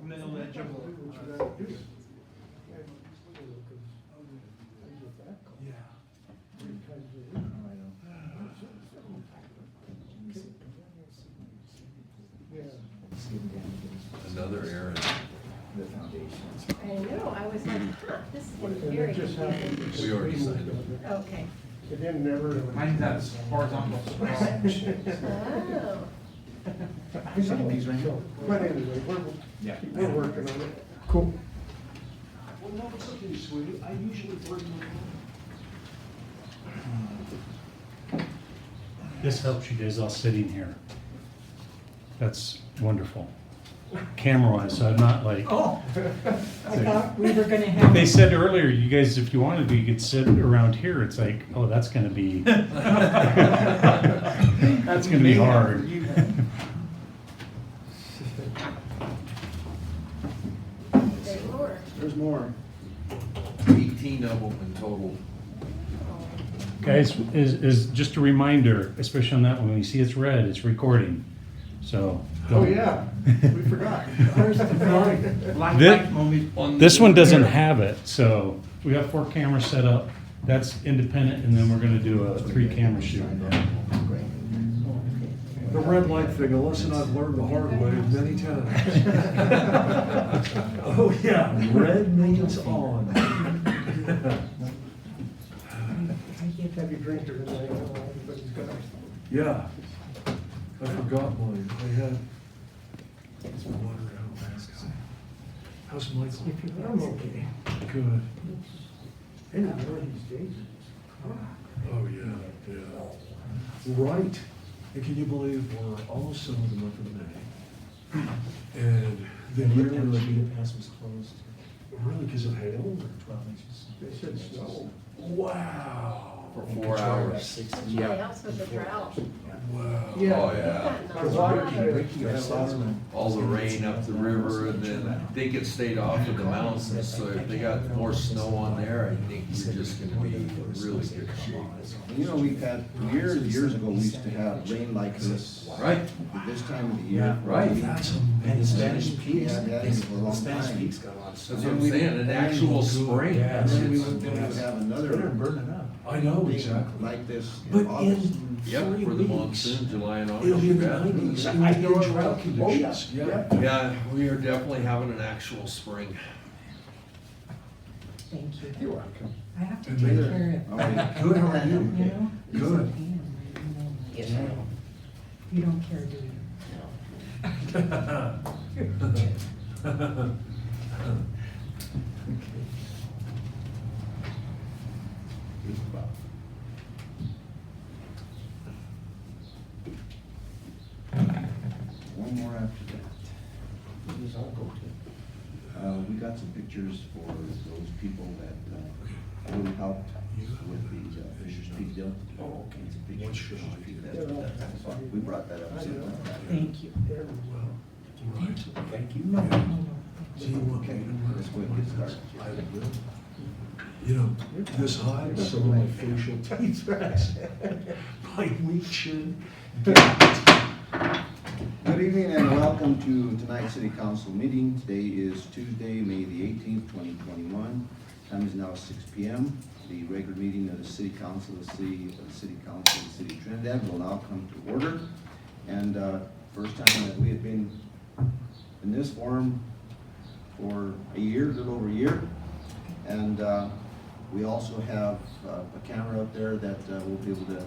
Knowledgeable. Another errand. The foundations. I know, I was like, huh, this is gonna be very confusing. We already signed it. Okay. It didn't never. Mine's that horizontal scroll. Oh. Sign these right here. But anyway, Yeah. we're working on it. Cool. Well, no, it's okay, sweetie. I usually bring This helps you guys all sitting here. That's wonderful. Camera-wise, so I'm not like, Oh, I thought we were gonna they have, said earlier, you guys, if you wanted to, you could sit around here. It's like, oh, that's gonna be, that's gonna be hard. There's more. There's more. 18 of them in total. Guys, is just a reminder, especially on that one, when you see it's red, it's recording. So. Oh, yeah, we forgot. where's the red? This one doesn't have it, so we have 4 cameras set up. That's independent, and then we're gonna do a 3-camera shoot. The red light thing, a lesson I've learned the hard way many times. Oh, yeah, red means on. Have you drank it tonight? Everybody's got it. Yeah, I forgot mine. I had some water out last time. How's Michael? I'm okay. Good. Any one of these days. Oh, yeah, yeah. Right. And can you believe we're almost done with the month of May? And then literally, the pass was closed. really because of hail? 12 inches. They said snow. Wow. For 4 hours. That really helps with the drought. Wow. Oh, yeah. Our water tank, Ricky, our salesman. All the rain up the river, and then I think it stayed off of the mountains, so if they got more snow on there, I think we're just gonna be in really good shape. You know, we've had, years ago, we used to have rain like this. Right? At this time of the year. Right. That's And the amazing. Spanish Peaks, We had that for a long Spanish time. Peaks got a lot of That's snow. what I'm saying, an actual spring. Yeah, And then we It's- would have Better another burning up. I know, thing exactly. like this But in August. Yep, 3 for the weeks, monsoon, July and it'll August. be you in the bet. 90s, I in know drought it will. conditions. Oh, yeah. Yeah. Yeah, we are definitely having an actual spring. Thank you. You're welcome. I have to And take later. care All right. Good, how are you? of, you know? It's Good. a pain, you know. You don't care, do you? One more after that. These all go to. We got some pictures for those people that really helped with the Fisher's Peak deal. Oh, okay. It's a picture of What's Fisher's your- Peak. That's why we brought that up. Thank you. Very well. Right. Thank you. No, no, no. So you want Okay, me to let's go ahead and get started. I will. You know, this high, some of my facial defects, my weak chin. Good evening and welcome to tonight's city council meeting. Today is Tuesday, May the 18th, 2021. Time is now 6 p.m. The regular meeting of the city council of the city council of the city of Trinidad will now come to order. And first time that we have been in this forum for a year, a little over a year. And we also have a camera up there that will be able to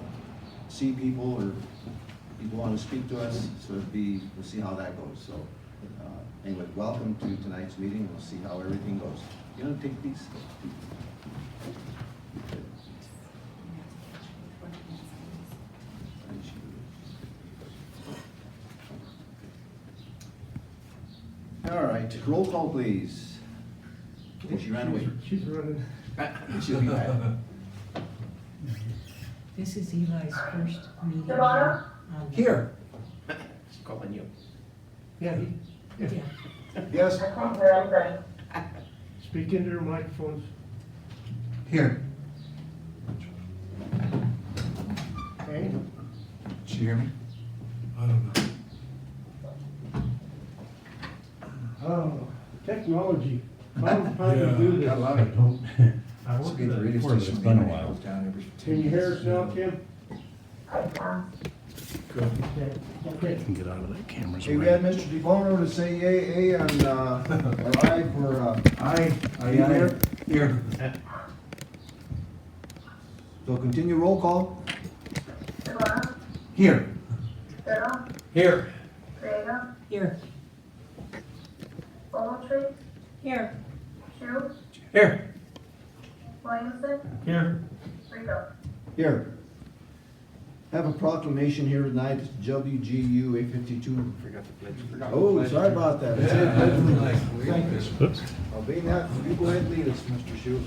see people, or people want to speak to us, so we'll see how that goes. So anyway, welcome to tonight's meeting. We'll see how everything goes. You want to take these? All right, roll call, please. Oh, she ran away. She's running. She'll be back. This is Eli's first meeting. Savannah? on- Here. She's calling you. Yeah, Yeah. Yes? speak into your microphones. Here. Okay? Did you hear me? I don't know. Oh, technology. Tom's trying to do this. I love it. I It's worked good at radio before, but it's station. been a the while. internet goes down every 10 Can you hear years. us now, Kim? Okay. Can get out of that camera's Hey, we way. had Mr. DeBono to say yay, and, or aye for, Aye, aye, Here. aye. Here. so continue roll call. Here. Here. Here. Ogletree, Here. Shu, Here. Williamson, Here. Rico. Here. Have a proclamation here tonight, it's WGU 852. Forgot the pledge. Oh, sorry about that. It's Yeah, it. like, Thank you. Oops. I'll be that, you go ahead and lead us, Mr. Shu.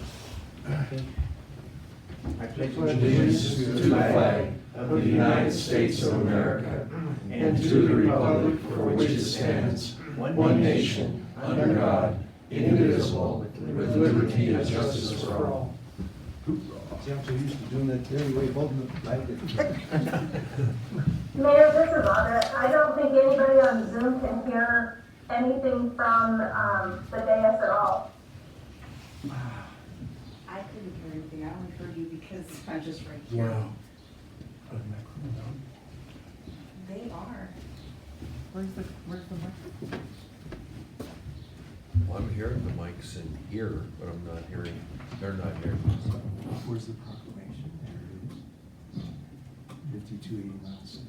I pledge allegiance to the flag of the United States of America and to the republic for which it stands, one nation, under God, indivisible, with liberty and justice for all. See, I'm so used to doing that every way, holding the flag. Mayor, this is Audra. I don't think anybody on Zoom can hear anything from the dais at all. I couldn't hear anything. I only heard you because I'm just right here. Wow. They are. Where's the mic? I'm hearing the mics in here, but I'm not hearing, they're not hearing. Where's the proclamation? There it is. 5280 miles.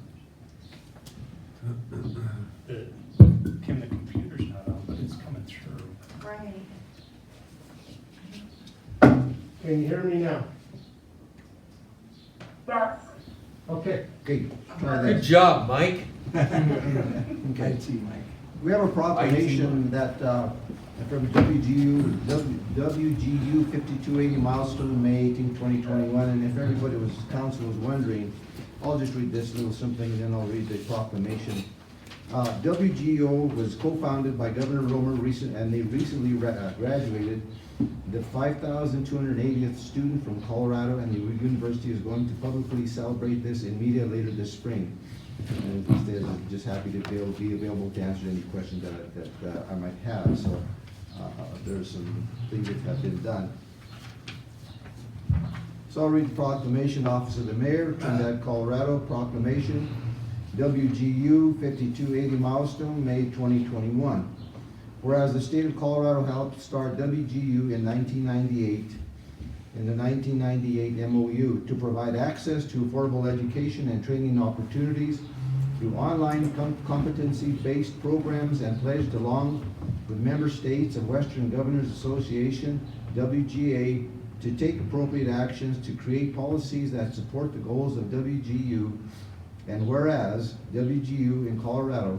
Kim, the computer's not on, but it's coming through. Right. Can you hear me now? Yes. Okay. Okay, try Good that. job, Mike. Okay. IT, Mike. We have a proclamation that, from WGU 5280 milestone, May 18, 2021, and if everybody was, council was wondering, I'll just read this little something and then I'll read the proclamation. WGO was co-founded by Governor Romer and they recently graduated the 5,280th student from Colorado, and the university is going to publicly celebrate this in media later this spring. And instead, I'm just happy to be available to answer any questions that I might have. So there's some things that have been done. So I'll read the proclamation. Office of the Mayor, Trinidad, Colorado, proclamation. WGU 5280 milestone, May 2021. Whereas the state of Colorado helped start WGU in 1998, in the 1998 MOU, to provide access to affordable education and training opportunities through online competency-based programs, and pledged along with member states and Western Governors Association, WGA, to take appropriate actions to create policies that support the goals of WGU. And whereas WGU in Colorado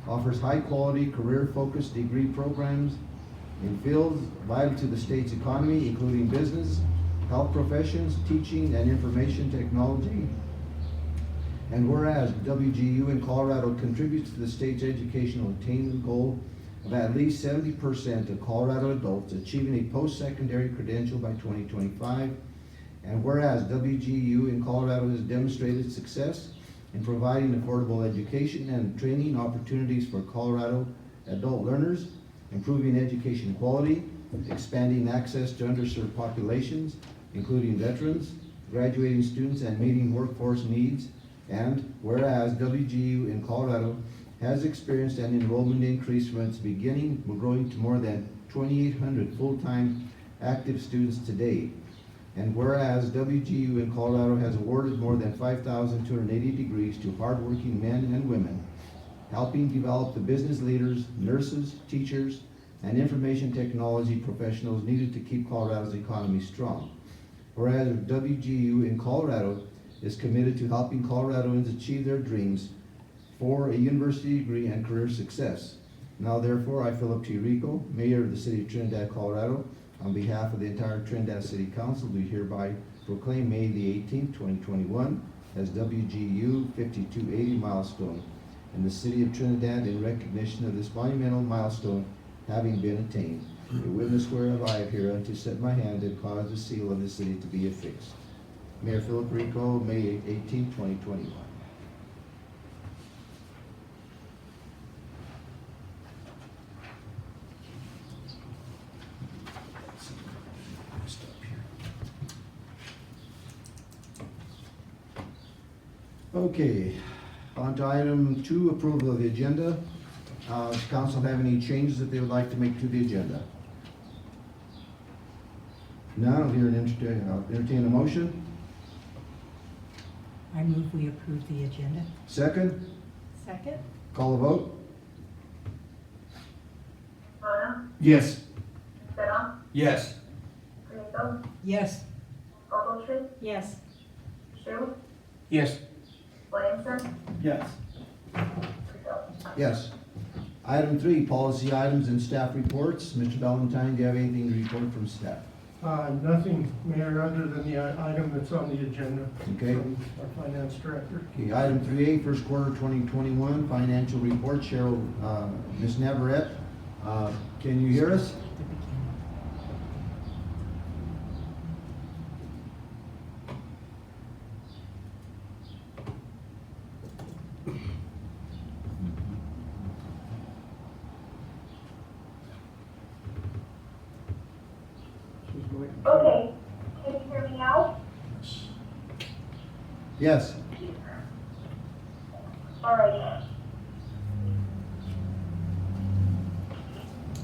offers high-quality, career-focused degree programs in fields vital to the state's economy, including business, health professions, teaching, and information technology. And whereas WGU in Colorado contributes to the state's educational attainment goal of at least 70% of Colorado adults achieving a post-secondary credential by 2025. And whereas WGU in Colorado has demonstrated success in providing affordable education and training opportunities for Colorado adult learners, improving education quality, expanding access to underserved populations, including veterans, graduating students, and meeting workforce needs. And whereas WGU in Colorado has experienced an enrollment increase from its beginning, growing to more than 2,800 full-time active students today. And whereas WGU in Colorado has awarded more than 5,280 degrees to hardworking men and women, helping develop the business leaders, nurses, teachers, and information technology professionals needed to keep Colorado's economy strong. Whereas WGU in Colorado is committed to helping Coloradoans achieve their dreams for a university degree and career success. Now therefore, I, Philip T. Rico, Mayor of the City of Trinidad, Colorado, on behalf of the entire Trinidad City Council, do hereby proclaim May the 18th, 2021 as WGU 5280 milestone in the City of Trinidad in recognition of this monumental milestone having been attained. A witness whereof I have hereunto set my hand and caused the seal of the city to be affixed. Mayor Philip Rico, May 18, 2021. Okay, on to item 2, approval of the agenda. Does council have any changes that they would like to make to the agenda? None, I'll entertain a motion. I move we approve the agenda. Second, Second? call a vote. Rona, Yes. Spittle, Yes. Rico, Yes. Ogletree, Yes. Shu, Yes. Williamson, Yes. Rico. Yes. Item 3, policy items and staff reports. Mr. Valentine, do you have anything to report from staff? Nothing, Mayor, other than the item that's on the agenda. Okay. From our finance director. Okay, item 3A, first quarter 2021 financial report. Cheryl, Ms. Navarette, can you hear us? Okay, can you hear me now? Yes. All right.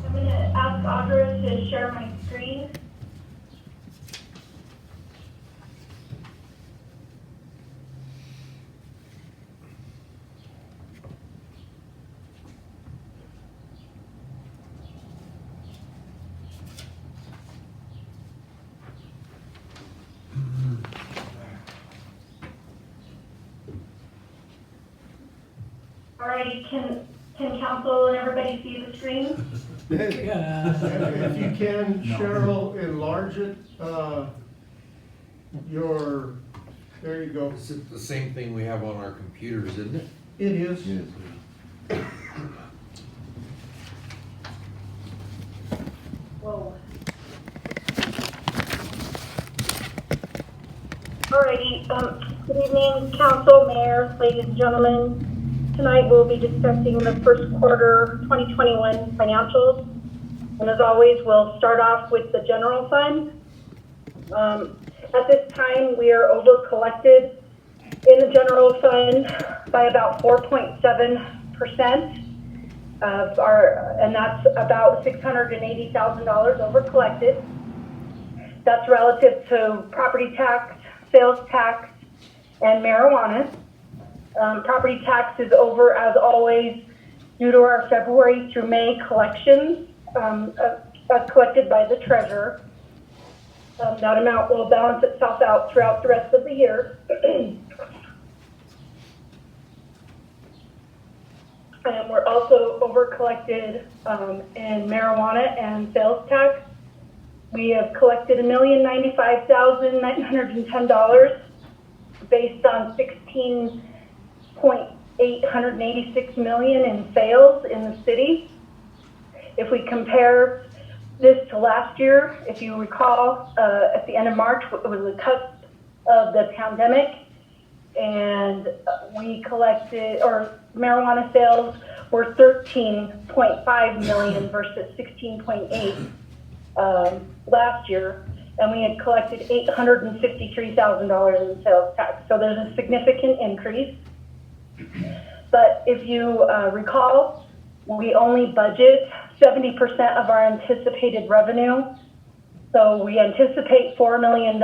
I'm gonna ask Audra to share my screen. Alrighty, can council and everybody see the screen? If you can, No. Cheryl, enlarge it, there you go. It's the same thing we have on our computers, isn't it? It is. Whoa. Alrighty, good evening, council, mayor, ladies and gentlemen. Tonight we'll be discussing the first quarter 2021 financials. And as always, we'll start off with the general fund. At this time, we are over collected in the general fund by about 4.7% of our, and that's about $680,000 over collected. That's relative to property tax, sales tax, and marijuana. Property tax is over, as always, due to our February through May collections, as collected by the treasurer. That amount will balance itself out throughout the rest of the year. And we're also over collected in marijuana and sales tax. We have collected $1,095,910 based on 16.886 million in sales in the city. If we compare this to last year, if you recall, at the end of March, it was the cusp of the pandemic, and we collected, or marijuana sales were 13.5 million versus 16.8 last year, and we had collected $853,000 in sales tax. So there's a significant increase. But if you recall, we only budget 70% of our anticipated revenue. So we anticipate $4 million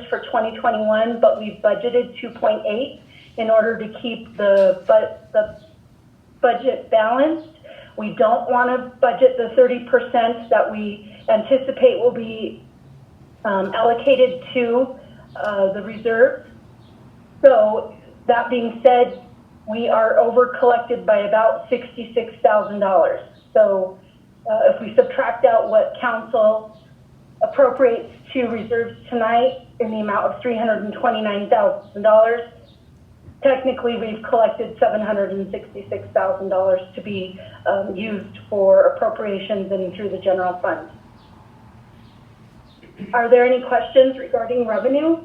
for 2021, but we budgeted 2.8 in order to keep the budget balanced. We don't want to budget the 30% that we anticipate will be allocated to the reserve. So that being said, we are over collected by about $66,000. So if we subtract out what council appropriates to reserves tonight in the amount of $329,000, technically we've collected $766,000 to be used for appropriations and through the general fund. Are there any questions regarding revenue?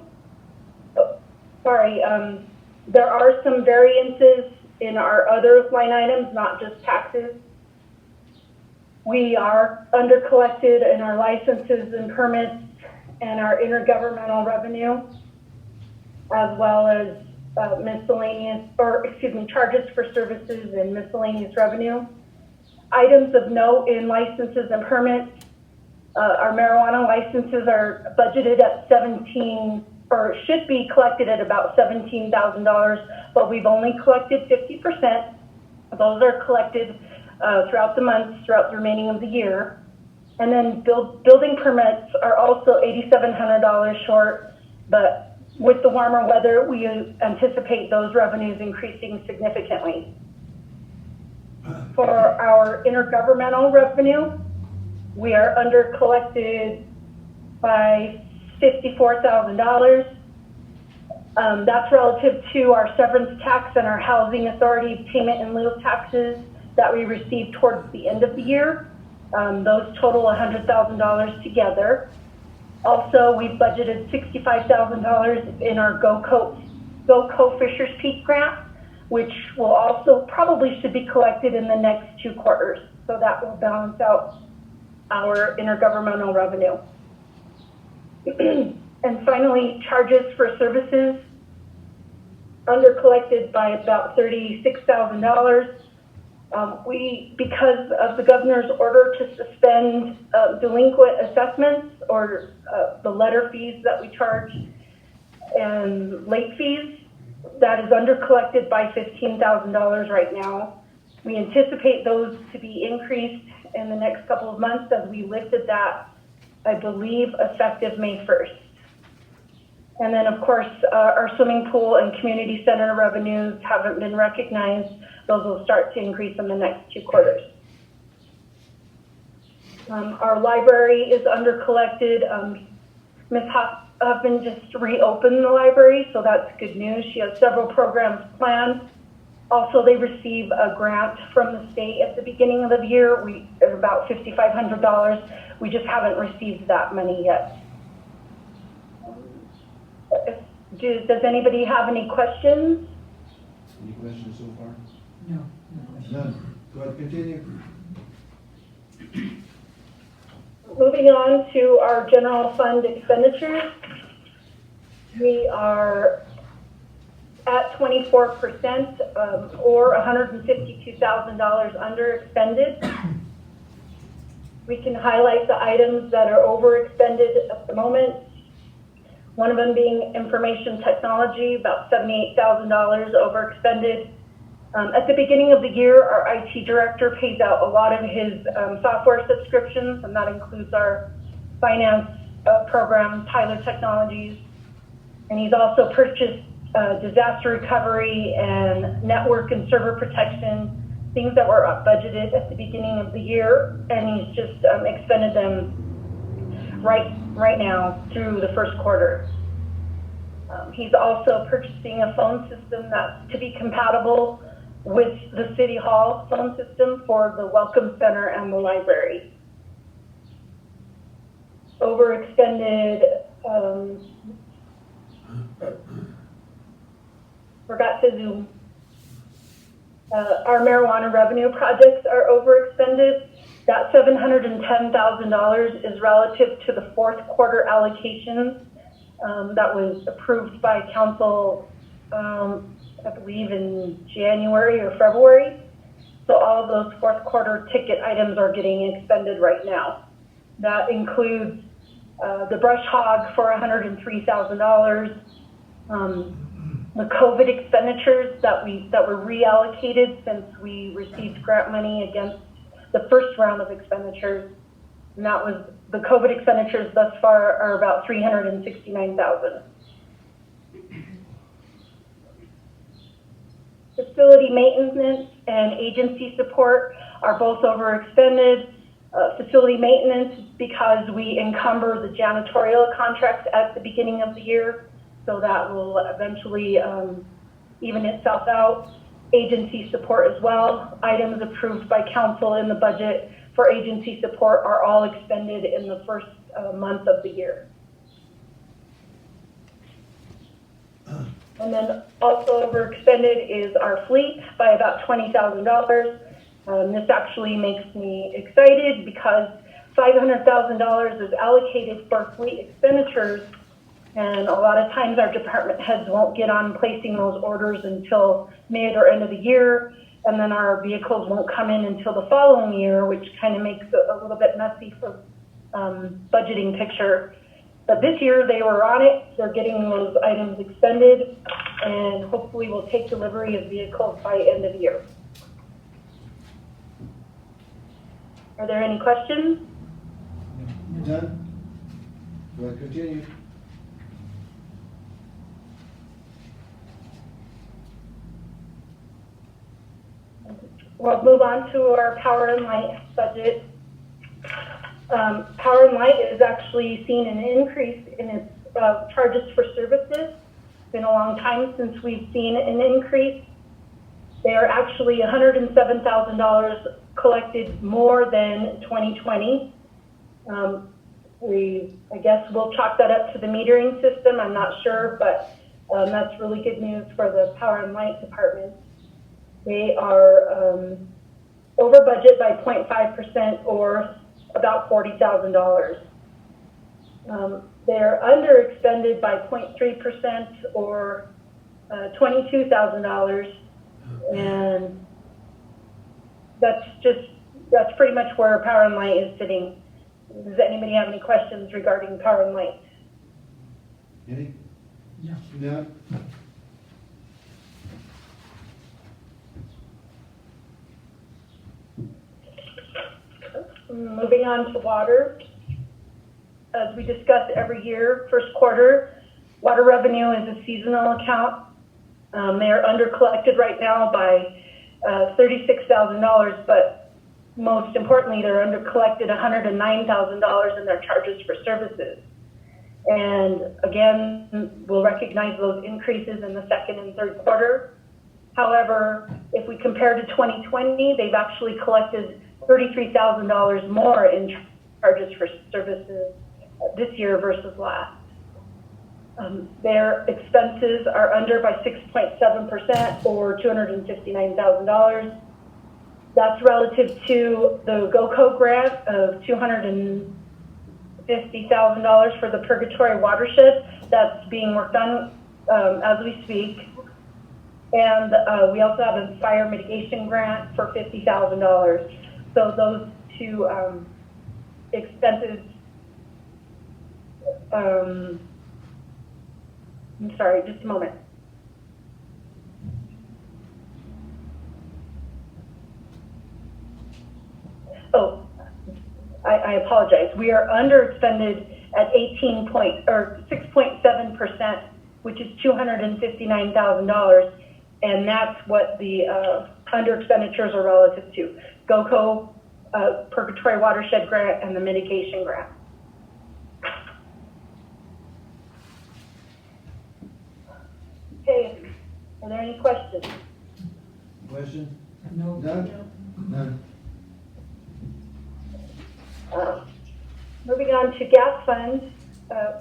Oh, sorry, there are some variances in our other line items, not just taxes. We are under collected in our licenses and permits and our intergovernmental revenue, as well as charges for services and miscellaneous revenue. Items of note in licenses and permits. Our marijuana licenses are budgeted at should be collected at about $17,000, but we've only collected 50%. Those are collected throughout the months, throughout the remaining of the year. And then building permits are also $8,700 short, but with the warmer weather, we anticipate those revenues increasing significantly. For our intergovernmental revenue, we are under collected by $54,000. That's relative to our severance tax and our housing authority payment in lieu of taxes that we received towards the end of the year. Those total $100,000 together. Also, we've budgeted $65,000 in our GoCo Fishers Peak grant, which will also probably should be collected in the next 2 quarters. So that will balance out our intergovernmental revenue. And finally, charges for services under collected by about $36,000. Because of the governor's order to suspend delinquent assessments or the letter fees that we charge and late fees, that is under collected by $15,000 right now. We anticipate those to be increased in the next couple of months as we lifted that, I believe, effective May 1st. And then, of course, our swimming pool and community center revenues haven't been recognized. Those will start to increase in the next 2 quarters. Our library is under collected. Ms. Huffman just reopened the library, so that's good news. She has several programs planned. Also, they receive a grant from the state at the beginning of the year. About $5,500. We just haven't received that money yet. Does anybody have any questions? Any questions so far? No. None. Go ahead, continue. Moving on to our general fund expenditures. We are at 24% or $152,000 under expended. We can highlight the items that are overexpended at the moment. One of them being information technology, about $78,000 overexpended. At the beginning of the year, our IT director pays out a lot of his software subscriptions, and that includes our finance program, Tyler Technologies. And he's also purchased disaster recovery and network and server protection, things that were budgeted at the beginning of the year, and he's just expended them right now through the first quarter. He's also purchasing a phone system that's to be compatible with the City Hall phone system for the Welcome Center and the library. Overexpended, forgot to zoom. Our marijuana revenue projects are overexpended. That $710,000 is relative to the 4th quarter allocations that was approved by council, I believe in January or February. So all of those 4th quarter ticket items are getting expended right now. That includes the brush hog for $103,000, the COVID expenditures that were reallocated since we received grant money against the first round of expenditures, and that was the COVID expenditures thus far are about $369,000. Facility maintenance and agency support are both overexpended. Facility maintenance because we encumber the janitorial contracts at the beginning of the year, so that will eventually even itself out. Agency support as well. Items approved by council in the budget for agency support are all expended in the first month of the year. And then also overexpended is our fleet by about $20,000. This actually makes me excited because $500,000 is allocated for fleet expenditures, And a lot of times our department heads won't get on placing those orders until mid or end of the year. And then our vehicles won't come in until the following year, which kind of makes it a little bit messy for budgeting picture. But this year they were on it. They're getting those items expended, and hopefully we'll take delivery of vehicles by end of year. Are there any questions? None? Go ahead, continue. We'll move on to our power and light budget. Power and light is actually seeing an increase in its charges for services. It's been a long time since we've seen an increase. They are actually $107,000 collected more than 2020. I guess we'll chalk that up to the metering system. I'm not sure, but that's really good news for the power and light department. They are over budget by 0.5% or about $40,000. They're under expended by 0.3% or $22,000, and that's pretty much where power and light is sitting. Does anybody have any questions regarding power and light? Any? Yeah. No? Moving on to water. As we discuss every year, first quarter, water revenue is a seasonal account. They are under collected right now by $36,000, but most importantly, they're under collected $109,000 in their charges for services. And again, we'll recognize those increases in the second and third quarter. However, if we compare to 2020, they've actually collected $33,000 more in charges for services this year versus last. Their expenses are under by 6.7% or $259,000. That's relative to the GOCO grant of $250,000 for the Purgatory watershed that's being worked on as we speak. And we also have a fire mitigation grant for $50,000. So those two expenses, I'm sorry, just a moment. Oh, I apologize. We are underexpended at 6.7%, which is $259,000, and that's what the under expenditures are relative to. GOCO, Purgatory Watershed Grant, and the Mitigation Grant. Okay, are there any questions? Question? No. None? None. Moving on to gas fund,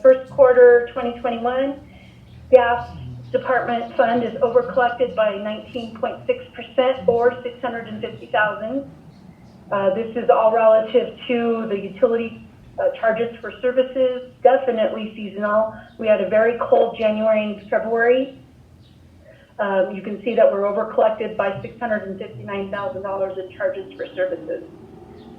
first quarter 2021, gas department fund is over collected by 19.6% or $650,000. This is all relative to the utility charges for services, definitely seasonal. We had a very cold January and February. You can see that we're over collected by $659,000 in charges for services.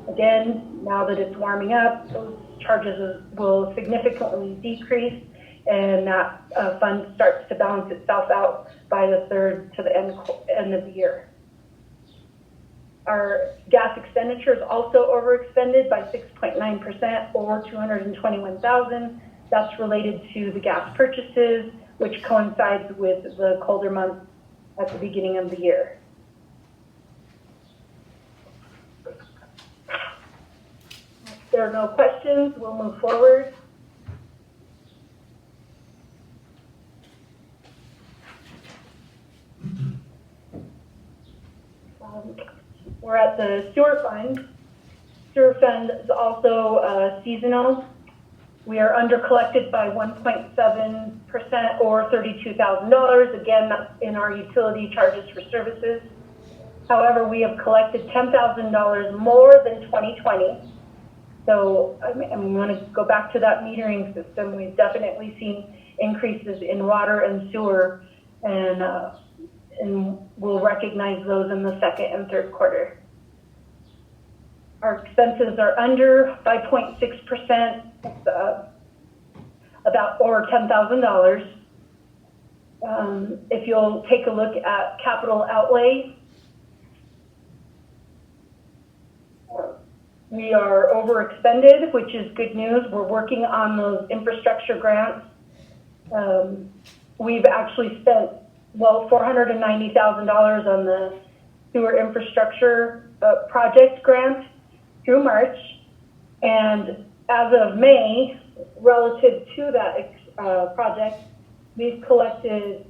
Again, now that it's warming up, those charges will significantly decrease, and that fund starts to balance itself out by the third to the end of the year. Our gas expenditures also overexpended by 6.9% or $221,000. That's related to the gas purchases, which coincides with the colder months at the beginning of the year. If there are no questions, we'll move forward. We're at the sewer fund. Sewer fund is also seasonal. We are under collected by 1.7% or $32,000. Again, that's in our utility charges for services. However, we have collected $10,000 more than 2020. So I'm going to go back to that metering system. We've definitely seen increases in water and sewer, and we'll recognize those in the second and third quarter. Our expenses are under 5.6%, about over $10,000. If you'll take a look at capital outlay, we are overexpended, which is good news. We're working on those infrastructure grants. We've actually spent, well, $490,000 on the sewer infrastructure project grant through March. And as of May, relative to that project, we've collected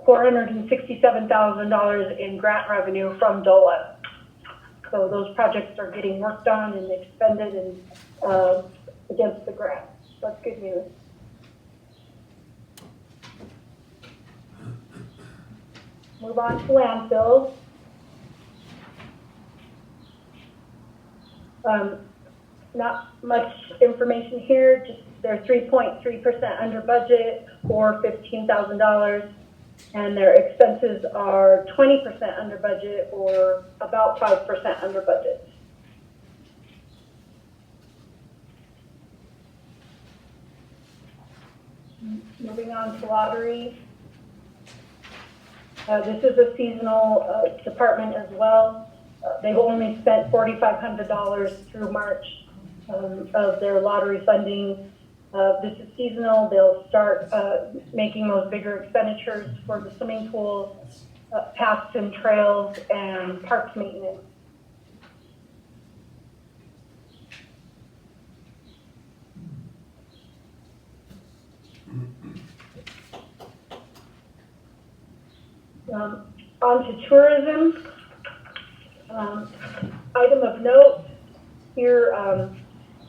$467,000 in grant revenue from DOLA. So those projects are getting worked on and expended and against the grant. That's good news. Move on to landfills. Not much information here, just they're 3.3% under budget or $15,000, and their expenses are 20% under budget or about 5% under budget. Moving on to lottery. This is a seasonal department as well. They've only spent $4,500 through March of their lottery funding. This is seasonal. They'll start making those bigger expenditures for the swimming pool, paths and trails, and parks maintenance. On to tourism. Item of note here,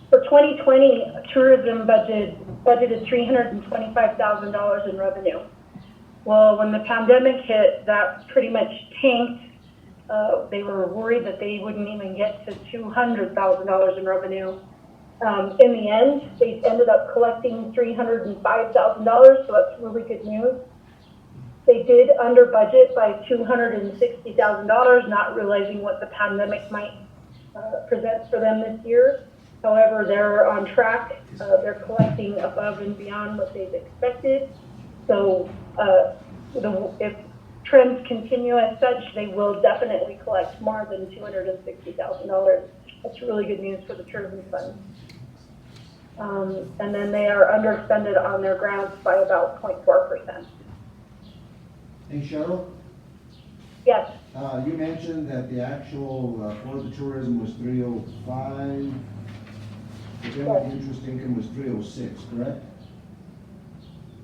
for 2020, tourism budgeted $325,000 in revenue. Well, when the pandemic hit, that pretty much tanked. They were worried that they wouldn't even get to $200,000 in revenue. In the end, they ended up collecting $305,000, so that's really good news. They did under budget by $260,000, not realizing what the pandemic might present for them this year. However, they're on track. They're collecting above and beyond what they've expected. So if trends continue as such, they will definitely collect more than $260,000. That's really good news for the tourism fund. And then they are underexpended on their grants by about 0.4%. Hey, Cheryl? Yes. You mentioned that the actual for the tourism was 305, but then the interest income was 306, correct?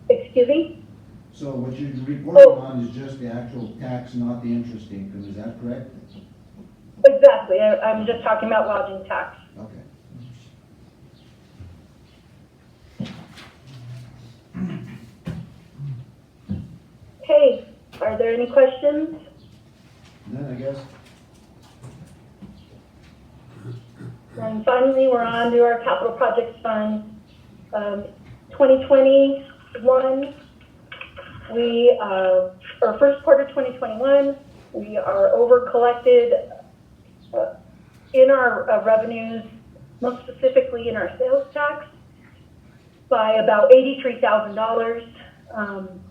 Excuse me? So what you're reporting on is just the actual tax, not the interest income, is that correct? Exactly. I'm just talking about lodging tax. Okay. Okay. Are there any questions? None, I guess. And finally, we're on to our capital projects fund. 2021, or first quarter 2021, we are over collected in our revenues, most specifically in our sales tax, by about $83,000.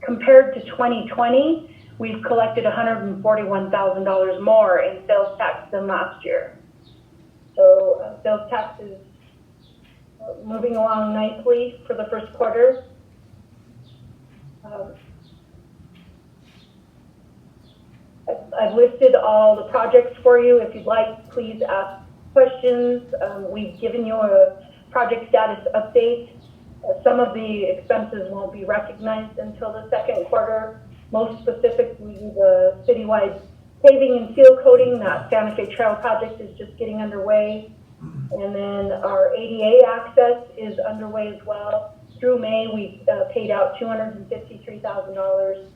Compared to 2020, we've collected $141,000 more in sales tax than last year. So sales tax is moving along nicely for the first quarter. I've listed all the projects for you. If you'd like, please ask questions. We've given you a project status update. Some of the expenses won't be recognized until the second quarter. Most specifically, the citywide paving and seal coating, that Santa Fe Trail project is just getting underway. And then our ADA access is underway as well. Through May, we paid out $253,000.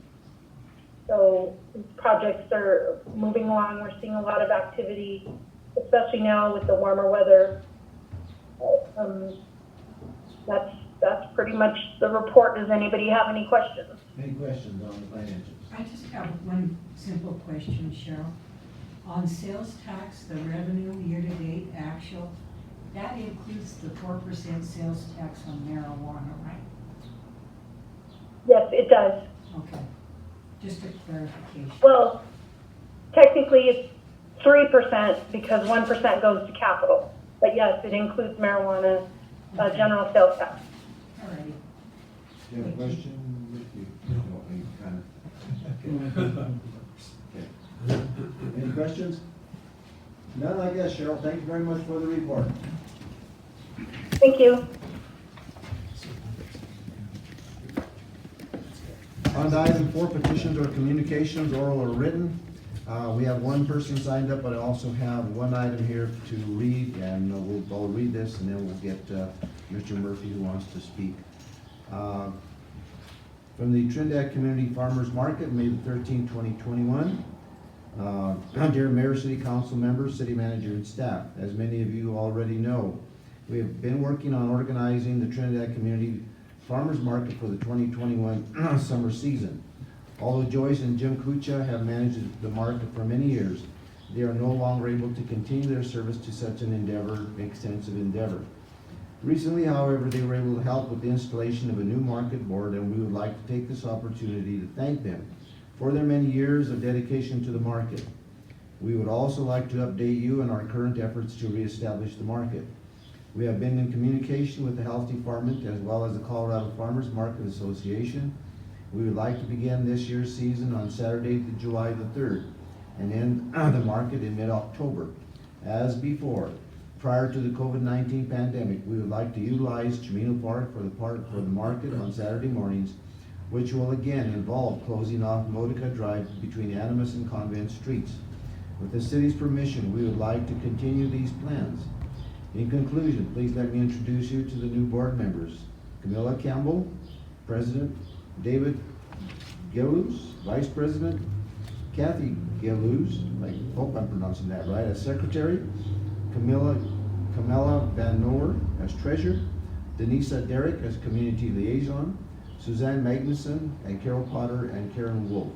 So these projects are moving along. We're seeing a lot of activity, especially now with the warmer weather. That's pretty much the report. Does anybody have any questions? Any questions on the financials? I just have one simple question, Cheryl. On sales tax, the revenue year-to-date actual, that includes the 4% sales tax on marijuana, right? Yes, it does. Okay, just a clarification. Well, technically it's 3% because 1% goes to capital. But yes, it includes marijuana, general sales tax. All righty. Do you have a question with you? No, you kind of. Okay. Any questions? None, I guess, Cheryl. Thank you very much for the report. Thank you. On to item 4, petitions or communications, oral or written. We have one person signed up, but I also have one item here to read, and I'll read this, and then we'll get Mr. Murphy who wants to speak. From the Trinidad Community Farmers Market, May the 13th, 2021. Dear Mayor, City Council members, City Manager, and staff, as many of you already know, we have been working on organizing the Trinidad Community Farmers Market for the 2021 summer season. Although Joyce and Jim Kucha have managed the market for many years, they are no longer able to continue their service to such an extensive endeavor. Recently, however, they were able to help with the installation of a new market board, and we would like to take this opportunity to thank them for their many years of dedication to the market. We would also like to update you on our current efforts to reestablish the market. We have been in communication with the Health Department as well as the Colorado Farmers Market Association. We would like to begin this year's season on Saturday, July the 3rd, and end the market in mid-October. As before, prior to the COVID-19 pandemic, we would like to utilize Chimino Park for the market on Saturday mornings, which will again involve closing off Modica Drive between Animas and Convent Streets. With the city's permission, we would like to continue these plans. In conclusion, please let me introduce you to the new board members. Camilla Campbell, President; David Gillouz, Vice President; Kathy Gillouz, I hope I'm pronouncing that right, as Secretary; Camilla Van Noor as Treasurer; Denisa Derrick as Community Liaison; Suzanne Magnuson, and Carol Potter and Karen Wolf.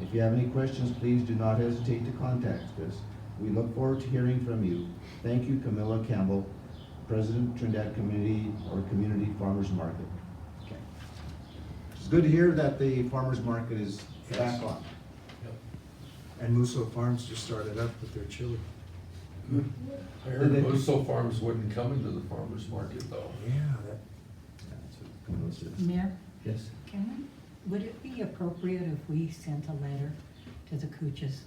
If you have any questions, please do not hesitate to contact us. We look forward to hearing from you. Thank you, Camilla Campbell, President, Trinidad Community Farmers Market. Okay. It's good to hear that the farmers market is back on. And Musso Farms just started up with their chili. I heard Musso Farms wouldn't come into the farmer's market though. Yeah, That's what Camilla says. Mayor, Yes. would it be appropriate if we sent a letter to the Kuchas?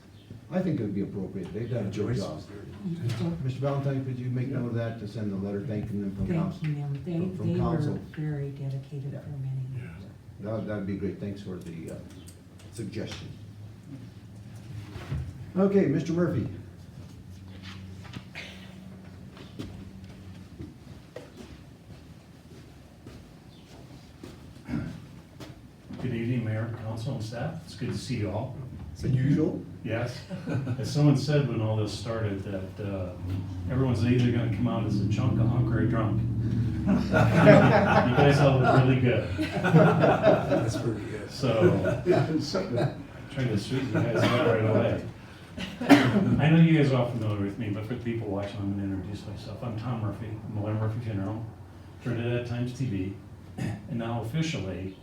I think it would be appropriate. They've done a good Joyce job. was there. Mr. Valentine, could you make note of that to send a letter thanking them from council? Thanking them, From they were council. very dedicated Yeah. for many years. That'd be great. Thanks for the suggestion. Okay, Mr. Murphy. Good evening, Mayor, Council, and staff. It's good to see you all. It's unusual. Yes. As someone said when all this started, that everyone's either gonna come out as a chunk, a hunk, or a drunk. You guys all look really good. That's pretty good. So, trying to shoot you guys out right away. I know you guys are all familiar with me, but for the people watching, I'm gonna introduce myself. I'm Tom Murphy, Miller Murphy Funeral, Trinidad Times TV, and now officially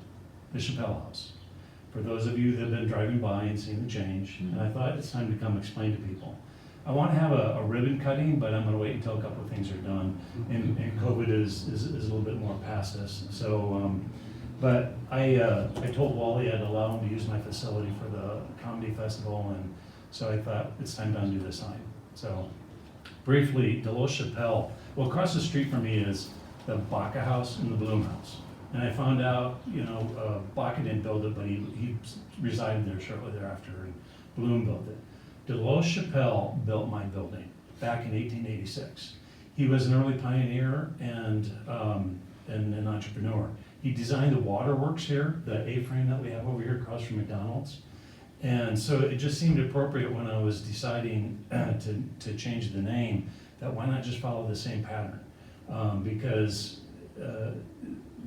the Chappelle House. For those of you that have been driving by and seen the change, and I thought it's time to come explain to people. I want to have a ribbon cutting, but I'm going to wait until a couple of things are done, and COVID is a little bit more past us. So, but I told Wally I'd allow him to use my facility for the comedy festival, and so I thought it's time to undo this sign. So, briefly, Delos Chappelle. Well, across the street from me is the Baca House and the Bloom House. And I found out, Baca didn't build it, but he resided there shortly thereafter, and Bloom built it. Delos Chappelle built my building back in 1886. He was an early pioneer and an entrepreneur. He designed the waterworks here, the A-frame that we have over here across from McDonald's. And so it just seemed appropriate when I was deciding to change the name, that why not just follow the same pattern. because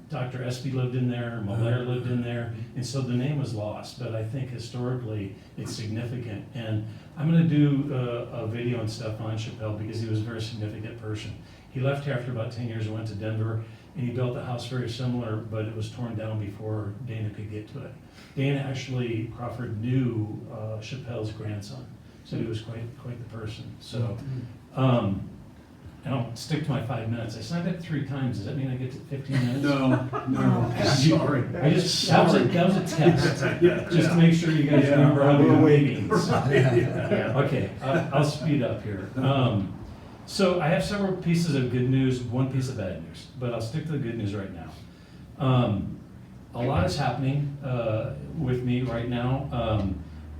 Dr. Espy lived in there, Molaire lived in there, and so the name was lost, but I think historically it's significant. And I'm gonna do a video and stuff on Chappelle because he was a very significant person. He left here after about 10 years and went to Denver, and he built a house very similar, but it was torn down before Dana could get to it. Dana actually, Crawford knew Chappelle's grandson, so he was quite the person. So, and I'll stick to my 5 minutes. I signed up 3 times. Does that mean I get to 15 minutes? No, sorry. I just, that was a test, just to make sure you guys remember how to do meetings. Okay, I'll speed up here. So I have several pieces of good news, one piece of bad news, but I'll stick to the good news right now. A lot is happening with me right now.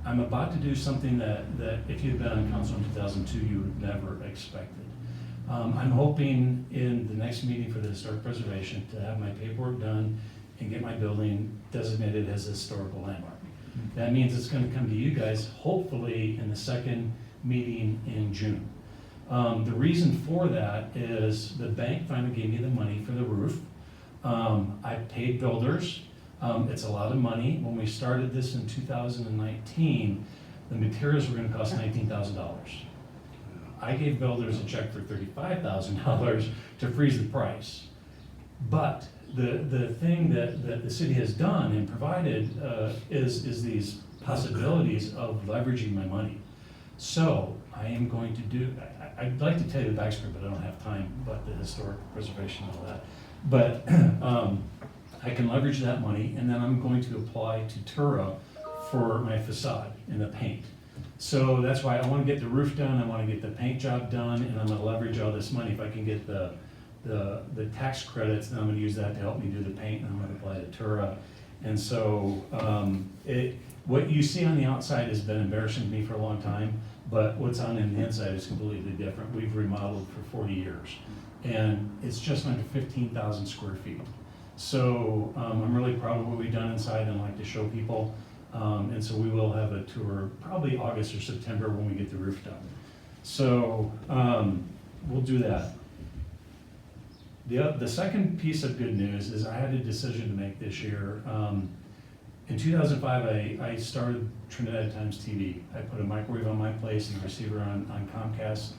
I'm about to do something that if you'd been on council in 2002, you would never expected. I'm hoping in the next meeting for the historic preservation to have my paperwork done and get my building designated as a historical landmark. That means it's gonna come to you guys, hopefully in the second meeting in June. The reason for that is the bank finally gave me the money for the roof. I paid builders. It's a lot of money. When we started this in 2019, the materials were gonna cost $19,000. I gave builders a check for $35,000 to freeze the price. But the thing that the city has done and provided is these possibilities of leveraging my money. So I am going to do, I'd like to tell you the backstory, but I don't have time, but the historic preservation and all that. But I can leverage that money, and then I'm going to apply to Tura for my facade and the paint. So that's why I want to get the roof done, I want to get the paint job done, and I'm going to leverage all this money. If I can get the tax credits, then I'm going to use that to help me do the paint, and I'm going to apply to Tura. And so what you see on the outside has been embarrassing to me for a long time, but what's on the inside is completely different. We've remodeled for 40 years, and it's just under 15,000 square feet. So I'm really proud of what we've done inside and like to show people. And so we will have a tour probably August or September when we get the roof done. So we'll do that. The second piece of good news is I had a decision to make this year. In 2005, I started Trinidad Times TV. I put a microwave on my place and a receiver on Comcast,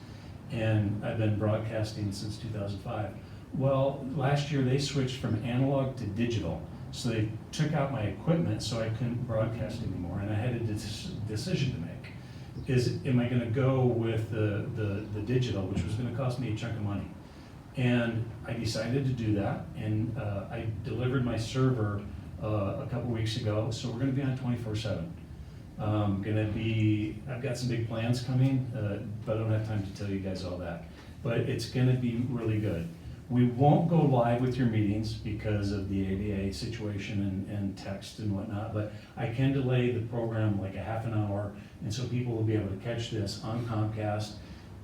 and I've been broadcasting since 2005. Well, last year they switched from analog to digital. So they took out my equipment so I couldn't broadcast anymore, and I had a decision to make. Am I gonna go with the digital, which was gonna cost me a chunk of money? And I decided to do that, and I delivered my server a couple weeks ago, so we're gonna be on 24/7. I've got some big plans coming, but I don't have time to tell you guys all that. But it's gonna be really good. We won't go live with your meetings because of the ADA situation and text and whatnot, but I can delay the program like a half an hour, and so people will be able to catch this on Comcast,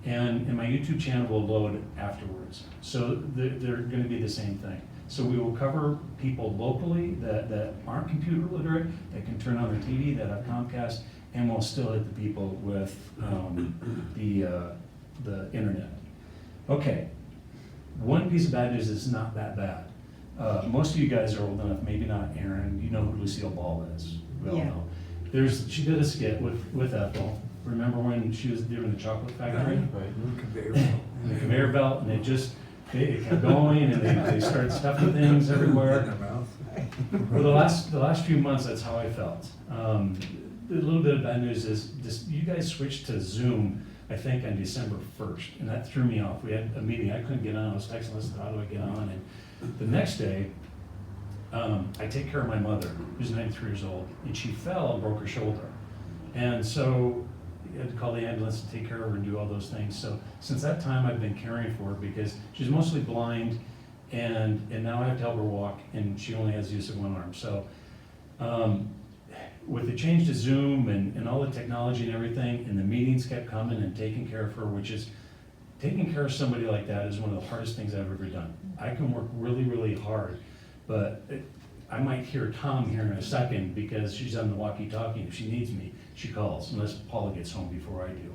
and my YouTube channel will load afterwards. So they're gonna be the same thing. So we will cover people locally that aren't computer literate, that can turn on their TV, that have Comcast, and we'll still hit the people with the internet. Okay. One piece of bad news is not that bad. Most of you guys are old enough, maybe not Aaron, you know who Lucille Ball is, we all Yeah. know. She did a skit with Ethel. Remember when she was doing the chocolate factory? Conveyor belt. And the conveyor belt, and it kept going, and they started stuffing things everywhere. Well, the last few months, that's how I felt. A little bit of bad news is you guys switched to Zoom, I think on December 1st, and that threw me off. We had a meeting, I couldn't get on, I was texting Lisa, how do I get on? And the next day, I take care of my mother, who's 93 years old, and she fell and broke her shoulder. And so I had to call the ambulance to take care of her and do all those things. So since that time, I've been caring for her because she's mostly blind, and now I have to help her walk, and she only has use of one arm. So with the change to Zoom and all the technology and everything, and the meetings kept coming and taking care of her, which is, taking care of somebody like that is one of the hardest things I've ever done. I can work really, really hard, but I might hear Tom here in a second because she's on the walkie-talkie. If she needs me, she calls, unless Paula gets home before I do.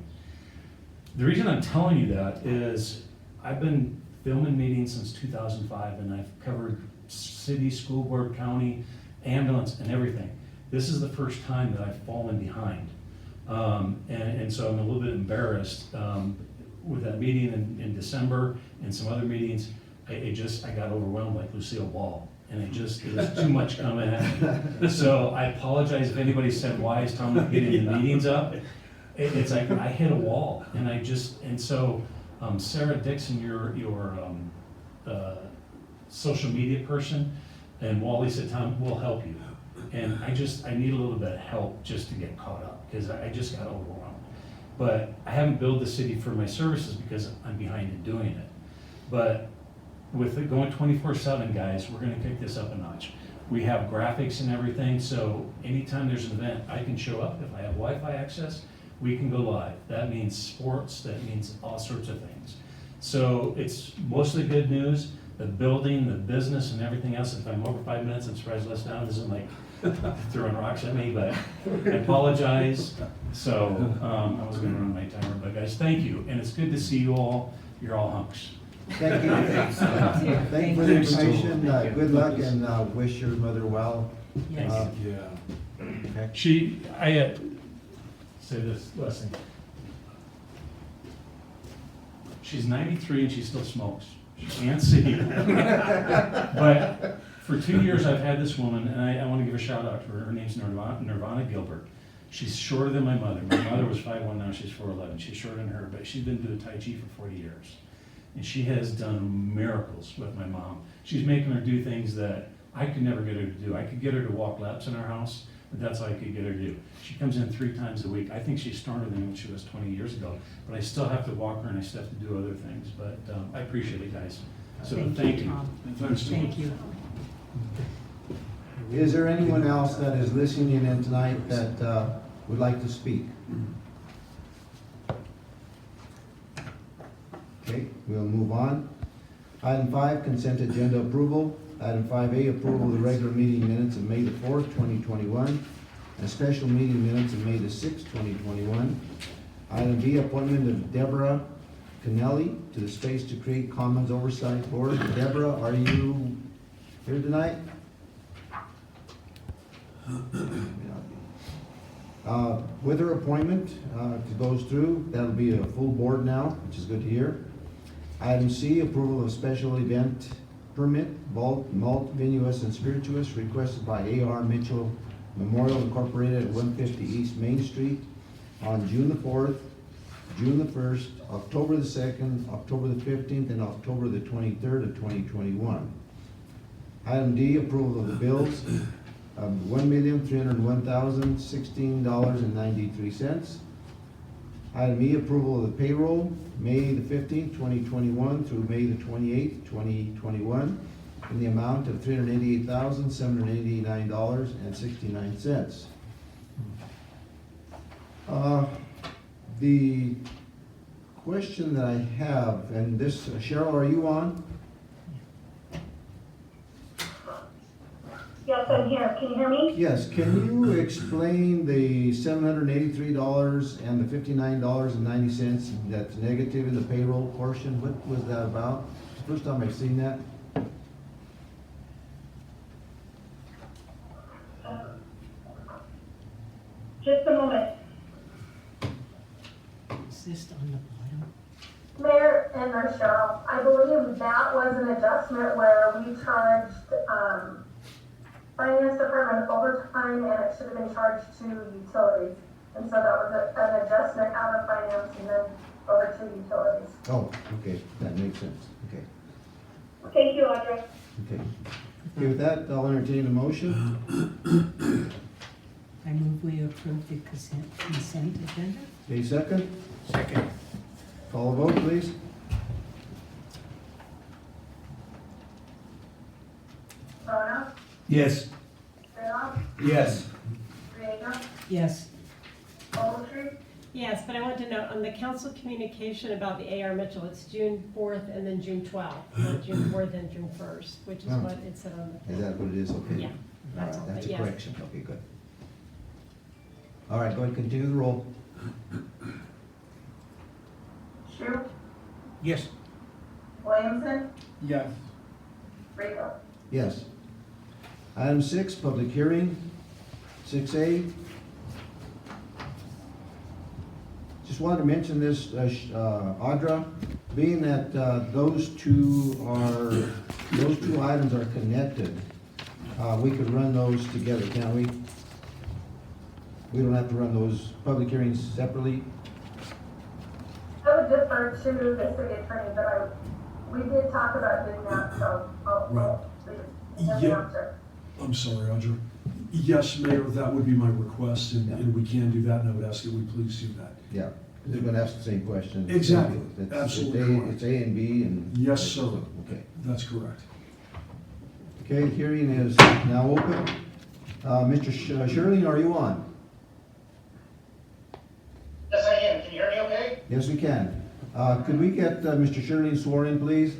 The reason I'm telling you that is I've been filming meetings since 2005, and I've covered city, school board, county, ambulance, and everything. This is the first time that I've fallen behind. And so I'm a little bit embarrassed with that meeting in December and some other meetings. I got overwhelmed like Lucille Ball, and it was too much coming at me. So I apologize if anybody said, why is Tom not getting the meetings up? It's like I hit a wall, and so Sarah Dixon, your social media person, and Wally said, Tom, we'll help you. And I need a little bit of help just to get caught up, because I just got overwhelmed. But I haven't billed the city for my services because I'm behind in doing it. But with it going 24/7, guys, we're gonna kick this up a notch. We have graphics and everything, so anytime there's an event, I can show up. If I have Wi-Fi access, we can go live. That means sports, that means all sorts of things. So it's mostly good news. The building, the business, and everything else, if I'm over 5 minutes, I'm surprised less down, isn't like throwing rocks at me, but I apologize. So I was gonna run my timer, but guys, thank you. And it's good to see you all. You're all hunks. Thank you. Thank you for the information. Good luck, and wish your mother well. Yes. Okay. I say this last thing. She's 93 and she still smokes. She can't see. But for 2 years I've had this woman, and I want to give a shout out to her. Her name's Nirvana Gilbert. She's shorter than my mother. My mother was 5'1", now she's 4'11". She's shorter than her, but she's been doing Tai Chi for 40 years. And she has done miracles with my mom. She's making her do things that I could never get her to do. I could get her to walk laps in our house, but that's all I could get her to do. She comes in 3 times a week. I think she's stronger than when she was 20 years ago, but I still have to walk her and I still have to do other things. But I appreciate it, guys. So thank you. Tom. Thank you. Is there anyone else that is listening in tonight that would like to speak? Okay, we'll move on. Item 5, consent agenda approval. Item 5A, approval of the regular meeting minutes of May the 4th, 2021, and special meeting minutes of May the 6th, 2021. Item B, appointment of Deborah Kennelly to the Space to Create Commons Oversight Board. Deborah, are you here tonight? With her appointment, if it goes through, that'll be a full board now, which is good to hear. Item C, approval of special event permit, malt, vinous, and spirituous, requested by A.R. Mitchell Memorial Incorporated at 150 East Main Street on June the 4th, June the 1st, October the 2nd, October the 15th, and October the 23rd of 2021. Item D, approval of the bills of $1,301,016.93. Item E, approval of the payroll, May the 15th, 2021 through May the 28th, 2021, in the amount of $388,789.69. The question that I have, and this, Cheryl, are you on? Yes, I'm here. Can you hear me? Yes, can you explain the $783 and the $59.90 that's negative in the payroll portion? What was that about? It's the first time I've seen that. Just a moment. Is this on the bottom? Mayor and Cheryl, I believe that was an adjustment where we charged, finance department overtime, and it should have been charged to utilities. And so that was an adjustment out of finance and then over to utilities. Oh, okay, that makes sense, okay. Thank you, Audrey. Okay, with that, I'll entertain a motion. I move we approve the consent agenda. A second? Second. Call a vote, please. Rona, Yes. Rayla, Yes. Riega, Yes. Ogletree. Yes, but I want to note on the council communication about the A.R. Mitchell, it's June 4th and then June 12th, not June 4th and June 1st, which is what it said on the Is thing. that what it is? Okay. Yeah, that's all, That's but a yes. correction, okay, good. All right, go ahead, continue the roll. Shu, Yes. Williamson, Yes. Rico. Yes. Item 6, public hearing. 6A. Just wanted to mention this, Audra, being that those two items are connected, we could run those together, can't we? We don't have to run those public hearings separately? I would defer to the city attorney, but we did talk about doing that, so I'll leave him the Yeah. answer. I'm sorry, Audra. Yes, Mayor, that would be my request, and we can do that, and I would ask that we please do that. Yeah, they're gonna ask the same question. Exactly. It's Absolutely A- correct. It's A and B and. Yes, sir. Okay. That's correct. Okay, hearing is now open. Mr. Shirley, are you on? Yes, I am. Can you hear me okay? Yes, we can. Could we get Mr. Shirley sworn in, please?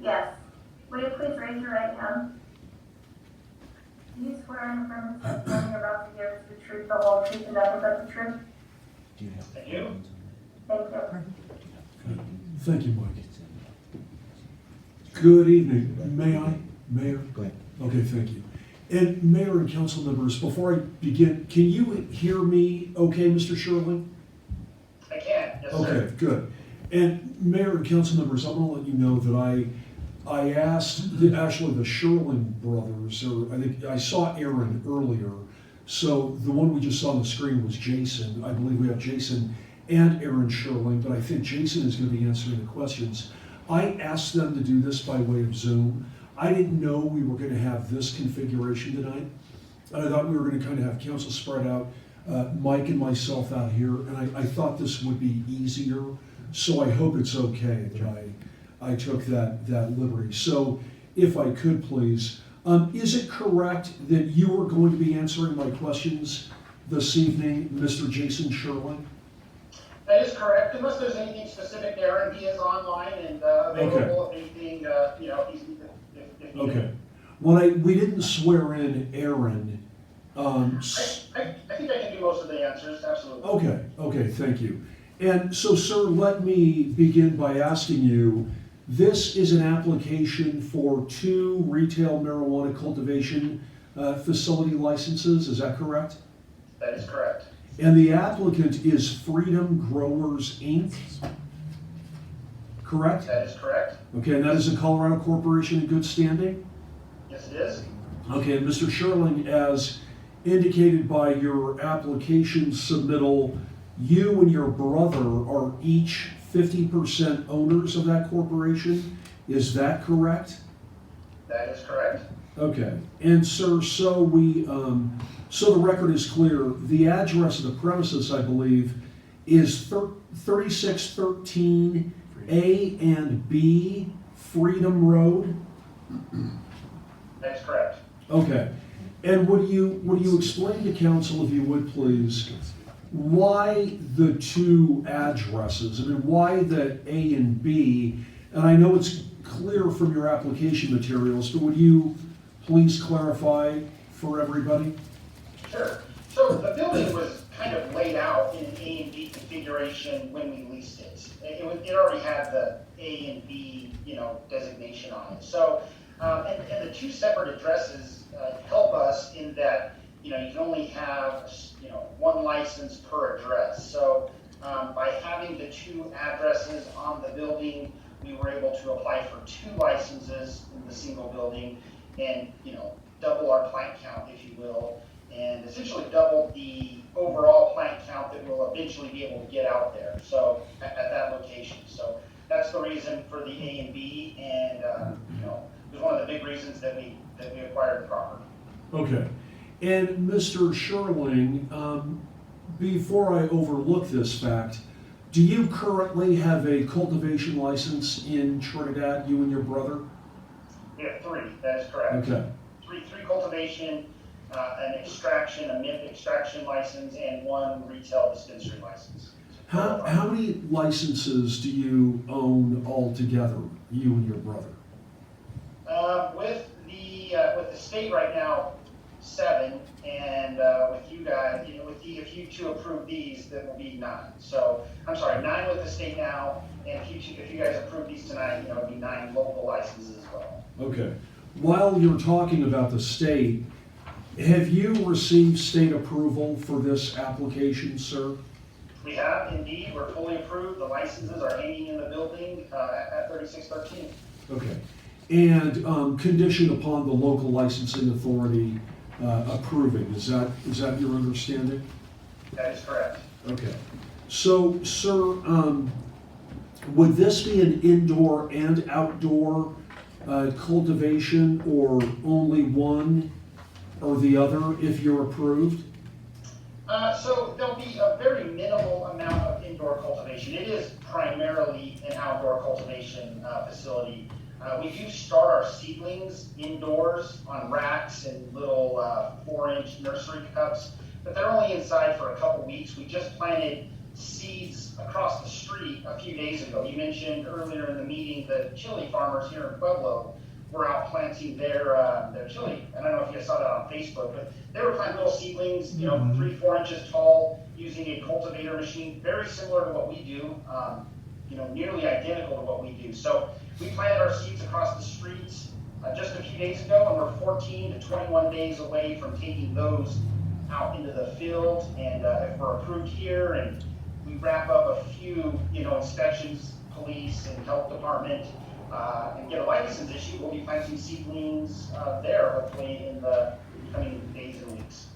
Yes. Will you please raise your right hand? Do you swear in affirm the testimony you're about to give is the truth, the whole truth, and nothing but the truth? Thank you. Thank you. Thank you, Mike. Good evening. May I? Mayor? Go ahead. Okay, thank you. And Mayor and council members, before I begin, can you hear me okay, Mr. Shirley? I can. Yes, sir. Okay, good. And Mayor and council members, I'm gonna let you know that I asked, actually the Sherling brothers, or I think, I saw Aaron earlier. So the one we just saw on the screen was Jason. I believe we have Jason and Aaron Sherling, but I think Jason is gonna be answering the questions. I asked them to do this by way of Zoom. I didn't know we were gonna have this configuration tonight. And I thought we were gonna kind of have council spread out, Mike and myself out here, and I thought this would be easier. So I hope it's okay that I took that liberty. So if I could please, is it correct that you are going to be answering my questions this evening, Mr. Jason Sherling? That is correct. Unless there's anything specific there, and he is online and available if anything, if he's if needed. Okay. When we didn't swear in Aaron, I think I can do most of the answers, absolutely. okay, thank you. And so, sir, let me begin by asking you, this is an application for 2 retail marijuana cultivation facility licenses, is that correct? That is correct. And the applicant is Freedom Growers, Inc., correct? That is correct. Okay, and that is a Colorado corporation in good standing? Yes, it is. Okay, and Mr. Sherling, as indicated by your application submittal, you and your brother are each 50% owners of that corporation, is that correct? That is correct. Okay, and sir, so the record is clear, the address of the premises, I believe, is 3613 A and B Freedom Road? That is correct. Okay, and would you explain to council, if you would please, why the 2 addresses? I mean, why the A and B? And I know it's clear from your application materials, but would you please clarify for everybody? Sure. So the building was kind of laid out in an A and B configuration when we leased it. It already had the A and B, designation on it. So, and the 2 separate addresses help us in that, you can only have, 1 license per address. So by having the 2 addresses on the building, we were able to apply for 2 licenses in the single building and, double our plant count, if you will, and essentially double the overall plant count that we'll eventually be able to get out there. So at that location. So that's the reason for the A and B, and it was one of the big reasons that we acquired the property. Okay, and Mr. Sherling, before I overlook this fact, do you currently have a cultivation license in Trinidad, you and your brother? We have 3, that is correct. Okay. Three cultivation, an extraction, a mint extraction license, and 1 retail dispensary license. How many licenses do you own altogether, you and your brother? With the state right now, 7, and with you guys, if you two approve these, that will be 9. So, I'm sorry, 9 with the state now, and if you guys approve these tonight, it'll be 9 local licenses as well. Okay. While you're talking about the state, have you received state approval for this application, sir? We have, indeed, we're fully approved, the licenses are hanging in the building at 3613. Okay. And conditioned upon the local licensing authority approving, is that your understanding? That is correct. Okay. So, sir, would this be an indoor and outdoor cultivation, or only one or the other if you're approved? So there'll be a very minimal amount of indoor cultivation. It is primarily an outdoor cultivation facility. We do start our seedlings indoors on racks and little 4-inch nursery cups, but they're only inside for a couple weeks. We just planted seeds across the street a few days ago. You mentioned earlier in the meeting the chili farmers here in Pueblo were out planting their chili. And I don't know if you guys saw that on Facebook, but they were planting little seedlings, 3-4 inches tall, using a cultivator machine, very similar to what we do, nearly identical to what we do. So we planted our seeds across the streets just a few days ago, and we're 14 to 21 days away from taking those out into the field. And if we're approved here and we wrap up a few, inspections, police and health department, and get a license issued, we'll be planting seedlings there, hopefully in the coming days and weeks.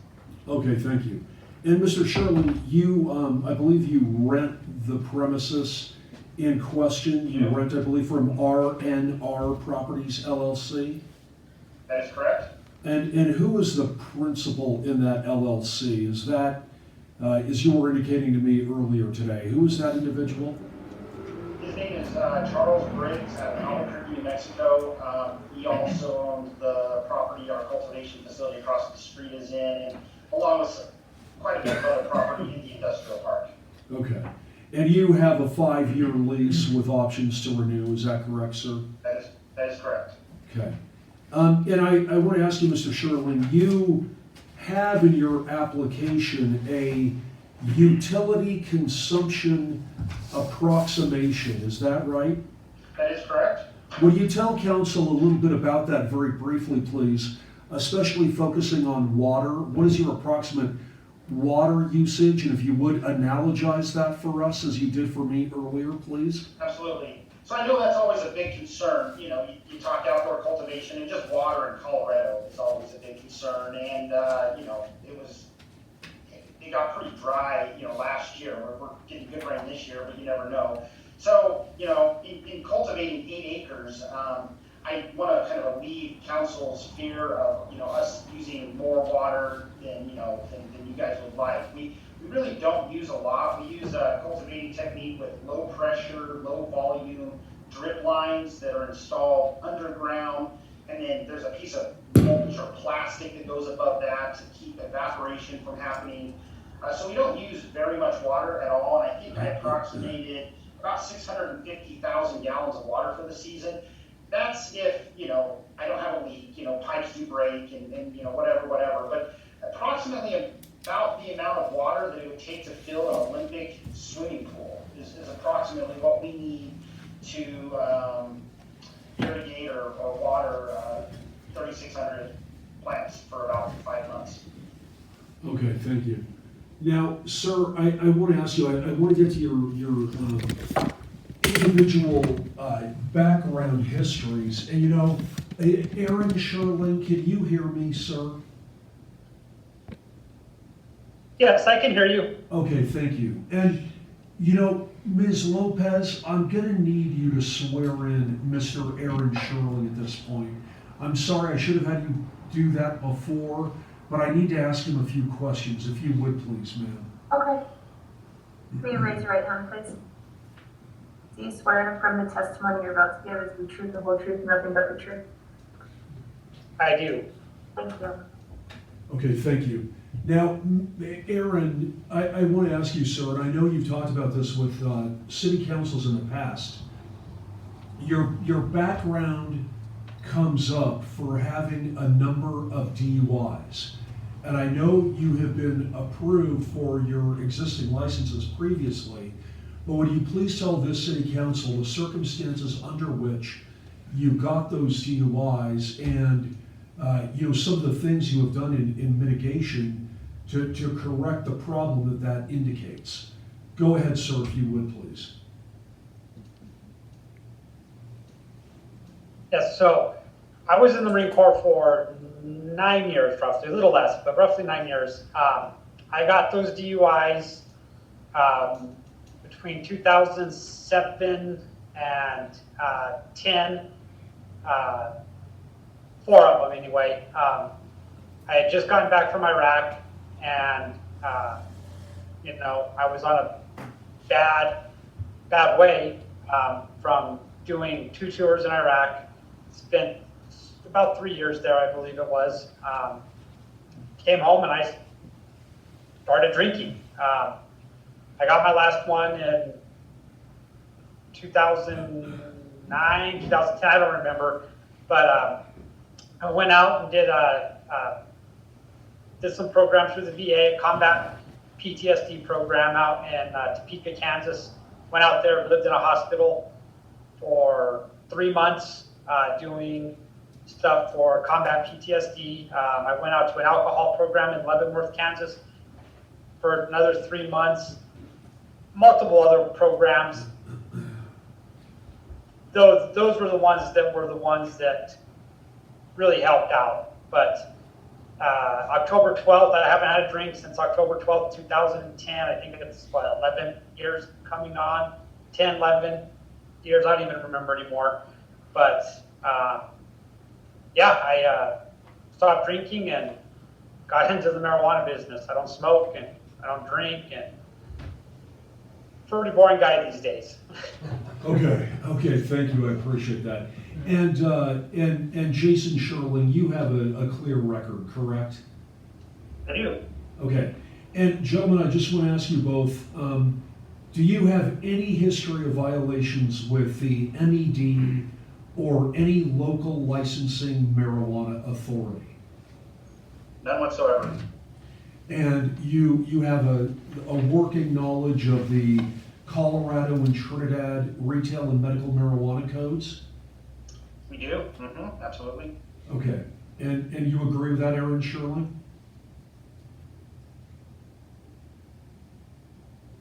Okay, thank you. And Mr. Sherlin, you, I believe you rent the premises in question. You rent, I believe, from RNR Properties LLC? That is correct. And who is the principal in that LLC? Is that, as you were indicating to me earlier today, who is that individual? His name is Charles Briggs out of Albuquerque, New Mexico. He also owns the property our cultivation facility across the street is in, and along with quite a bit of other property in the industrial park. Okay. And you have a 5-year lease with options to renew, is that correct, sir? That is correct. Okay. And I want to ask you, Mr. Sherlin, you have in your application a utility consumption approximation, is that right? That is correct. Would you tell council a little bit about that very briefly, please, especially focusing on water? What is your approximate water usage? And if you would analogize that for us as you did for me earlier, please. Absolutely. So I know that's always a big concern. You talk outdoor cultivation, and just water in Colorado is always a big concern. And, it got pretty dry, last year. We're getting good rain this year, but you never know. So, in cultivating 8 acres, I want to kind of alleviate council's fear of, us using more water than you guys would like. We really don't use a lot. We use a cultivating technique with low pressure, low volume drip lines that are installed underground, and then there's a piece of mulch or plastic that goes above that to keep evaporation from happening. So we don't use very much water at all, and I think I approximated about 650,000 gallons of water for the season. That's if, I don't have a leak, pipes do break and whatever, but approximately about the amount of water that it would take to fill an Olympic swimming pool is approximately what we need to irrigate or water 3,600 plants for about 5 months. Okay, thank you. Now, sir, I want to ask you, I want to get to your individual background histories. And Aaron Sherlin, can you hear me, sir? Yes, I can hear you. Okay, thank you. And, Ms. Lopez, I'm going to need you to swear in Mr. Aaron Sherlin at this point. I'm sorry, I should have had you do that before, but I need to ask him a few questions, if you would please, ma'am. Okay. Will you raise your right hand, please? Do you swear to affirm the testimony you're about to give is the truth, the whole truth, and nothing but the truth? I do. Thank you. Okay, thank you. Now, Aaron, I want to ask you, sir, and I know you've talked about this with city councils in the past. Your background comes up for having a number of DUIs. and I know you have been approved for your existing licenses previously, but would you please tell this city council the circumstances under which you got those DUIs and some of the things you have done in mitigation to correct the problem that indicates? Go ahead, sir, if you would, please. Yes, so I was in the Marine Corps for 9 years, roughly, a little less, but roughly 9 years. I got those DUIs between 2007 and 10, 4 of them anyway. I had just gotten back from Iraq, and I was on a bad way from doing 2 tours in Iraq. Spent about 3 years there, I believe it was. Came home and I started drinking. I got my last one in 2009, 2010, I don't remember. But I went out and did some programs through the VA, combat PTSD program out in Topeka, Kansas. Went out there, lived in a hospital for 3 months doing stuff for combat PTSD. I went out to an alcohol program in Leavenworth, Kansas for another 3 months. Multiple other programs. Those were the ones that really helped out. But October 12th, I haven't had a drink since October 12th, 2010. I think it's 11 years coming on, 10, 11 years. I don't even remember anymore. But I stopped drinking and got into the marijuana business. I don't smoke and I don't drink, and pretty boring guy these days. Okay, thank you, I appreciate that. And Jason Sherling, you have a clear record, correct? I do. Okay, and gentlemen, I just want to ask you both, do you have any history of violations with the MED or any local licensing marijuana authority? None whatsoever. And you have a working knowledge of the Colorado and Trinidad retail and medical marijuana codes? We do, absolutely. Okay, and you agree with that, Aaron Sherling?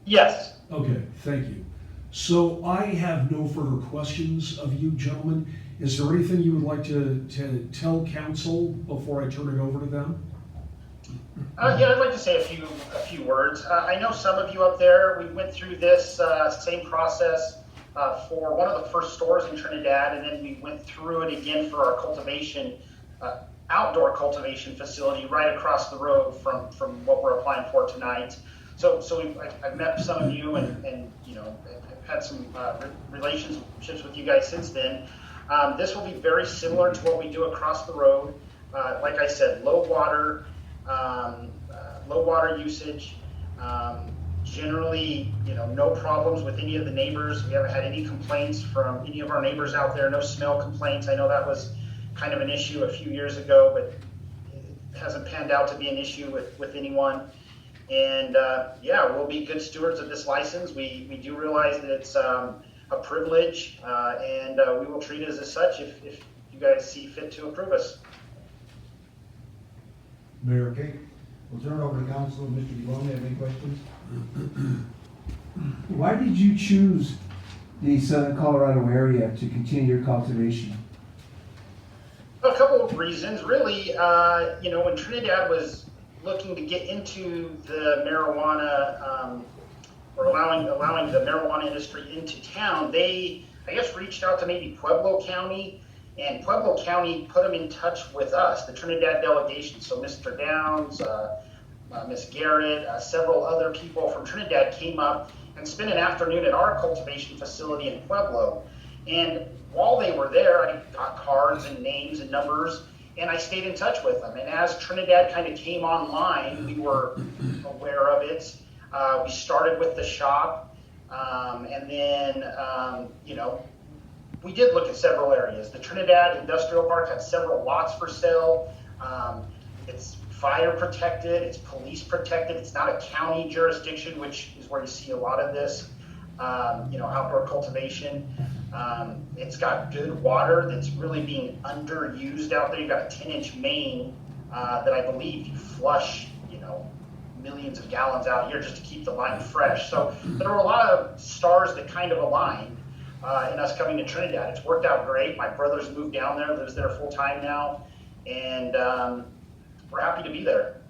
Yes. Okay, thank you. So I have no further questions of you gentlemen. Is there anything you would like to tell council before I turn it over to them? Yeah, I'd like to say a few words. I know some of you up there, we went through this same process for one of the first stores in Trinidad, and then we went through it again for our cultivation, outdoor cultivation facility right across the road from what we're applying for tonight. So I've met some of you and I've had some relationships with you guys since then. This will be very similar to what we do across the road. Like I said, low water usage. Generally, no problems with any of the neighbors. We haven't had any complaints from any of our neighbors out there. No smell complaints. I know that was kind of an issue a few years ago, but it hasn't panned out to be an issue with anyone. And we'll be good stewards of this license. We do realize that it's a privilege, and we will treat it as such if you guys see fit to approve us. Mayor, okay. We'll turn it over to council. Mr. DeLong, have any questions? Why did you choose the Southern Colorado area to continue your cultivation? A couple of reasons, really. When Trinidad was looking to get into the marijuana, or allowing the marijuana industry into town, they, I guess, reached out to maybe Pueblo County, and Pueblo County put them in touch with us, the Trinidad delegation. So Mr. Downs, Miss Garrett, several other people from Trinidad came up and spent an afternoon at our cultivation facility in Pueblo. And while they were there, I got cards and names and numbers, and I stayed in touch with them. And as Trinidad kind of came online, we were aware of it. We started with the shop, and then, we did look at several areas. The Trinidad Industrial Park had several lots for sale. It's fire protected, it's police protected, it's not a county jurisdiction, which is where you see a lot of this, outdoor cultivation. It's got good water that's really being underused out there. You've got a 10-inch main that I believe you flush, millions of gallons out here just to keep the line fresh. So there were a lot of stars that kind of aligned in us coming to Trinidad. It's worked out great. My brother's moved down there, lives there full time now, and we're happy to be there.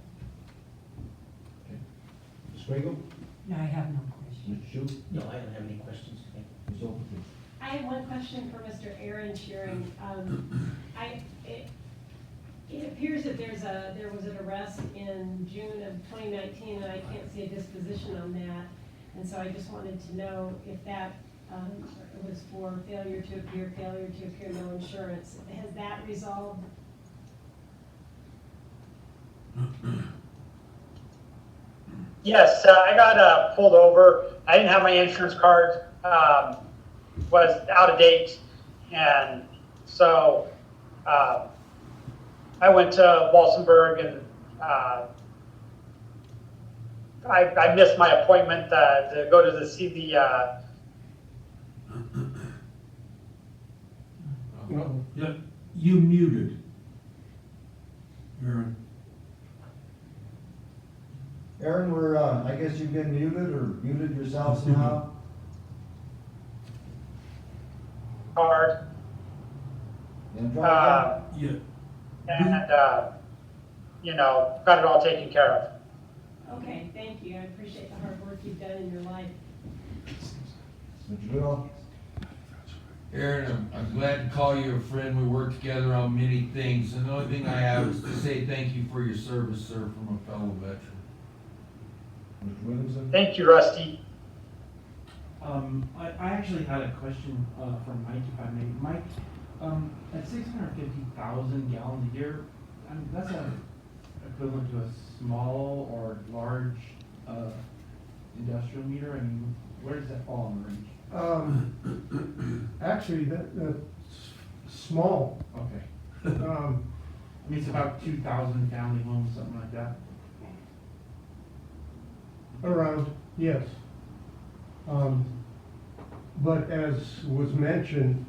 Ms. Swagel? No, I have no question. Mr. Shu? No, I don't have any questions. Ms. Ogletree? I have one question for Mr. Aaron Shearing. It appears that there was an arrest in June of 2019, and I can't see a disposition on that. And so I just wanted to know if that was for failure to appear, no insurance. Has that resolved? Yes, I got pulled over. I didn't have my insurance card, was out of date. And so I went to Walsenburg, and I missed my appointment to go to see the Yeah, you muted. Aaron. Aaron, I guess you've been muted or muted yourself somehow? card. And try Yeah. And, got it all taken care of. Okay, thank you. I appreciate the hard work you've done in your life. again. Mr. Goodall? Aaron, I'm glad to call you a friend. We work together on many things, and the only thing I have is to say thank you for your service, sir, from a fellow veteran. Mr. Williamson? Thank you, Rusty. I actually had a question for Mike, if I may. Mike, at 650,000 gallons a year, that's equivalent to a small or large industrial meter. I mean, where does that fall in the range? Actually, that's small. Okay. I mean, it's about 2,000 family homes, something like that. Around, yes. But as was mentioned,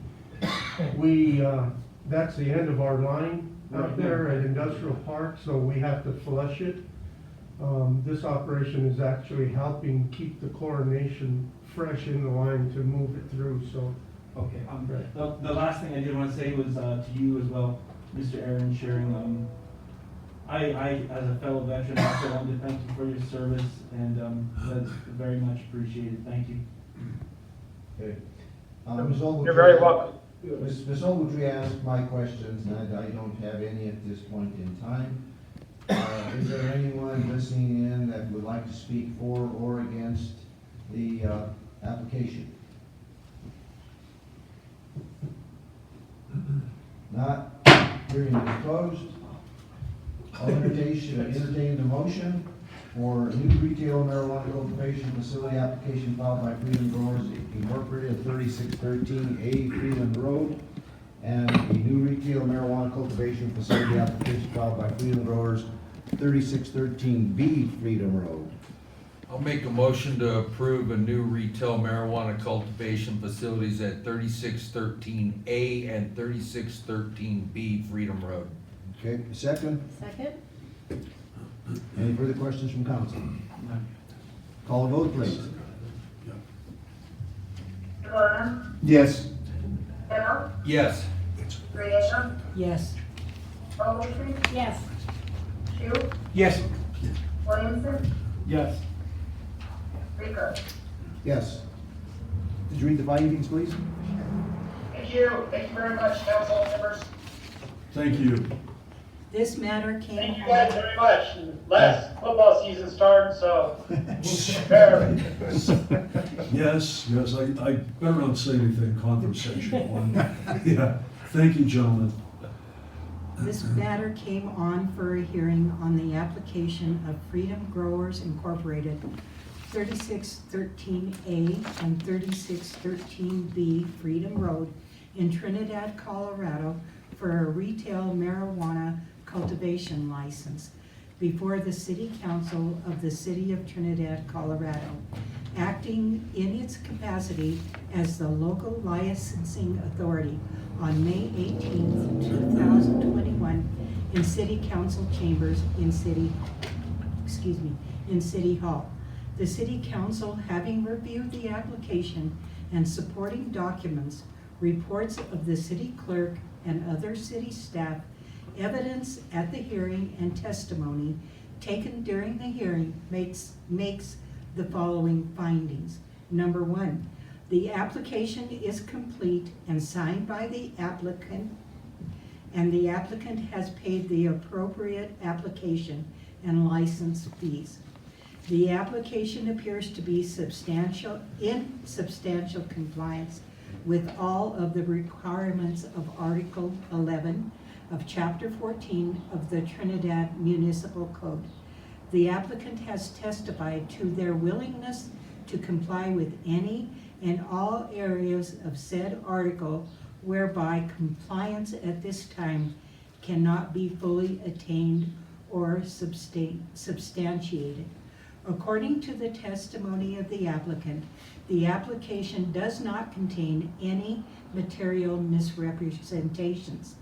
that's the end of our line out there at Industrial Park, so we have to flush it. This operation is actually helping keep the chlorination fresh in the line to move it through, so. Okay. The last thing I did want to say was to you as well, Mr. Aaron Shearing. I, as a fellow veteran, also want to thank you for your service, and that's very much appreciated. Thank you. Okay. Ms. Ogletree, You're very welcome. Ms. Ogletree asked my questions, and I don't have any at this point in time. Is there anyone listening in that would like to speak for or against the application? Not. Hearing is closed. I'll entertain the motion for a new retail marijuana cultivation facility application filed by Freedom Growers Incorporated at 3613A Freedom Road, and a new retail marijuana cultivation facility application filed by Freedom Growers 3613B Freedom Road. I'll make a motion to approve a new retail marijuana cultivation facilities at 3613A and 3613B Freedom Road. Okay, second. Second? Any further questions from council? Call a vote, please. Camona, Yes. Kennel, Yes. Grayson, Yes. Ogletree, Yes. Shu, Yes. Williamson, Yes. Rico. Yes. Did you read the findings, please? Thank you very much, council members. Thank you. This matter came. Thank you guys very much. Last football season starts, so prepare. Yes, I better not say anything conversational. Yeah, thank you, gentlemen. This matter came on for a hearing on the application of Freedom Growers Incorporated, 3613A and 3613B Freedom Road in Trinidad, Colorado, for a retail marijuana cultivation license. before the City Council of the City of Trinidad, Colorado, acting in its capacity as the local licensing authority on May 18th, 2021 in City Council chambers in City Hall. The City Council, having reviewed the application and supporting documents, reports of the city clerk and other city staff, evidence at the hearing, and testimony taken during the hearing, makes the following findings. Number one, the application is complete and signed by the applicant, and the applicant has paid the appropriate application and license fees. The application appears to be in substantial compliance with all of the requirements of Article 11 of Chapter 14 of the Trinidad Municipal Code. The applicant has testified to their willingness to comply with any and all areas of said article whereby compliance at this time cannot be fully attained or substantiated. According to the testimony of the application does not contain any material misrepresentations.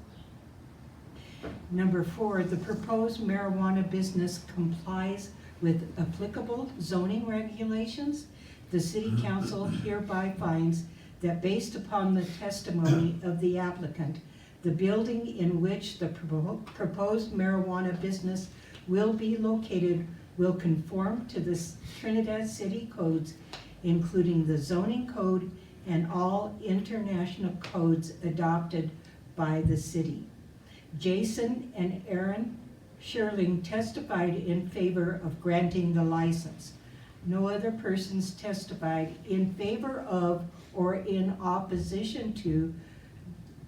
Number four, the proposed marijuana business complies with applicable zoning regulations. The City Council hereby finds that based upon the testimony of the applicant, the building in which the proposed marijuana business will be located will conform to the Trinidad City codes, including the zoning code and all international codes adopted by the city. Jason and Aaron Sherling testified in favor of granting the license. No other persons testified in favor of or in opposition to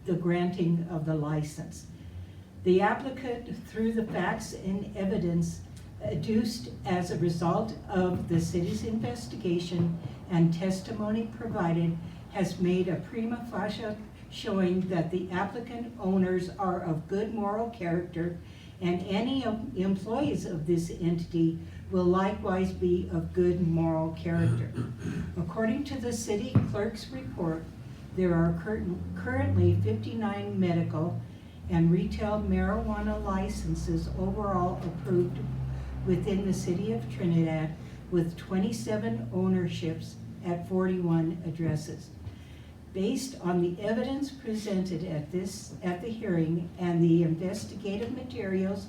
the granting of the license. The applicant, through the facts and evidence adduced as a result of the city's investigation and testimony provided, has made a prima facie showing that the applicant owners are of good moral character, and any employees of this entity will likewise be of good moral character. According to the city clerk's report, there are currently 59 medical and retail marijuana licenses overall approved within the city of Trinidad, with 27 ownerships at 41 addresses. Based on the evidence presented at the hearing and the investigative materials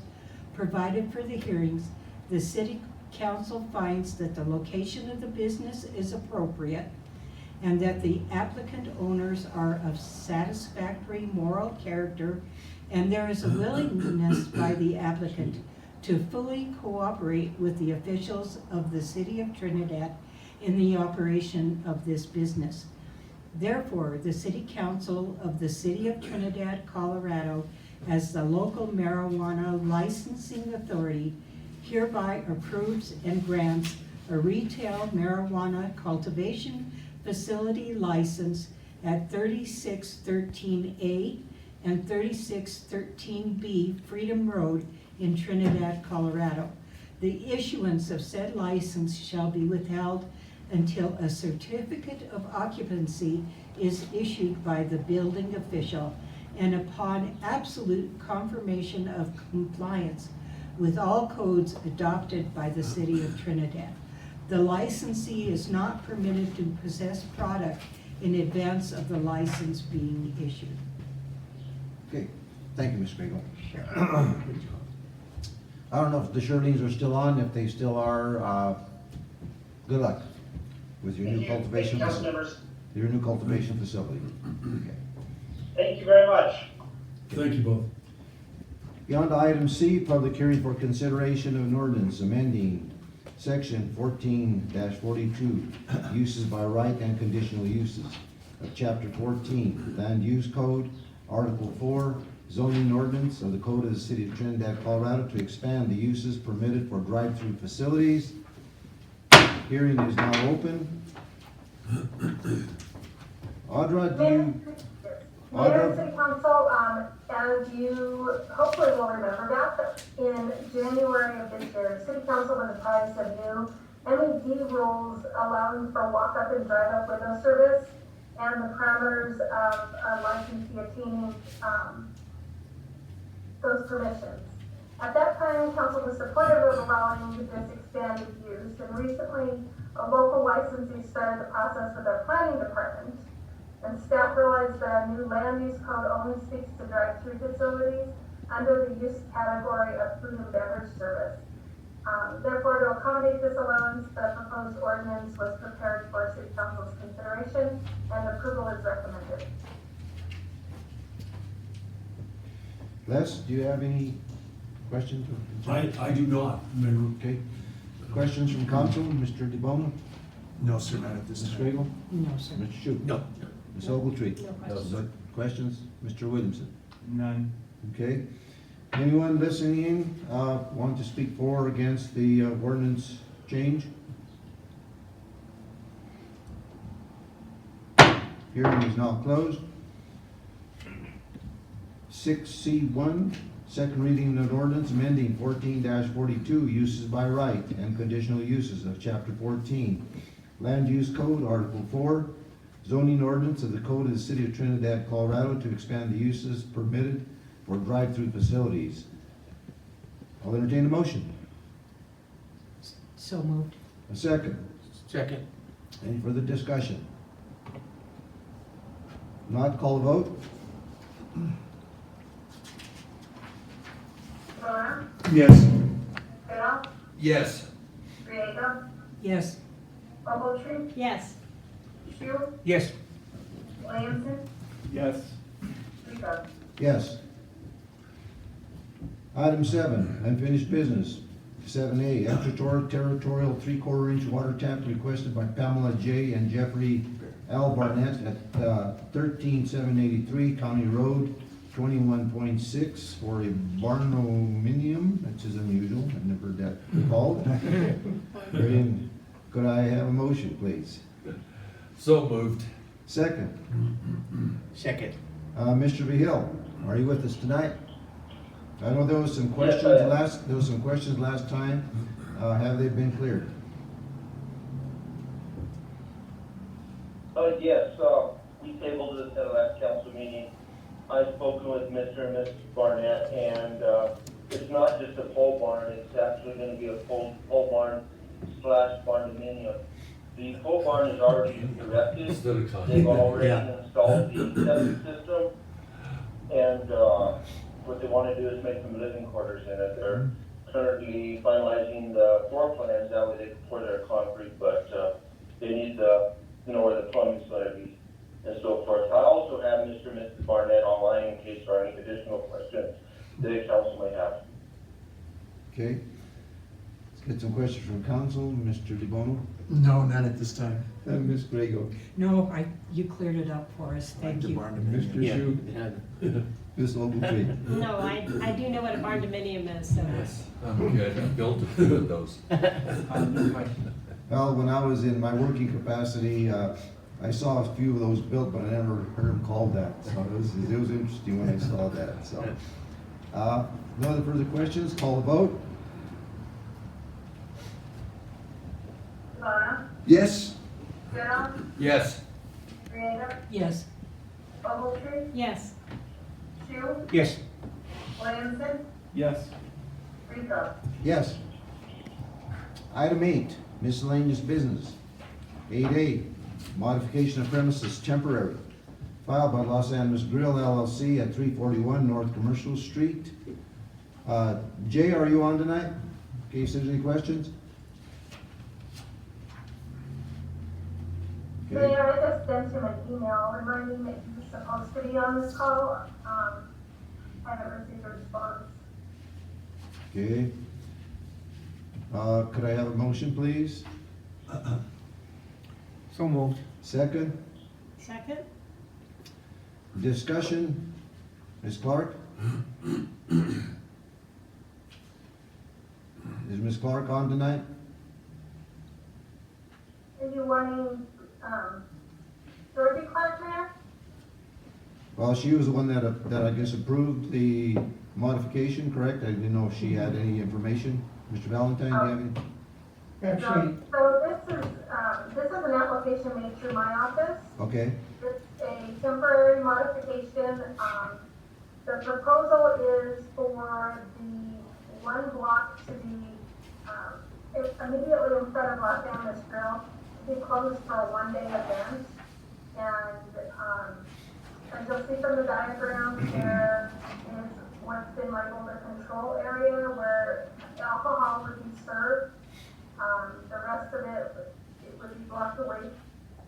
provided for the hearings, the City Council finds that the location of the business is appropriate and that the applicant owners are of satisfactory moral character, and there is a willingness by the applicant to fully cooperate with the officials of the City of Trinidad in the operation of this business. Therefore, the City Council of the City of Trinidad, Colorado, as the local marijuana licensing authority, hereby approves and grants a retail marijuana cultivation facility license at 3613A and 3613B Freedom Road in Trinidad, Colorado. The issuance of said license shall be withheld until a certificate of occupancy is issued by the building official and upon absolute confirmation of compliance with all codes adopted by the City of Trinidad. The licensee is not permitted to possess product in advance of the license being issued. Okay, thank you, Ms. Grego. I don't know if the Shirleys are still on. If they still are, good luck with your new cultivation facility. Your new cultivation facility. Okay. Thank you very much. Thank you both. Beyond to item C, public hearing for consideration of an ordinance amending section 14-42, uses by right and conditional uses of chapter 14, land use code, article 4, zoning ordinance of the code of the City of Trinidad, Colorado, to expand the uses permitted for drive-through facilities. Hearing is now open. Audra, do you? Mayor and City Council, as you hopefully will remember back in January of this year, City Council was apprised of new MED rules allowing for walk-up and drive-up window service and the parameters of a licensee obtaining those permissions. At that time, council was supportive of allowing this expanded use, and recently a local licensee started the process with our planning department, and staff realized that a new land use code only speaks to drive-through facilities under the use category of food and beverage service. Therefore, to accommodate this allowance, the proposed ordinance was prepared for City Council's consideration, and approval is recommended. Les, do you have any questions? I do not, Mayor. Okay. Questions from council, Mr. DeBona? No, sir, not at this Ms. time. Grego? No, sir. Mr. Shute? No. Ms. Ogletree? No questions. No questions? Mr. Williamson? None. Okay. Anyone listening in, want to speak for or against the ordinance change? Hearing is now closed. 6C1, second reading of an ordinance amending 14-42 uses by right and conditional uses of Chapter 14. Land Use Code, Article 4, zoning ordinance of the Code of the City of Trinidad, Colorado to expand the uses permitted for drive-through facilities. I'll entertain a motion. So moved. A second. Second. Any further discussion? Not call a vote? Lona, Yes. Bill, Yes. Griego, Yes. Ogletree, Yes. Shute, Yes. Williamson, Yes. Rico. Yes. Item 7, unfinished business. 7A, extraterritorial 3/4 inch water tap requested by Pamela J. and Jeffrey L. Barnett at 13783 County Road 21.6 for a barnuminium. That's just unusual. I've never heard that called. Could I have a motion, please? So moved. Second. Second. Mr. Behill, are you with us tonight? I know there was some questions last time. Have they been cleared? Yes, we tabled this at the last council meeting. I've spoken with Mr. and Mrs. Barnett, and it's not just a pole barn, it's actually gonna be a pole barn / barndominium. The pole barn is already erected. They've already installed the septic system, and what they wanna do is make some living quarters in it. They're currently finalizing the floor plans, that way they can pour their concrete, but they need the, where the plumbing's gonna be and so forth. I also have Mr. and Mrs. Barnett online in case there are any additional questions that the council may have. Okay. Let's get some questions from council. Mr. DeBono? No, not at this time. Ms. Grego? No, you cleared it up for us. Thank you. Mr. Shute? Ms. Ogletree? No, I do know what a barn dominium is, so. Yes, I'm good. I built a few of those. Well, when I was in my working capacity, I saw a few of those built, but I never heard them called that. So it was interesting when I saw that, so. No other further questions? Call the vote? Lona, Yes. Bill, Yes. Griego, Yes. Ogletree, Yes. Shute, Yes. Williamson, Yes. Rico. Yes. Item 8, miscellaneous business. 8A, modification of premises temporary. Filed by Los Angeles Grill LLC at 341 North Commercial Street. Jay, are you on tonight? In case there's any questions? Okay. Mayor, I just sent him an email reminding that he was supposed to be on this call. I haven't received a response. Okay. Could I have a motion, please? So moved. Second, Second? discussion. Ms. Clark? Is Ms. Clark on tonight? Are you wanting, Dorothy Clark, Mayor? Well, she was the one that I guess approved the modification, correct? I didn't know if she had any information. Mr. Valentine, do you have any? Actually, So this is an application made through my office. Okay, It's a temporary modification. The proposal is for the one block to be, it's immediately in front of Los Angeles Grill, to be closed for a one-day event. And as you'll see from the diagram, there is what's been labeled a control area where alcohol would be served. The rest of it would be blocked away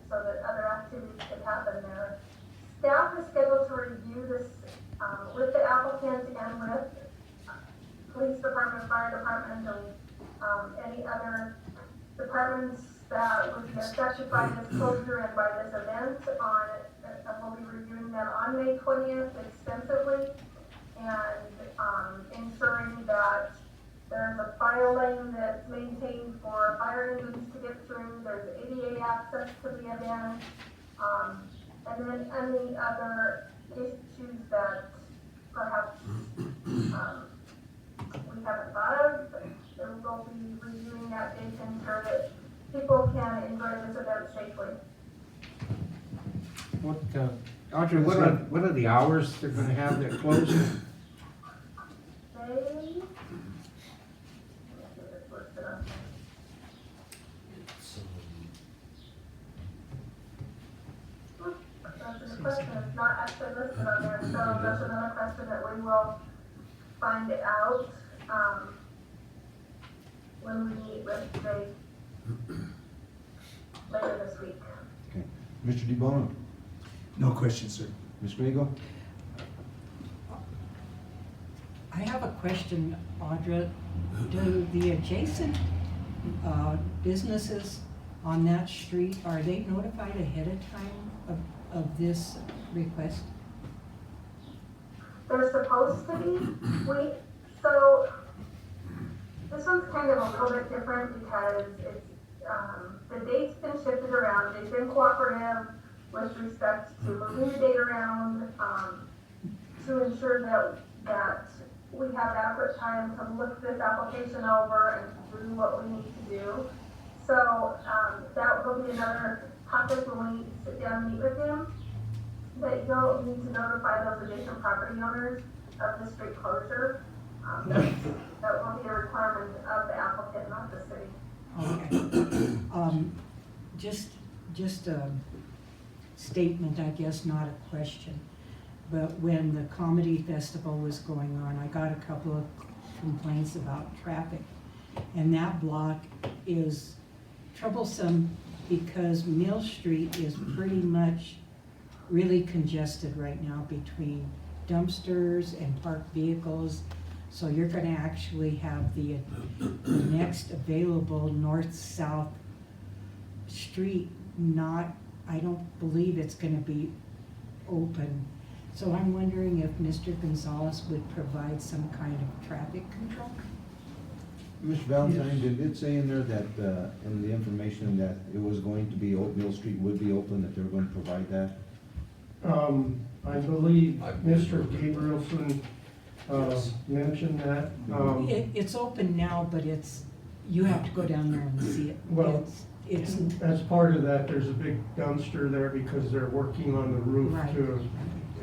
so that other activities could happen there. Staff is scheduled to review this with the applicant and with police department, fire department, and any other departments that would be affected by this closure and by this event we'll be reviewing that on May 20th extensively and ensuring that there's a fire lane that's maintained for fire engines to get through. There's ADA access to the event. And then any other issues that perhaps we haven't thought of. We'll be reviewing that date to ensure that people can enjoy this event safely. Audrey, what are the hours they're gonna have that closed? That's a question. It's not actually listed on there, so that's another question that we will find out when we meet with Jay later this week. okay. Mr. DeBono? No questions, sir. Ms. Grego? I have a question, Audra. Do the adjacent businesses on that street, are they notified ahead of time of this request? They're supposed to be. So this one's kind of a little bit different because it's, the date's been shifted around. They've been cooperative with respect to moving the date around, to ensure that we have adequate time to look this application over and do what we need to do. So that will be another topic when we sit down and meet with him, that you'll need to notify those adjacent property owners of the street closure. That will be a requirement of the applicant, not the city. Okay. Just a statement, I guess, not a question. But when the comedy festival was going on, I got a couple of complaints about traffic. And that block is troublesome because Mill Street is pretty much really congested right now between dumpsters and parked vehicles. So you're gonna actually have the next available north-south street I don't believe it's gonna be open. So I'm wondering if Mr. Gonzalez would provide some kind of traffic control? Mr. Valentine, did it say in there that, in the information that it was going to be, Mill Street would be open, that they were going to provide that? I believe Mr. Gabrielson mentioned that. It's open now, but you have to go down there and see it. Well, It's as part of that, there's a big dumpster there because they're working on the roof Right. too.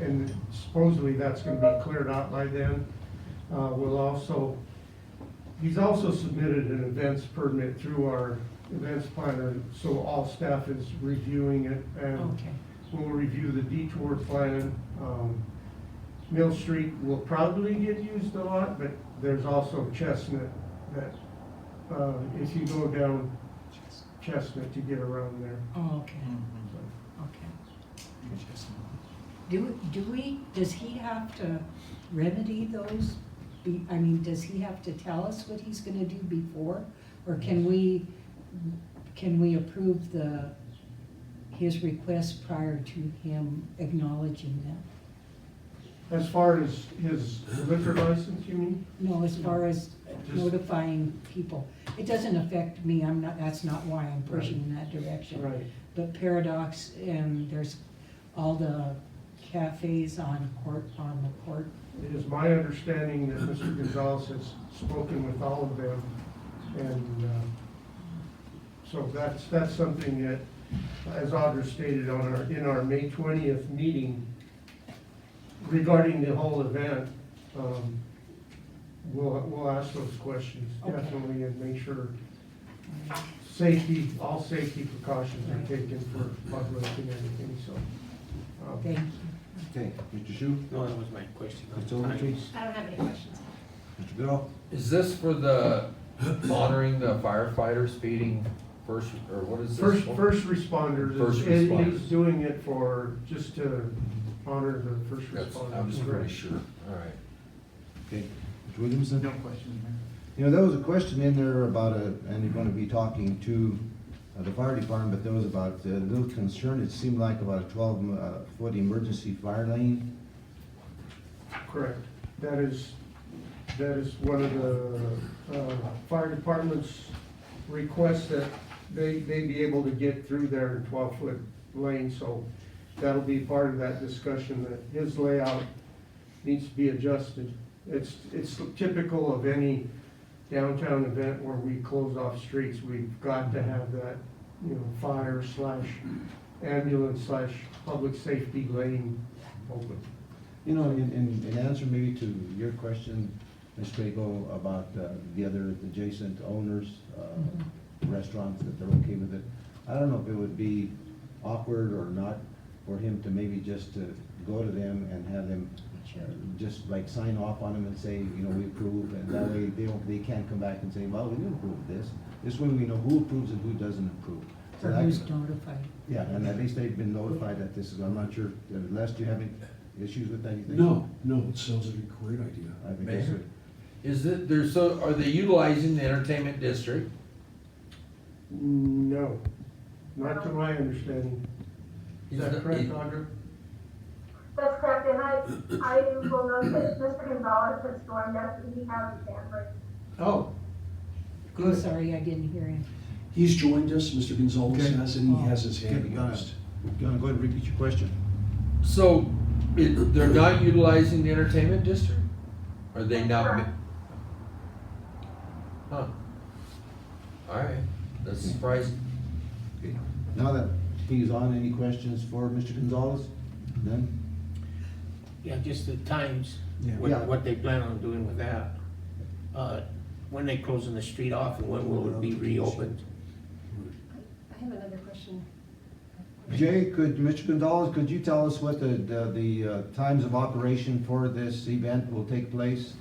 And supposedly that's gonna be cleared out by then. He's also submitted an events permit through our events planner, so all staff is reviewing it, and okay. we'll review the detour plan. Mill Street will probably get used a lot, but there's also Chestnut that, if you go down Chestnut to get around there. Oh, okay. Okay. Does he have to remedy those? Does he have to tell us what he's gonna do before? Or can we approve his request prior to him acknowledging that? As far as his liquor license, you mean? No, as far as Just- notifying people. It doesn't affect me, that's not why I'm pushing in that direction. Right. But Paradox, and there's all the cafes on the court? It is my understanding that Mr. Gonzalez has spoken with all of them, and so that's something that, as Audra stated in our May 20th meeting regarding the whole event, we'll ask those questions definitely and make sure all safety precautions are taken for public and everything, so. Thank you. Okay, Mr. Shu? No, that was my question. Mr. Ogletree? I don't have any questions. Mr. Goodall? Is this for the honoring the firefighters feeding first, or what is this? First responders. First He's responders. doing it just to honor the first That's, responders. I'm just pretty Correct. sure, all right. Okay, Mr. Williamson? No questions, Mayor. You know, there was a question in there about and you're gonna be talking to the fire department, but there was about a little concern. It seemed like about a 12-foot emergency fire lane. Correct. That is one of the fire department's requests, that they be able to get through there in 12-foot lane, so that'll be part of that discussion, that his layout needs to be adjusted. It's typical of any downtown event where we close off streets. We've got to have that, fire / ambulance / public safety lane open. You know, in answer maybe to your question, Ms. Trago, about the other adjacent owners, restaurants, that they're okay with it. I don't know if it would be awkward or not for him to maybe just to go to them and have them just like sign off on them and say, we approve, and that way they can't come back and say, well, we didn't approve this. This way we know who approves and who doesn't approve. So Or that- who's notified? Yeah, and at least they've been notified that this is, I'm not sure, Les, do you have any issues with anything? No, it sounds like a great idea. I think Mayor? that's it. Is it, are they utilizing the entertainment district? No, not to my understanding. Is that correct, Is- Audra? That's correct, and I will note that Mr. Gonzalez has joined us, and he has his hand raised. Oh, I'm good. sorry, I didn't hear him. He's joined us, Mr. Gonzalez Okay. has, and he has his hand Okay, gonna- raised. Gonna go ahead and repeat your question. So, they're not utilizing the entertainment district? Are they not? Huh. All right, that's surprising. Okay. Now that he's on, any questions for Mr. Gonzalez? None? Yeah, just the times, Yeah. what they plan on doing with that. When they closing the street off and when will it be reopened? I have another question. Jay, Mr. Gonzalez, could you tell us what the times of operation for this event will take place?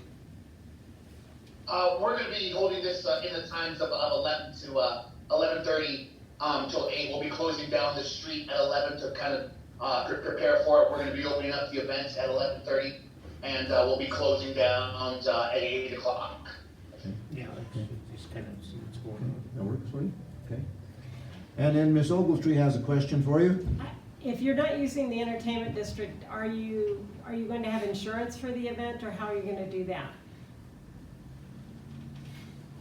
We're gonna be holding this in the times of 11 to 11:30 till 8. We'll be closing down the street at 11 to kind of prepare for it. We're gonna be opening up the events at 11:30, and we'll be closing down at 8 o'clock. Yeah, just kind of see what's going on. That works for you? Okay. And then Ms. Ogletree has a question for you. If you're not using the entertainment district, are you going to have insurance for the event, or how are you going to do that?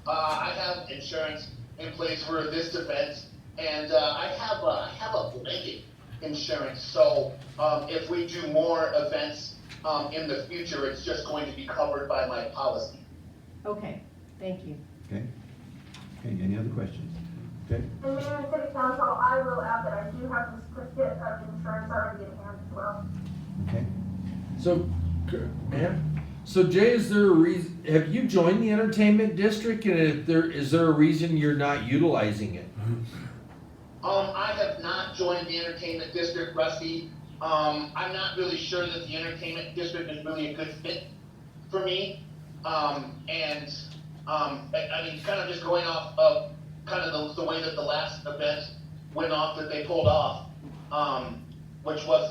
I have insurance in place for this event, and I have a blanket insurance. So if we do more events in the future, it's just going to be covered by my policy. Okay, thank you. Okay. Okay, any other questions? Okay. And Mayor and City Council, I will add that I do have the certificate of insurance already in hand as well. Okay. So, ma'am, so Jay, is there a reason, have you joined the entertainment district, and is there a reason you're not utilizing it? I have not joined the entertainment district, Rusty. I'm not really sure that the entertainment district is really a good fit for me. I mean, kind of just going off of kind of the way that the last event went off, that they pulled off, which was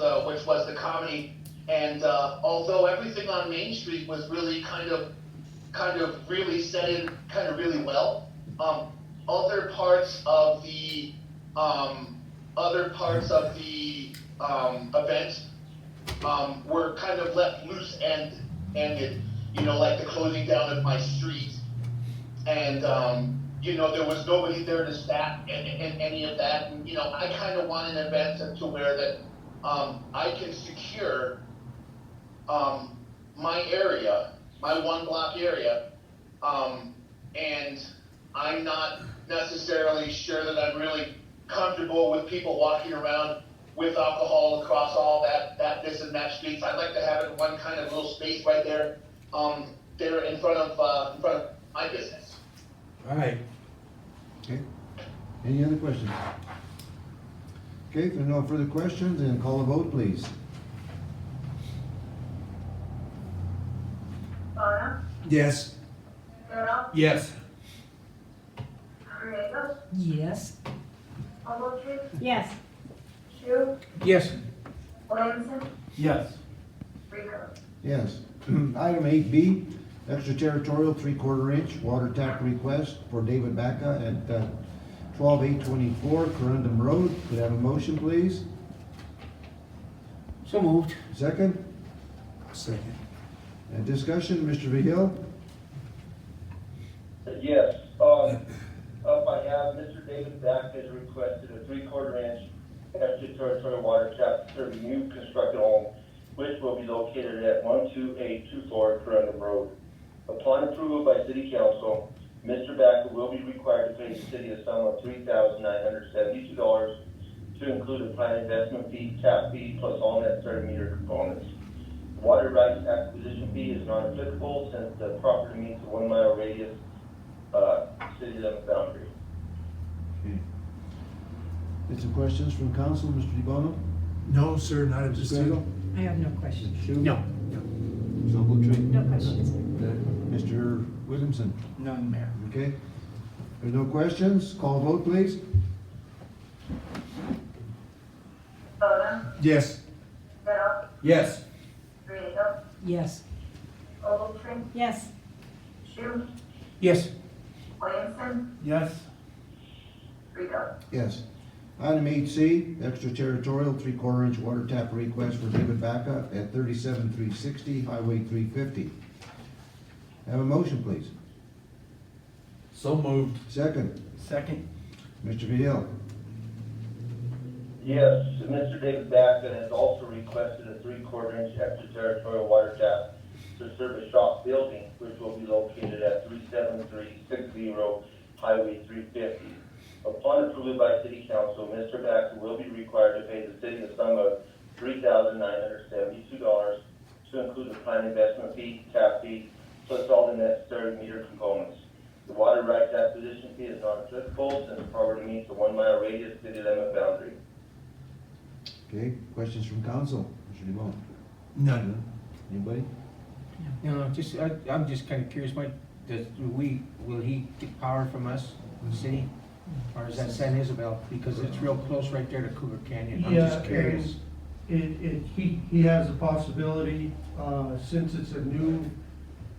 the comedy. And although everything on Main Street was really kind of really set in kind of really well, other parts of the event were kind of left loose and ended, like the closing down of my street, and there was nobody there to staff and any of that. And I kind of want an event to where that I can secure, my area, my 1 block area, and I'm not necessarily sure that I'm really comfortable with people walking around with alcohol across all that this and that streets. I'd like to have it in one kind of little space right there, there in front of my business. All right. Okay. Any other questions? Okay, if there are no further questions, then call a vote, please. Bono, Yes. Goodall, Yes. Griego, Yes. Ogletree, Yes. Shu, Yes. Williamson, Yes. Rico. Yes. Item 8B, extraterritorial 3/4 inch water tap request for David Bacca at 12824 Corundum Road. Could I have a motion, please? So moved. Second? Second. And discussion, Mr. Vihil? Yes, I have Mr. David Back has requested a 3/4 inch extraterritorial water tap to serve a new constructed home, which will be located at 12824 Corundum Road. Upon approval by City Council, Mr. Backer will be required to pay the city a sum of $3,972 to include a planned investment fee, tap fee, plus all necessary meter components. Water rights acquisition fee is not applicable since the property meets a 1 mile radius city limit boundary. Okay. Get some questions from council, Mr. DeBono? No, sir, not at this time. I have no questions. Shu? No. So Ogletree? No questions. Mr. Williamson? None, Mayor. Okay. There's no questions, call vote, please. Bono, Yes. Goodall, Yes. Griego, Yes. Ogletree, Yes. Shu, Yes. Williamson, Yes. Rico. Yes. Item 8C, extraterritorial 3/4 inch water tap request for David Bacca at 37360 Highway 350. Have a motion, please. So moved. Second, Second. Mr. Vihil. Yes, Mr. David Backer has also requested a 3/4 inch extraterritorial water tap to serve a shop building, which will be located at 37360 Highway 350. Upon approval by City Council, Mr. Backer will be required to pay the city a sum of $3,972 to include a planned investment fee, tap fee, plus all the necessary meter components. The water rights acquisition fee is not applicable since the property meets a 1 mile radius city limit boundary. Okay, questions from council? Mr. DeBono? None. Anybody? No, I'm just kind of curious, will he get power from us, the city? Or is that San Isabel? Because it's real close right there to Cougar Canyon. I'm just curious. He has a possibility, since it's a new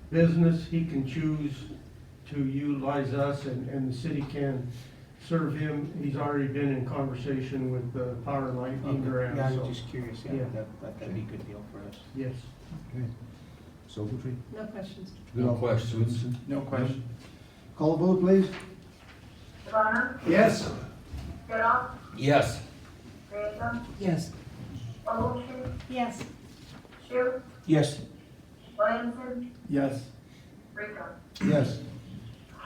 business, he can choose to utilize us and the city can serve him. He's already been in conversation with the Power and Light Grant. Yeah, I so, was just curious, yeah. that'd be a good deal for us. Yes. Okay. So Ogletree? No questions. No questions. No question. Call a vote, please. Bono, Yes. Goodall, Yes. Griego, Yes. Ogletree, Yes. Shu, Yes. Williamson, Yes. Rico. Yes.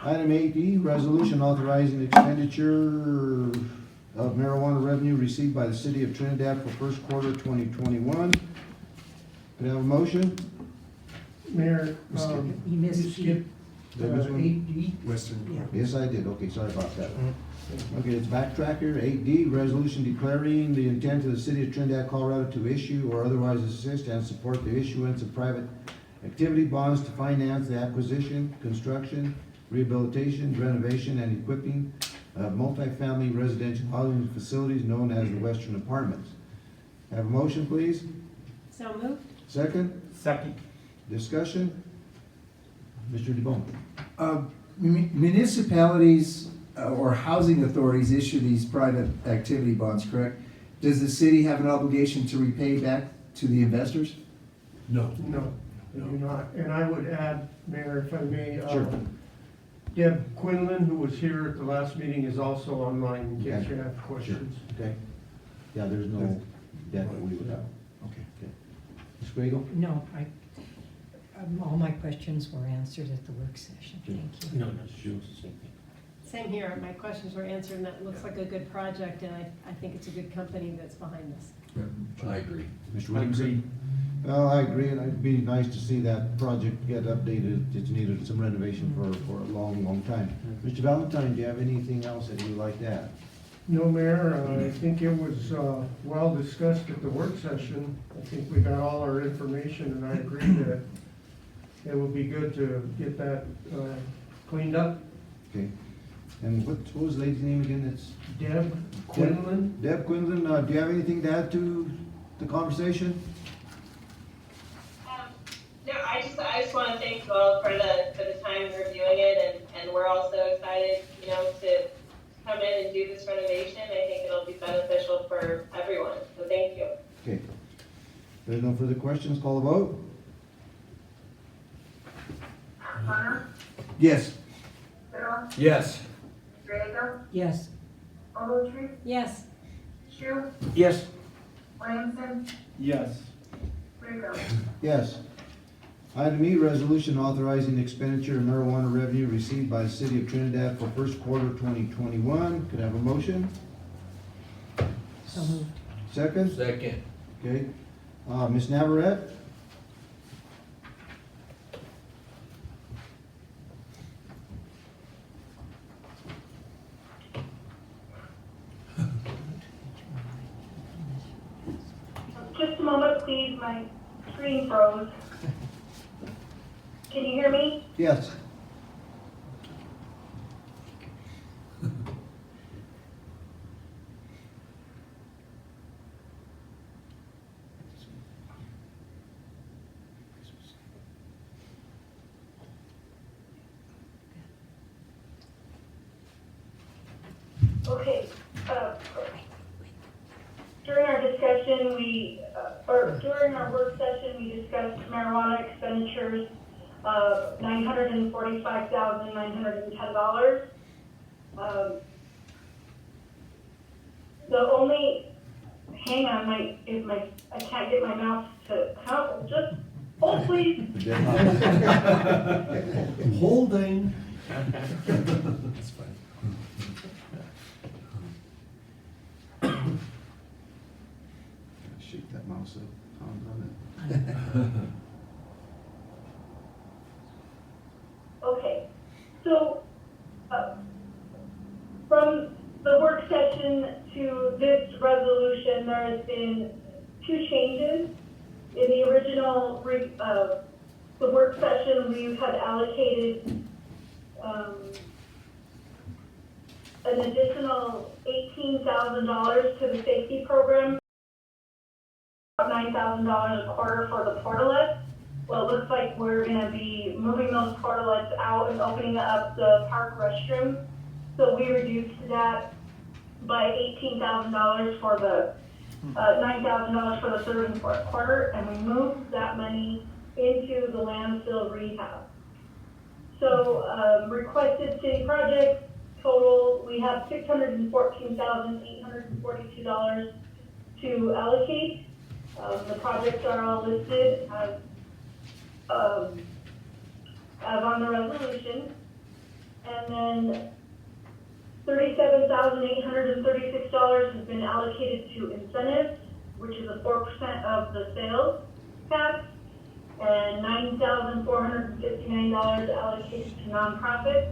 Item 8E, resolution authorizing expenditure of marijuana revenue received by the city of Trinidad for first quarter 2021. Could I have a motion? Mayor, You missed you skipped There was one? 8D. Western. Yeah. Yes, I did. Okay, sorry about that. Okay, it's backtrack here. 8D, resolution declaring the intent of the city of Trinidad, Colorado to issue or otherwise assist and support the issuance of private activity bonds to finance the acquisition, construction, rehabilitation, renovation, and equipping of multifamily residential housing facilities known as the Western Apartments. Have a motion, please? So moved? Second? Second. Discussion? Mr. DeBonne. Municipalities or housing authorities issue these private activity bonds, correct? Does the city have an obligation to repay back to the investors? No. No, they do not. And I would add, Mayor, if I may, Sure. Deb Quinlan, who was here at the last meeting, is also online in case Okay. you have questions. Okay. Yeah, there's no that we would have. Okay. Ms. Grego? No, all my questions were answered at the work session, thank you. No, sure, same thing. Same here, my questions were answered, and that looks like a good project, and I think it's a good company that's behind this. I agree. Mr. Williamson? Well, I agree, and it'd be nice to see that project get updated. It's needed some renovation for a long, long time. Mr. Valentine, do you have anything else that you'd like to add? No, Mayor, I think it was well discussed at the work session. I think we got all our information, and I agree that it would be good to get that cleaned up. Okay. And what was the lady's name again? It's Deb Quinlan? Deb Quinlan, do you have anything to add to the conversation? No, I just want to thank you all for the time reviewing it, and we're also excited, to come in and do this renovation. I think it'll be beneficial for everyone, so thank you. Okay. If there's no further questions, call the vote. Connor, Yes. Bill, Yes. Grego, Yes. Ogletree, Yes. Shu, Yes. Williamson, Yes. Rico. Yes. Item E, resolution authorizing expenditure of marijuana revenue received by the city of Trinidad for first quarter 2021. Could I have a motion? So moved. Second? Second. Okay. Ms. Navarette? Just a moment, please, my screen froze. Can you hear me? Yes. Okay, during our discussion, during our work session, we discussed marijuana expenditures of $945,910. The only, hang on, I can't get my mouse to count, just hold please. Holding. That's fine. Shake that mouse up. Tom's on it. Okay, so from the work session to this resolution, there has been two changes. In the original, the work session, we had allocated an additional $18,000 to the safety program, $9,000 a quarter for the portalets. Well, it looks like we're going to be moving those portalets out and opening up the park restroom. So we reduced that by $18,000 for the $9,000 for the third and fourth quarter, and we moved that money into the landfill rehab. So requested city projects total, we have $614,842 to allocate. The projects are all listed as on the resolution. And then $37,836 has been allocated to incentives, which is a 4% of the sales tax, and $9,459 allocated to nonprofits,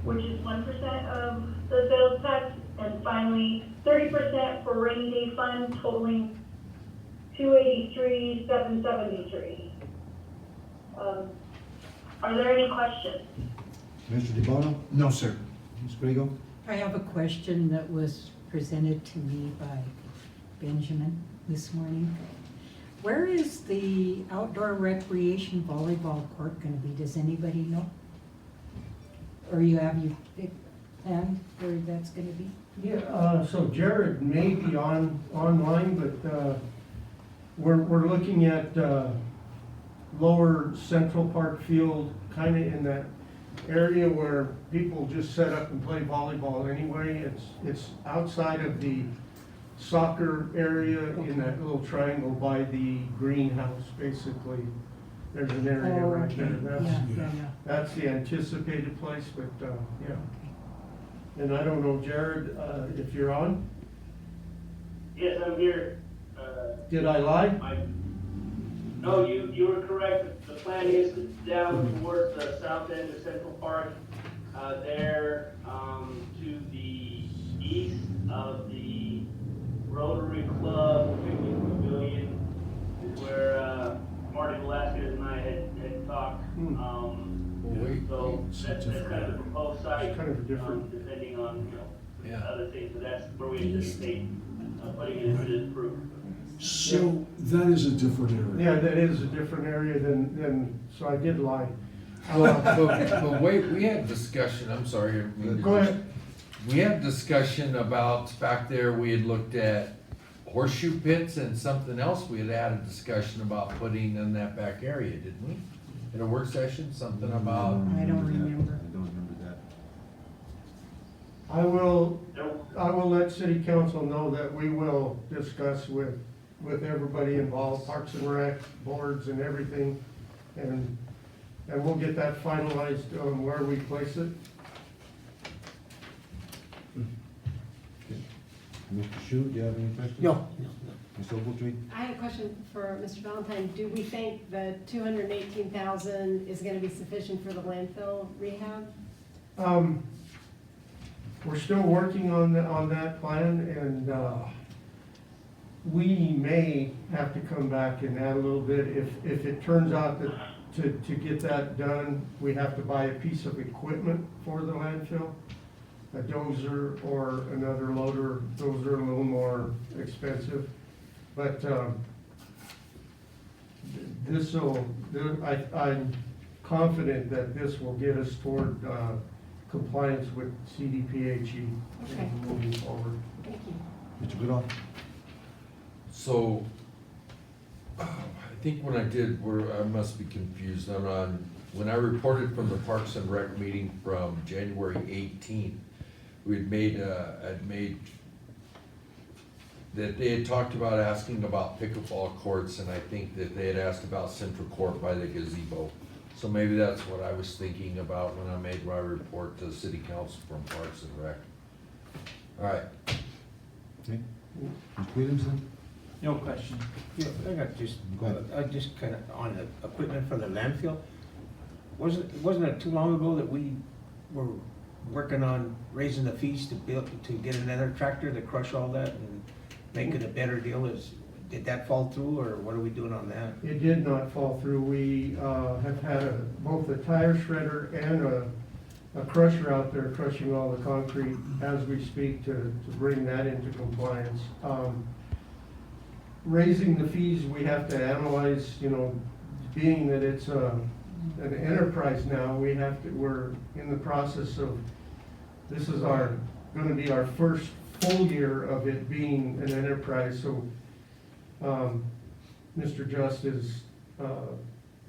which is 1% of the sales tax, and finally 30% for rainy day fund, totaling $283,773. Are there any questions? Mr. DeBono? No, sir. Ms. Grego? I have a question that was presented to me by Benjamin this morning. Where is the outdoor recreation volleyball court going to be? Does anybody know? Or you planned where that's going to be? Yeah, so Jared may be online, but we're looking at lower Central Park Field, kind of in that area where people just set up and play volleyball anyway. It's outside of the soccer area in that little triangle by the greenhouse, basically. There's an area Oh, right okay. there. Yeah. That's the anticipated place, but, yeah. And I don't know, Jared, if you're on? Yes, I'm here. Did I lie? No, you were correct. The plan is down towards the south end of Central Park, there, to the east of the Rotary Club Picnic Pavilion is where, Marty Velasquez and I had talked. So that's kind of the proposed site, Kind of different. depending on, other things, but that's where we East. anticipate putting it into this proof. So that is a different area. Yeah, that is a different area than, so I did lie. But wait, we had discussion, I'm sorry. Go ahead. We had discussion about, back there, we had looked at horseshoe pits and something else we had a discussion about putting in that back area, didn't we? In a work session, something about. I don't remember. I don't remember that. I will let city council know that we will discuss with everybody involved, Parks and Rec, boards and everything. And we'll get that finalized on where we place it. Mr. Shu, do you have any questions? No. Ms. Ogletree? I have a question for Mr. Valentine. Do we think the 218,000 is gonna be sufficient for the landfill rehab? We're still working on that plan, and we may have to come back and add a little bit. If it turns out that to get that done, we have to buy a piece of equipment for the landfill, a dozer or another loader. Those are a little more expensive. But I'm confident that this will get us toward compliance with CDPHE Okay. moving forward. Thank you. Mr. Goodall? So, I think when I did, I must be confused, when I reported from the Parks and Rec meeting from January 18th, I'd made, that they had talked about asking about pickleball courts, and I think that they had asked about Central Court by the gazebo. So maybe that's what I was thinking about when I made my report to the city council from Parks and Rec. All right. Okay. Ms. Williamson? No question. Yeah, I got just, Go ahead. I just kind of, on the equipment for the landfill, wasn't it too long ago that we were working on raising the fees to get another tractor to crush all that and make it a better deal? Did that fall through, or what are we doing on that? It did not fall through. We have had both a tire shredder and a crusher out there crushing all the concrete as we speak to bring that into compliance. Raising the fees, we have to analyze, being that it's an enterprise now, we're in the process of, this is gonna be our first full year of it being an enterprise, so Mr. Just has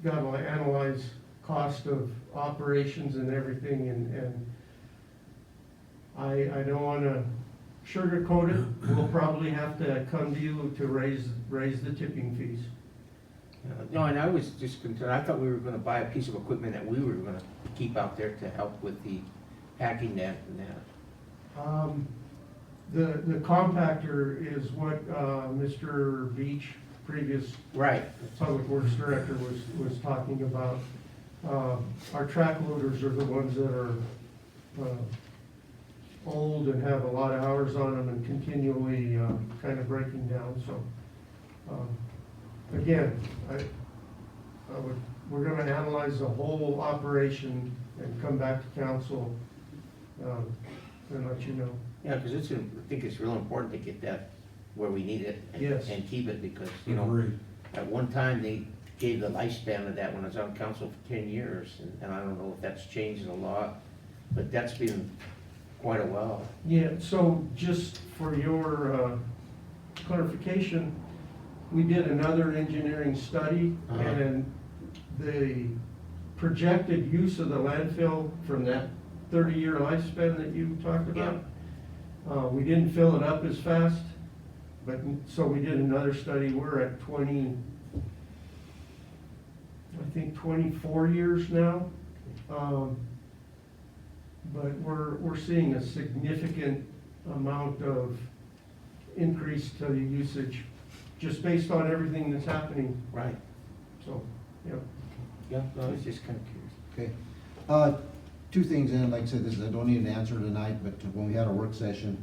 got to analyze cost of operations and everything, and I don't want to sugarcoat it. We'll probably have to come to you to raise the tipping fees. No, and I was just concerned, I thought we were gonna buy a piece of equipment that we were gonna keep out there to help with the packing that and that. The compactor is what Mr. Beach, previous Right. Public Works Director, was talking about. Our track loaders are the ones that are old and have a lot of hours on them and continually kind of breaking down, so. Again, we're gonna analyze the whole operation and come back to council and let you know. Yeah, because I think it's real important to get that where we need it. Yes. And keep it, because, Agreed. at one time, they gave the lifespan of that when I was on council for 10 years, and I don't know if that's changed a lot, but that's been quite a while. Yeah, so just for your clarification, we did another engineering study, and the projected use of the landfill from that 30-year lifespan that you talked about, we didn't fill it up as fast, But, so we did another study, we're at 24 years now. But we're seeing a significant amount of increase to the usage, just based on everything that's happening. Right. So, yeah. Yeah, no, I was just kind of curious. Okay. Two things, and like I said, this, I don't need an answer tonight, but when we had our work session,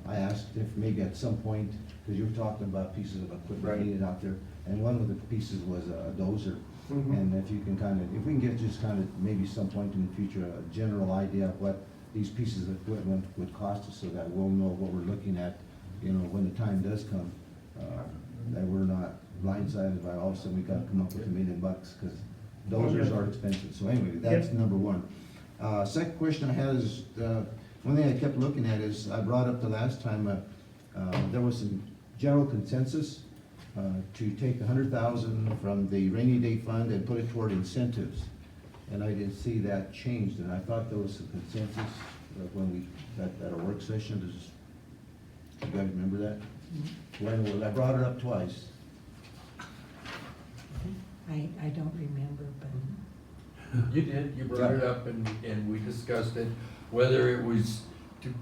I asked if maybe at some point, because you were talking about pieces of equipment needed out there, and one of the pieces was a dozer. Mhm. And if you can if we can get just maybe some point in the future, a general idea of what these pieces of equipment would cost us, so that we'll know what we're looking at, when the time does come, that we're not blindsided by all of a sudden we gotta come up with $1 million, because dozers are expensive. So anyway, that's number one. Second question I had is, one thing I kept looking at is, I brought up the last time, there was some general consensus to take $100,000 from the rainy day fund and put it toward incentives. And I didn't see that changed, and I thought there was some consensus when we got at our work session. Do you guys remember that? When I brought it up twice. I don't remember, but. You did, you brought it up and we discussed it, whether it could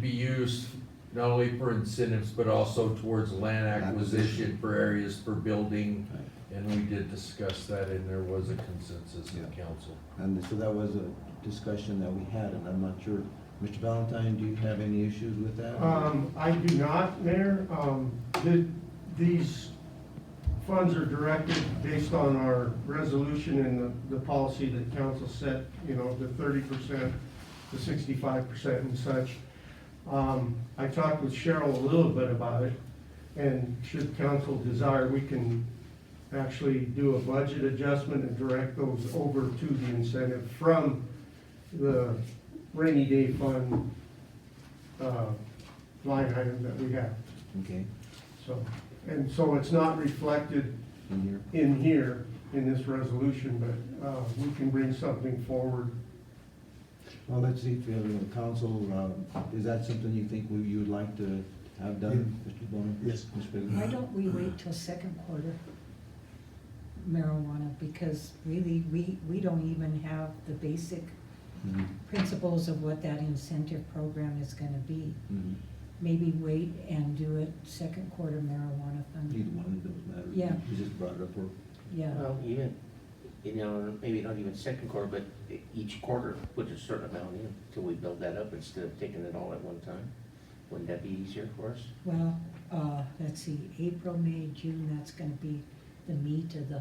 be used not only for incentives, but also towards land acquisition for areas for building. And we did discuss that, and there was a consensus in council. And so that was a discussion that we had, and I'm not sure, Mr. Valentine, do you have any issues with that? I do not, Mayor. These funds are directed based on our resolution and the policy that council set, the 30%, the 65% and such. I talked with Cheryl a little bit about it, and should council desire, we can actually do a budget adjustment and direct those over to the incentive from the rainy day fund line item that we have. Okay. So it's not reflected in here in this resolution, but we can bring something forward. Well, let's see if we have a council, is that something you think you would like to have done, Mr. Bono? Yes. Why don't we wait till second quarter marijuana, because really, we don't even have the basic principles of what that incentive program is gonna be. Maybe wait and do it second quarter marijuana fund. Either one, it doesn't matter. Yeah. You just brought it up for. Yeah. Well, even, maybe not even second quarter, but each quarter, put a certain amount in till we build that up instead of taking it all at one time. Wouldn't that be easier for us? Well, let's see, April, May, June, that's gonna be the meat of the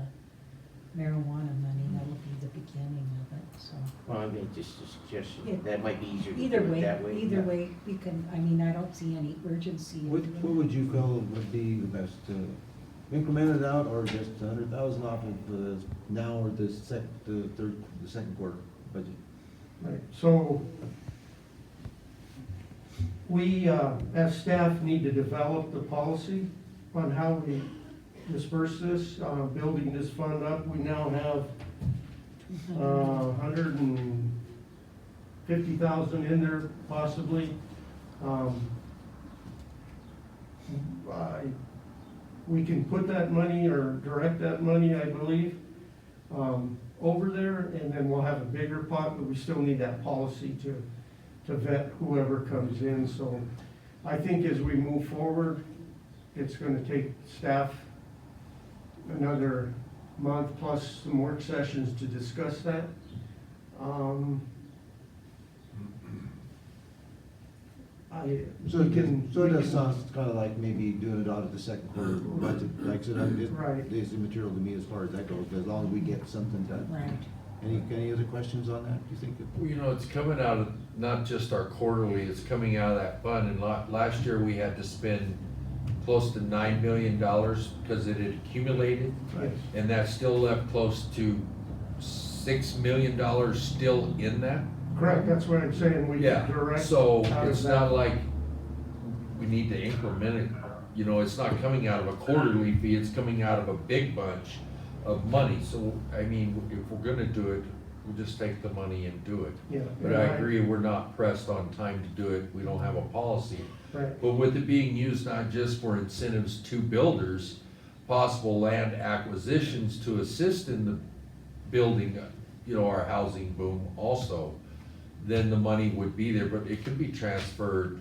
marijuana money. That'll be the beginning of it, so. Well, I mean, just a suggestion, Yeah. that might be easier to Either do it way, that way. either way, we can, I don't see any urgency. in What doing would you feel would be the best, increment it out, or just 100,000 off of now, or the second quarter budget? Right, so we, as staff, need to develop the policy on how we disperse this, building this fund up. We now have 150,000 in there possibly. We can put that money or direct that money, I believe, over there, and then we'll have a bigger pot, but we still need that policy to vet whoever comes in. So I think as we move forward, it's gonna take staff another month plus some work sessions to discuss that. So it does sound kind of like maybe doing it out of the second quarter budget, like I said, Right. it's immaterial to me as far as that goes, but as long as we get something done. Right. Any other questions on that, do you think? Well, it's coming out of not just our quarterly, it's coming out of that fund, and last year we had to spend close to $9 million because it had accumulated. Yes. And that still left close to $6 million still in that. Correct, that's what I'm saying, we Yeah, can direct. so out of it's that. not like we need to increment it, it's not coming out of a quarterly fee, it's coming out of a big bunch of money. So, I mean, if we're gonna do it, we'll just take the money and do it. Yeah. But I agree, we're not pressed on time to do it, we don't have a policy. Right. But with it being used not just for incentives to builders, possible land acquisitions to assist in the building, our housing boom also, then the money would be there, but it can be transferred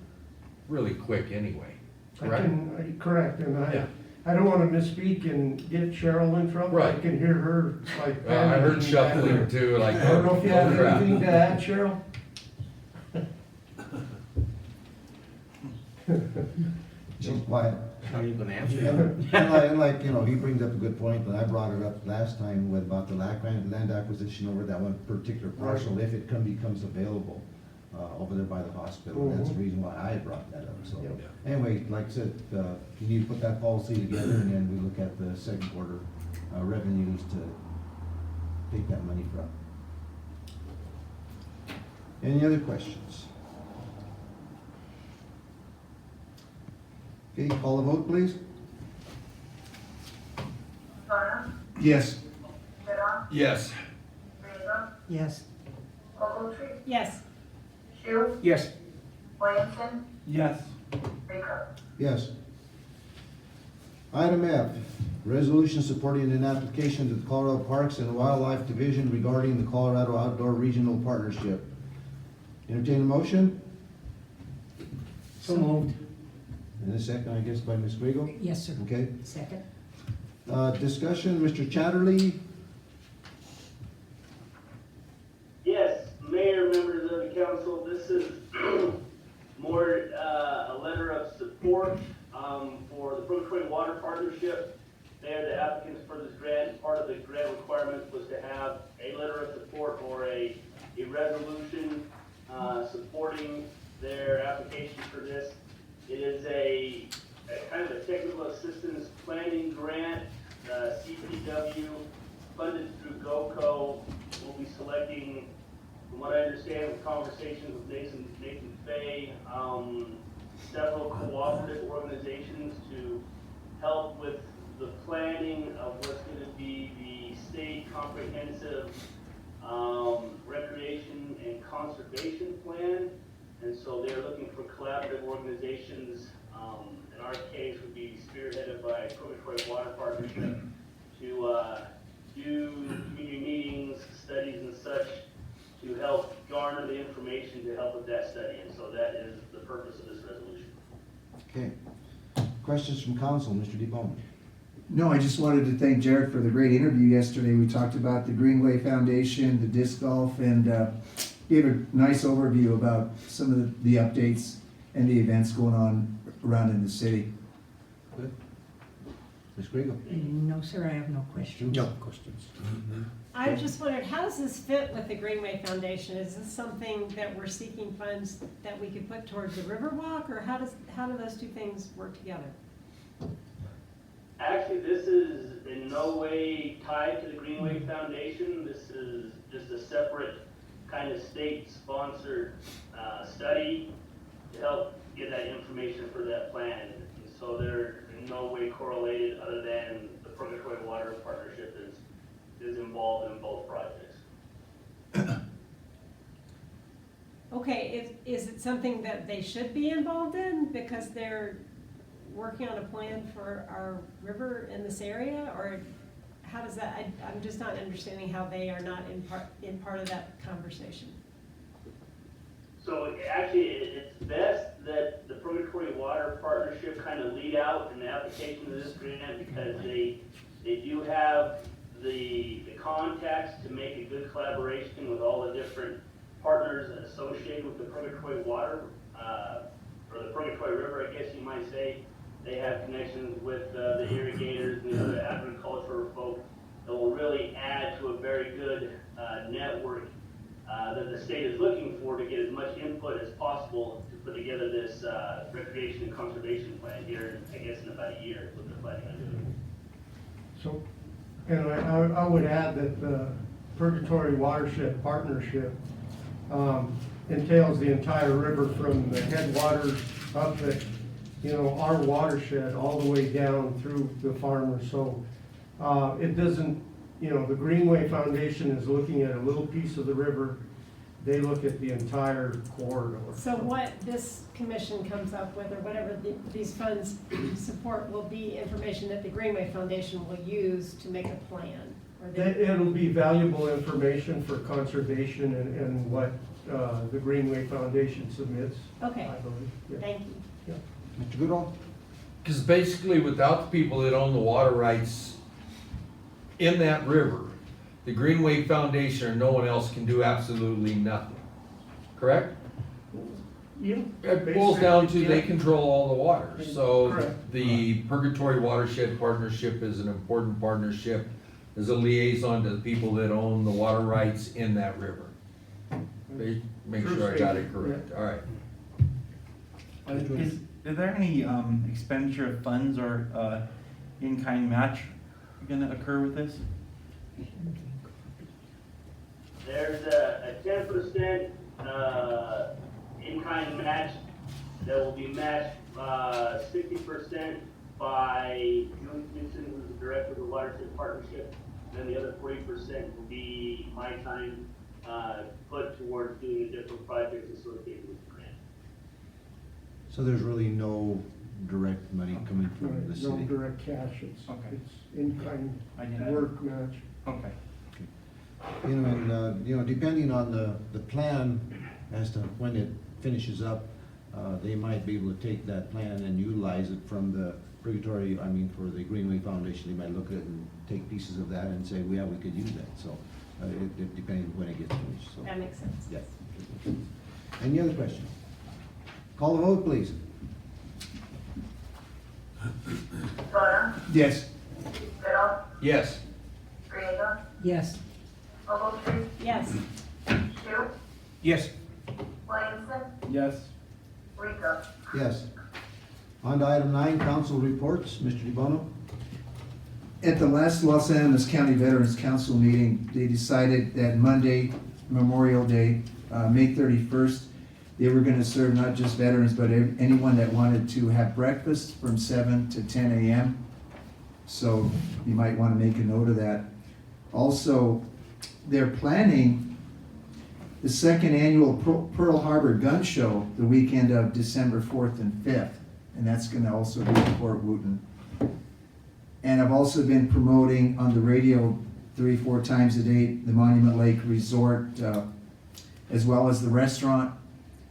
really quick anyway, correct? Correct, and Yeah. I don't wanna misspeak and get Cheryl in trouble. I Right. can hear her like. I heard panicking shuffling back there. too, like. I don't know if you have oh, crap. anything to add, Cheryl? Just quiet. How are you gonna answer And that? like, he brings up a good point, and I brought it up last time with about the land acquisition over that one particular parcel, if it becomes available, over there by the hospital. That's the reason why I brought that up, so. Yep. Anyway, like I said, you need to put that policy together, and then we look at the second quarter, revenues to take that money from. Any other questions? Okay, call the vote, please. Turner, Yes. Goodall, Yes. Greenberg, Yes. Ogletree, Yes. Shu, Yes. Williamson, Yes. Baker. Yes. Item F, resolution supporting an application to the Colorado Parks and Wildlife Division regarding the Colorado Outdoor Regional Partnership. Entertain a motion? So moved. And a second, I guess, by Ms. Grego? Yes, sir. Okay. Second. Discussion, Mr. Chatterley? Yes, Mayor, members of the council, this is more a letter of support for the Brook Water Partnership. They are the applicants for this grant. Part of the grant requirements was to have a letter of support or a resolution supporting their application for this. It is a kind of a technical assistance planning grant, CPW, funded through GOCO. We'll be selecting, from what I understand, with conversations with Nathan Fay, several cooperative organizations to help with the planning of what's going to be the state comprehensive recreation and conservation plan. And so they're looking for collaborative organizations, in our case would be spearheaded by Purgatory Water Partnership, to do community meetings, studies and such, to help garner the information to help with that study. And so that is the purpose of this resolution. Okay. Questions from council, Mr. DeBonne? No, I just wanted to thank Jared for the great interview yesterday. We talked about the Greenway Foundation, the disc golf, and gave a nice overview about some of the updates and the events going on around in the city. Good. Ms. Grego? No, sir, I have no questions. No questions. I just wondered, how does this fit with the Greenway Foundation? Is this something that we're seeking funds that we could put towards the Riverwalk, or how do those two things work together? Actually, this is in no way tied to the Greenway Foundation. This is just a separate kind of state-sponsored study to help get that information for that plan. And so they're in no way correlated, other than the Purgatory Water Partnership is involved in both projects. Okay, is it something that they should be involved in because they're working on a plan for our river in this area, or how does that, I'm just not understanding how they are not in part of that conversation. So actually, it's best that the Purgatory Water Partnership kind of lead out in the application of this grant, because they do have the contacts to make a good collaboration with all the different partners associated with the Purgatory Water, or the Purgatory River, I guess you might say. They have connections with the irrigators and the other agricultural folk that will really add to a very good network that the state is looking for to get as much input as possible to put together this recreation and conservation plan here, I guess, in about a year is what they're planning on doing. So, and I would add that the Purgatory Watershed Partnership entails the entire river from the headwaters up at, our watershed all the way down through the farmers. So it doesn't you know, the Greenway Foundation is looking at a little piece of the river. They look at the entire corridor. So what this commission comes up with, or whatever these funds support, will be information that the Greenway Foundation will use to make a plan? Or It'll be valuable information for conservation and what the Greenway Foundation submits. Okay, I believe. Yeah. thank you. Yeah. Mr. Goodall? Because basically, without the people that own the water rights in that river, the Greenway Foundation or no one else can do absolutely nothing. Correct? Yeah. It boils down to they control all the water. So Correct. the Purgatory Watershed Partnership is an important partnership as a liaison to the people that own the water rights in that river. Make sure I got it correct. All right. Is there any expenditure of funds or in-kind match gonna occur with this? There's a 10% in-kind match that will be matched 60% by Julie Gibson, who's the director of the Watershed Partnership, and the other 40% will be my time put towards doing the different projects associated with the grant. So there's really no direct money coming from the No city? direct cash, it's in-kind Okay. work match. Okay. You know, and, you know, depending on the plan as to when it finishes up, they might be able to take that plan and utilize it from the Purgatory, I mean, for the Greenway Foundation. They might look at it and take pieces of that and say, well, yeah, we could use that. So it depends when it gets finished, so. That makes sense. Yeah. Any other questions? Call the vote, please. Turner, Yes. Goodall, Yes. Griego, Yes. Ogletree, Yes, Shu, Yes. Williamson, Yes. Rico. Yes. On to item 9, council reports. Mr. DeBono? At the last Los Angeles County Veterans Council meeting, they decided that Monday, Memorial Day, May 31st, they were gonna serve not just veterans, but anyone that wanted to have breakfast from 7 to 10 a.m. So you might wanna make a note of that. Also, they're planning the second annual Pearl Harbor Gun Show the weekend of December 4th and 5th, and that's gonna also be in Fort Wooten. And I've also been promoting on the radio 3-4 times a day, the Monument Lake Resort, as well as the restaurant,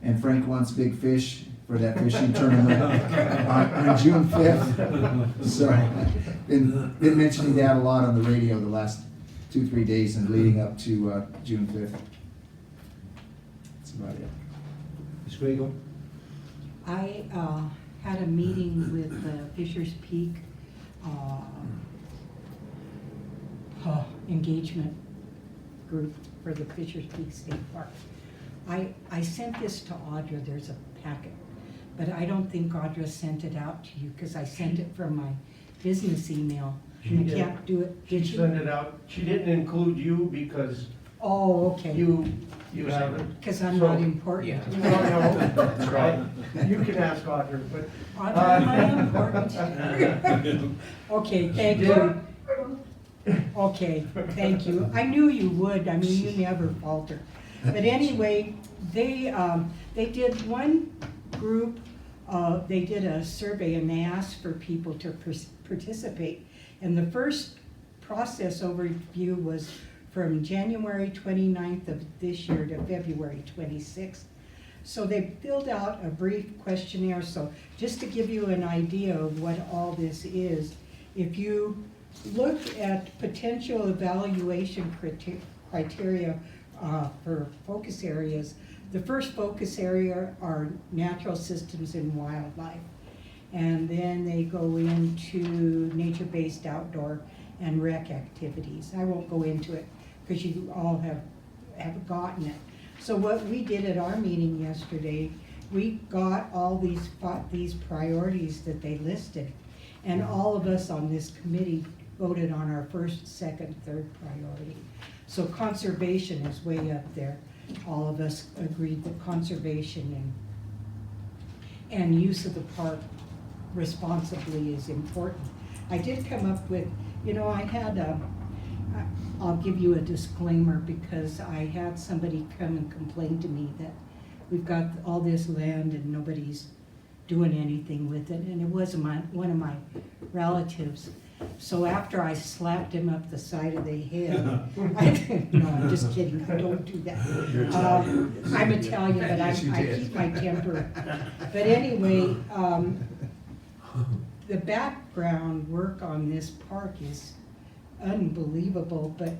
and Frank Wants Big Fish for that fishing tournament on June 5th. So, been mentioning that a lot on the radio the last 2-3 days and leading up to June 5th. That's about it. Ms. Griego? I had a meeting with the Fisher's Peak engagement group for the Fisher's Peak State Park. I sent this to Audra, there's a packet, but I don't think Audra sent it out to you because I sent it from my business email. She I did. can't do it. She Did you? sent it out. She didn't include you because Oh, okay. you haven't. Because I'm So- not important. No, that's right. You can ask Audra, but. Audra, am I important? Okay, thank you. Okay, thank you. I knew you would. I mean, you never falter. But anyway, they did one group, they did a survey and they asked for people to participate. And the first process overview was from January 29th of this year to February 26th. So they filled out a brief questionnaire. So just to give you an idea of what all this is, if you look at potential evaluation criteria for focus areas, the first focus area are natural systems and wildlife. And then they go into nature-based outdoor and rec activities. I won't go into it because you all have gotten it. So what we did at our meeting yesterday, we got all these priorities that they listed. And all of us on this committee voted on our first, second, third priority. So conservation is way up there. All of us agreed that conservation and use of the park responsibly is important. I did come up with, you know, I had I'll give you a disclaimer because I had somebody come and complain to me that we've got all this land and nobody's doing anything with it, and it was one of my relatives. So after I slapped him up the side of the head, no, I'm just kidding, I don't do that. I'm Italian, but I keep my temper. But anyway, the background work on this park is unbelievable, but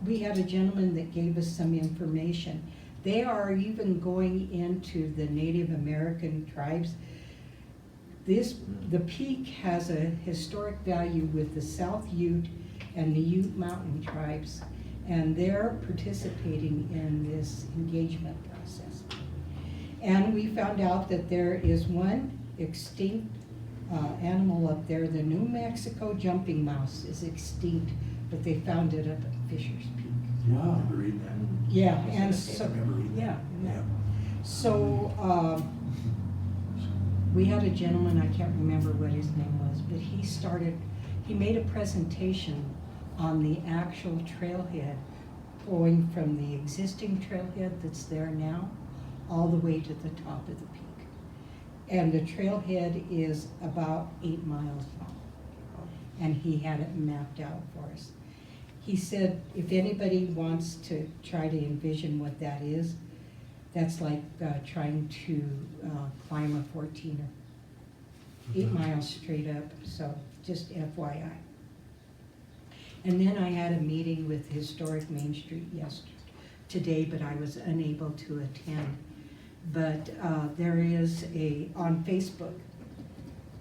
we had a gentleman that gave us some information. They are even going into the Native American tribes. The peak has a historic value with the South Ute and the Ute Mountain tribes, and they're participating in this engagement process. And we found out that there is one extinct animal up there. The New Mexico jumping mouse is extinct, but they found it up at Fisher's Peak. Wow. Read that. Yeah, and so, yeah. So, we had a gentleman, I can't remember what his name was, but he made a presentation on the actual trailhead going from the existing trailhead that's there now all the way to the top of the peak. And the trailhead is about 8 miles long. And he had it mapped out for us. He said if anybody wants to try to envision what that is, that's like trying to climb a 14er. 8 miles straight up, so just FYI. And then I had a meeting with Historic Main Street today, but I was unable to attend. But there is on Facebook,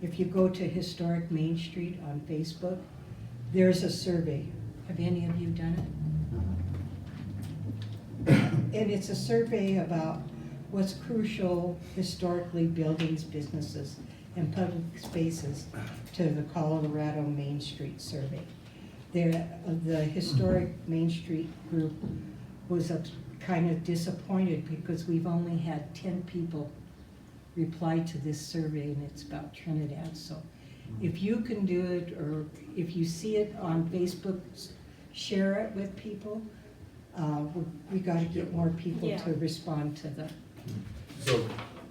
if you go to Historic Main Street on Facebook, there's a survey. Have any of you done it? And it's a survey about what's crucial historically, buildings, businesses, and public spaces to the Colorado Main Street survey. The Historic Main Street group was kind of disappointed because we've only had 10 people reply to this survey, and it's about Trinidad. So if you can do it, or if you see it on Facebook, share it with people. We got to get more people to respond to the. So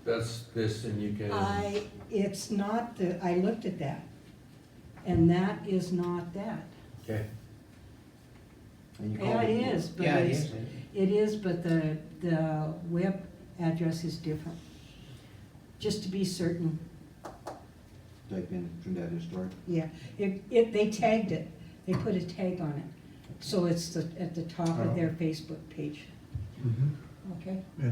that's this, and you can. It's not I looked at that, and that is not that. Okay. Yeah, it is, but it is, but the web address is different. Just to be certain. Type in Trinidad Historic. Yeah, they tagged it. They put a tag on it, so it's at the top of their Facebook page. Okay. Yeah.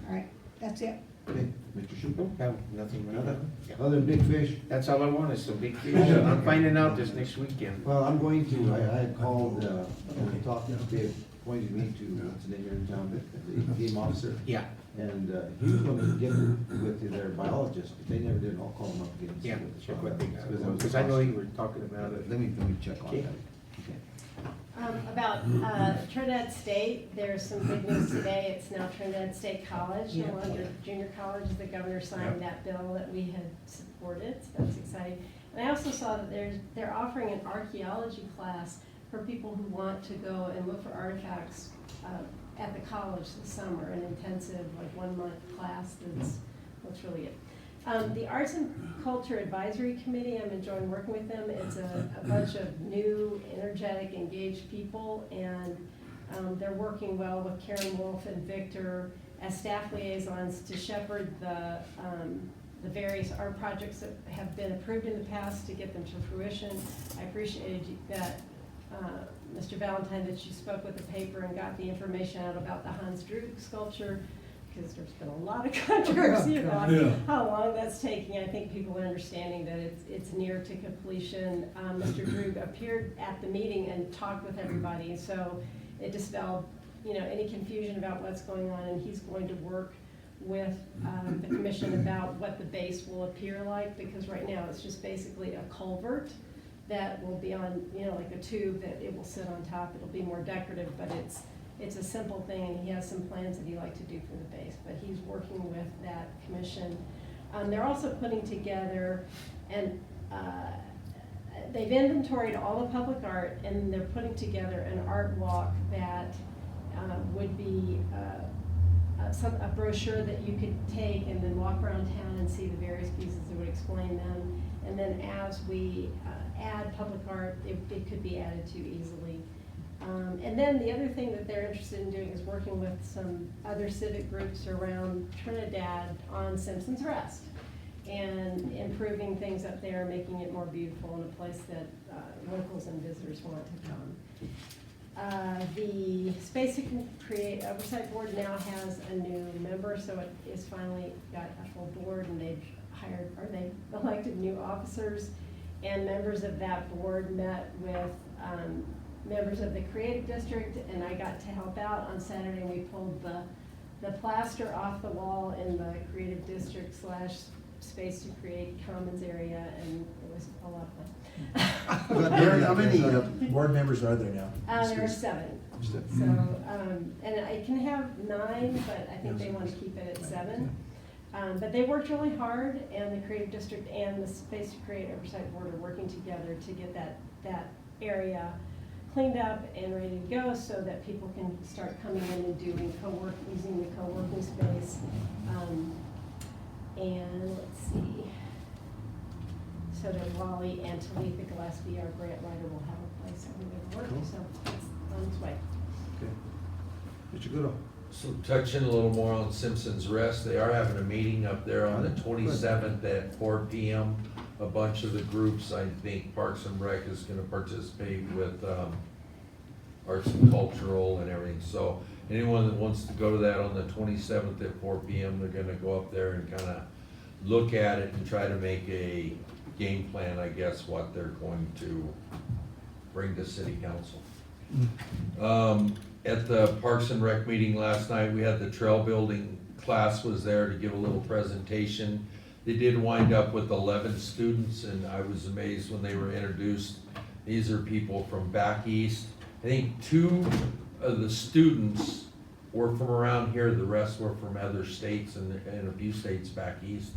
All right, that's it. Okay, Mr. Schulte? Have nothing more. Other than big fish? That's all I want, is some big fish. I'm finding out this next weekend. Well, I'm going to, I had called, and talked, they appointed me to, what's the name here in town, the game officer. Yeah. And he was going to get with their biologist, but they never did. I'll call them up again. Yeah, check what they got, because I know you were talking about it. Let me check on that. Okay. About Trinidad State, there's some good news today. It's now Trinidad State College, no longer junior college. The governor signed that bill that we had supported, so that's exciting. And I also saw that they're offering an archaeology class for people who want to go and look for artifacts at the college this summer, an intensive 1 month class that's really good. The Arts and Culture Advisory Committee, I'm enjoying working with them. It's a bunch of new, energetic, engaged people, and they're working well with Karen Wolf and Victor as staff liaisons to shepherd the various art projects that have been approved in the past to get them to fruition. I appreciated that, Mr. Valentine, that you spoke with the paper and got the information out about the Hans Druk sculpture, because there's been a lot of controversy about how long that's taking. I think people are understanding that it's near to completion. Mr. Druk appeared at the meeting and talked with everybody, so it dispelled, any confusion about what's going on, and he's going to work with the commission about what the base will appear like, because right now it's just basically a culvert that will be on, like a tube that it will sit on top. It'll be more decorative, but it's a simple thing, and he has some plans that he'd like to do for the base, but he's working with that commission. They're also putting together a they've inventoried all the public art, and they're putting together an art walk that would be a brochure that you could take and then walk around town and see the various pieces that would explain them. And then as we add public art, it could be added to easily. And then the other thing that they're interested in doing is working with some other civic groups around Trinidad on Simpson's Rest and improving things up there, making it more beautiful and a place that locals and visitors want to come. The Space to Create Oversight Board now has a new member, so it is finally got a full board, and they've elected new officers, and members of that board met with members of the Creative District, and I got to help out on Saturday, and we pulled the plaster off the wall in the Creative District / Space to Create Commons area, and it was a lot of fun. How many board members are there now? There are 7. So, and I can have 9, but I think they want to keep it at 7. But they worked really hard, and the Creative District and the Space to Create Oversight Board are working together to get that area cleaned up and ready to go, so that people can start coming in and doing using the co-working space. And let's see, so that Wally and Talitha Gillespie, our grant writer, will have a place that we will work. Cool. So it's on its way. Okay. Mr. Goodall. So touching a little more on Simpson's Rest, they are having a meeting up there on the 27th at 4 p.m. A bunch of the groups, I think Parks and Rec is gonna participate with arts and cultural and everything. So anyone that wants to go to that on the 27th at 4 p.m., they're gonna go up there and kind of look at it and try to make a game plan, I guess, what they're going to bring to city council. At the Parks and Rec meeting last night, we had the trail building class was there to give a little presentation. They did wind up with 11 students, and I was amazed when they were introduced. These are people from back east. I think 2 of the students were from around here, the rest were from other states and a few states back east.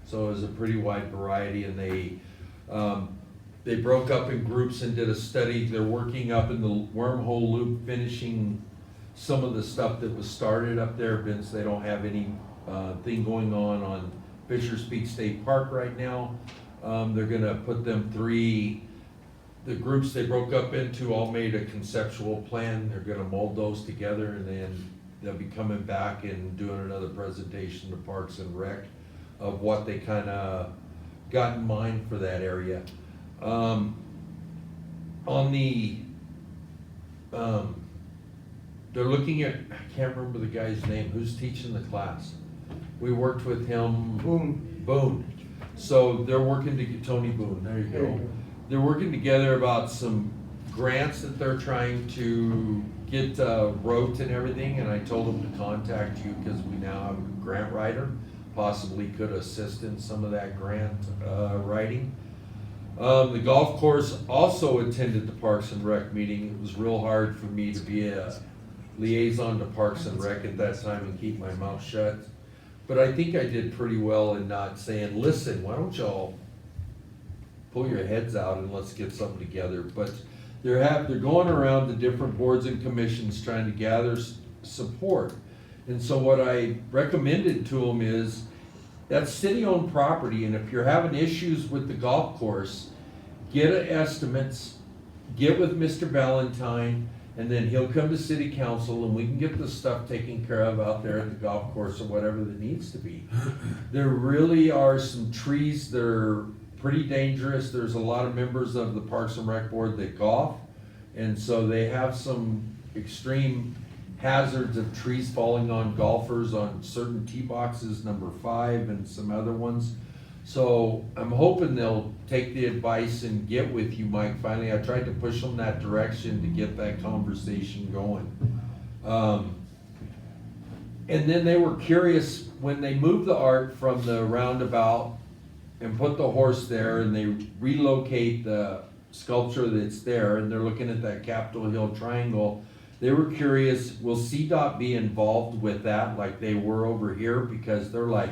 So it was a pretty wide variety, and they broke up in groups and did a study. They're working up in the wormhole loop, finishing some of the stuff that was started up there, since they don't have any thing going on Fisher's Peak State Park right now. They're gonna put them 3, the groups they broke up into all made a conceptual plan. They're gonna mold those together, and then they'll be coming back and doing another presentation to Parks and Rec of what they kind of got in mind for that area. On the, they're looking at, I can't remember the guy's name, who's teaching the class. We worked with him. Boone. So they're working to get, Tony Boone, there you go. They're working together about some grants that they're trying to get wrote and everything, and I told them to contact you because we now have a grant writer, possibly could assist in some of that grant writing. The golf course also attended the Parks and Rec meeting. It was real hard for me to be a liaison to Parks and Rec at that time and keep my mouth shut. But I think I did pretty well in not saying, listen, why don't y'all pull your heads out and let's get something together. But they're going around the different boards and commissions trying to gather support. And so what I recommended to them is, that's city-owned property, and if you're having issues with the golf course, get estimates, get with Mr. Valentine, and then he'll come to city council and we can get the stuff taken care of out there at the golf course or whatever that needs to be. There really are some trees that are pretty dangerous. There's a lot of members of the Parks and Rec Board that golf, and so they have some extreme hazards of trees falling on golfers on certain tee boxes, number 5 and some other ones. So I'm hoping they'll take the advice and get with you, Mike. Finally, I tried to push them that direction to get that conversation going. And then they were curious when they moved the art from the roundabout and put the horse there, and they relocate the sculpture that's there, and they're looking at that Capitol Hill triangle. They were curious, will CDOT be involved with that like they were over here? Because they're like,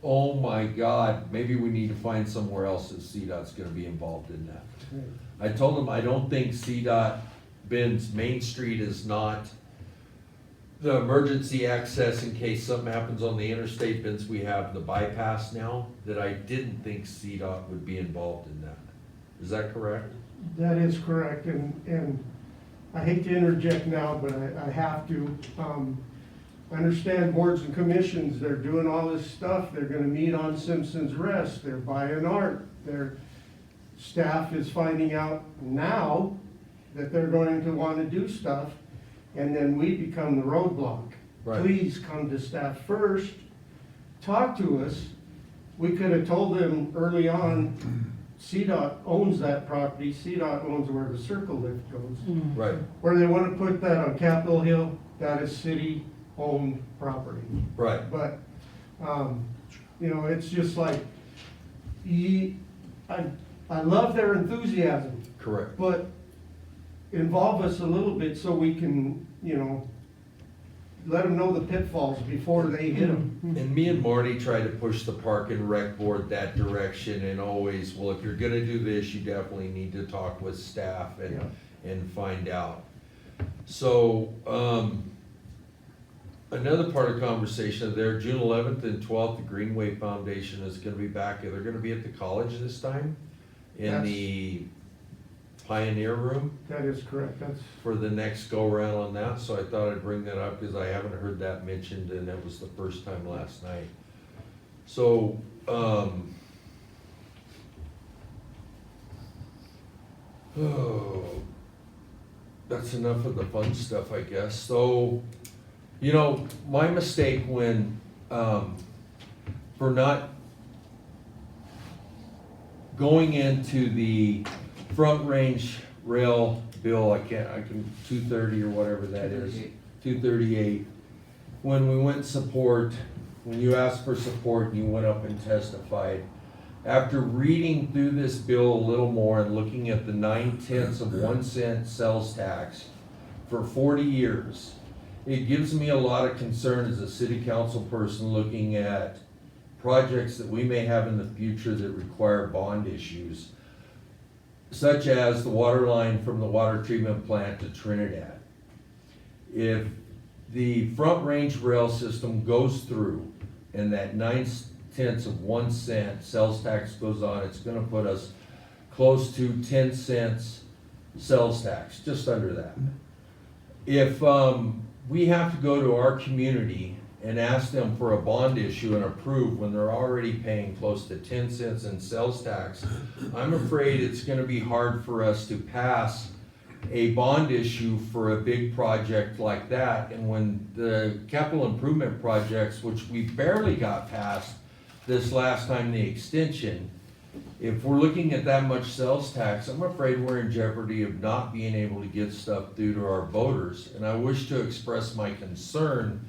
oh my God, maybe we need to find somewhere else that CDOT's gonna be involved in that. I told them I don't think CDOT Ben's Main Street is not the emergency access in case something happens on the interstate, since we have the bypass now, that I didn't think CDOT would be involved in that. Is that correct? That is correct, and I hate to interject now, but I have to. I understand boards and commissions, they're doing all this stuff, they're gonna meet on Simpson's Rest, they're buying art, their staff is finding out now that they're going to wanna do stuff, and then we become the roadblock. Right. Please come to staff first, talk to us. We could have told them early on, CDOT owns that property, CDOT owns where the circle lift goes. Right. Where they wanna put that on Capitol Hill, that is city-owned property. Right. But, you know, it's just like, I love their enthusiasm. Correct. But involve us a little bit so we can, you know, let them know the pitfalls before they hit them. And me and Marty try to push the park and rec board that direction, and always, well, if you're gonna do this, you definitely need to talk with staff and find out. So, another part of conversation there, June 11th and 12th, the Greenway Foundation is gonna be back. They're gonna be at the college this time in the Pioneer Room. That is correct, that's. For the next go around on that, so I thought I'd bring that up because I haven't heard that mentioned, and that was the first time last night. So, that's enough of the fun stuff, I guess. So, you know, my mistake when, for not going into the Front Range rail bill, I can 230 or whatever that is, 238. When we went support, when you asked for support and you went up and testified, after reading through this bill a little more and looking at the 9/10 of 1 cent sales tax for 40 years, it gives me a lot of concern as a city council person looking at projects that we may have in the future that require bond issues, such as the water line from the water treatment plant to Trinidad. If the Front Range rail system goes through and that 9/10 of 1 cent sales tax goes on, it's gonna put us close to 10 cents sales tax, just under that. If we have to go to our community and ask them for a bond issue and approve when they're already paying close to 10 cents in sales tax, I'm afraid it's gonna be hard for us to pass a bond issue for a big project like that. And when the capital improvement projects, which we barely got past this last time, the extension, if we're looking at that much sales tax, I'm afraid we're in jeopardy of not being able to get stuff through to our voters. And I wish to express my concern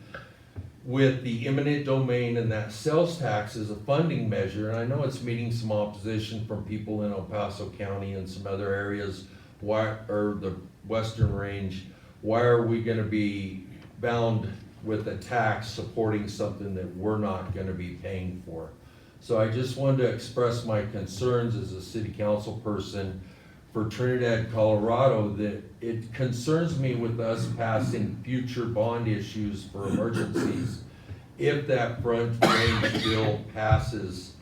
with the eminent domain and that sales tax as a funding measure. And I know it's meeting some opposition from people in El Paso County and some other areas, or the Western Range. Why are we gonna be bound with a tax supporting something that we're not gonna be paying for? So I just wanted to express my concerns as a city council person for Trinidad, Colorado, that it concerns me with us passing future bond issues for emergencies. If that Front Range bill passes,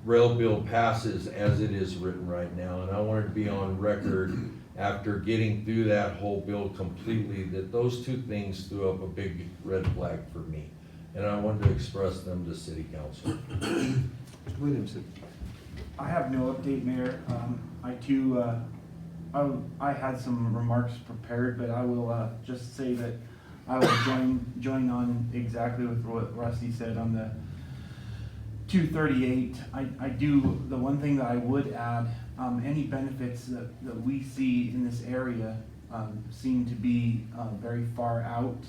rail bill passes as it is written right now, and I wanted to be on record after getting through that whole bill completely, that those two things threw up a big red flag for me. And I wanted to express them to city council. Williamson. I have no update, Mayor. I too, I had some remarks prepared, but I will just say that I will join on exactly with what Rusty said on the 238. I do, the one thing that I would add, any benefits that we see in this area seem to be very far out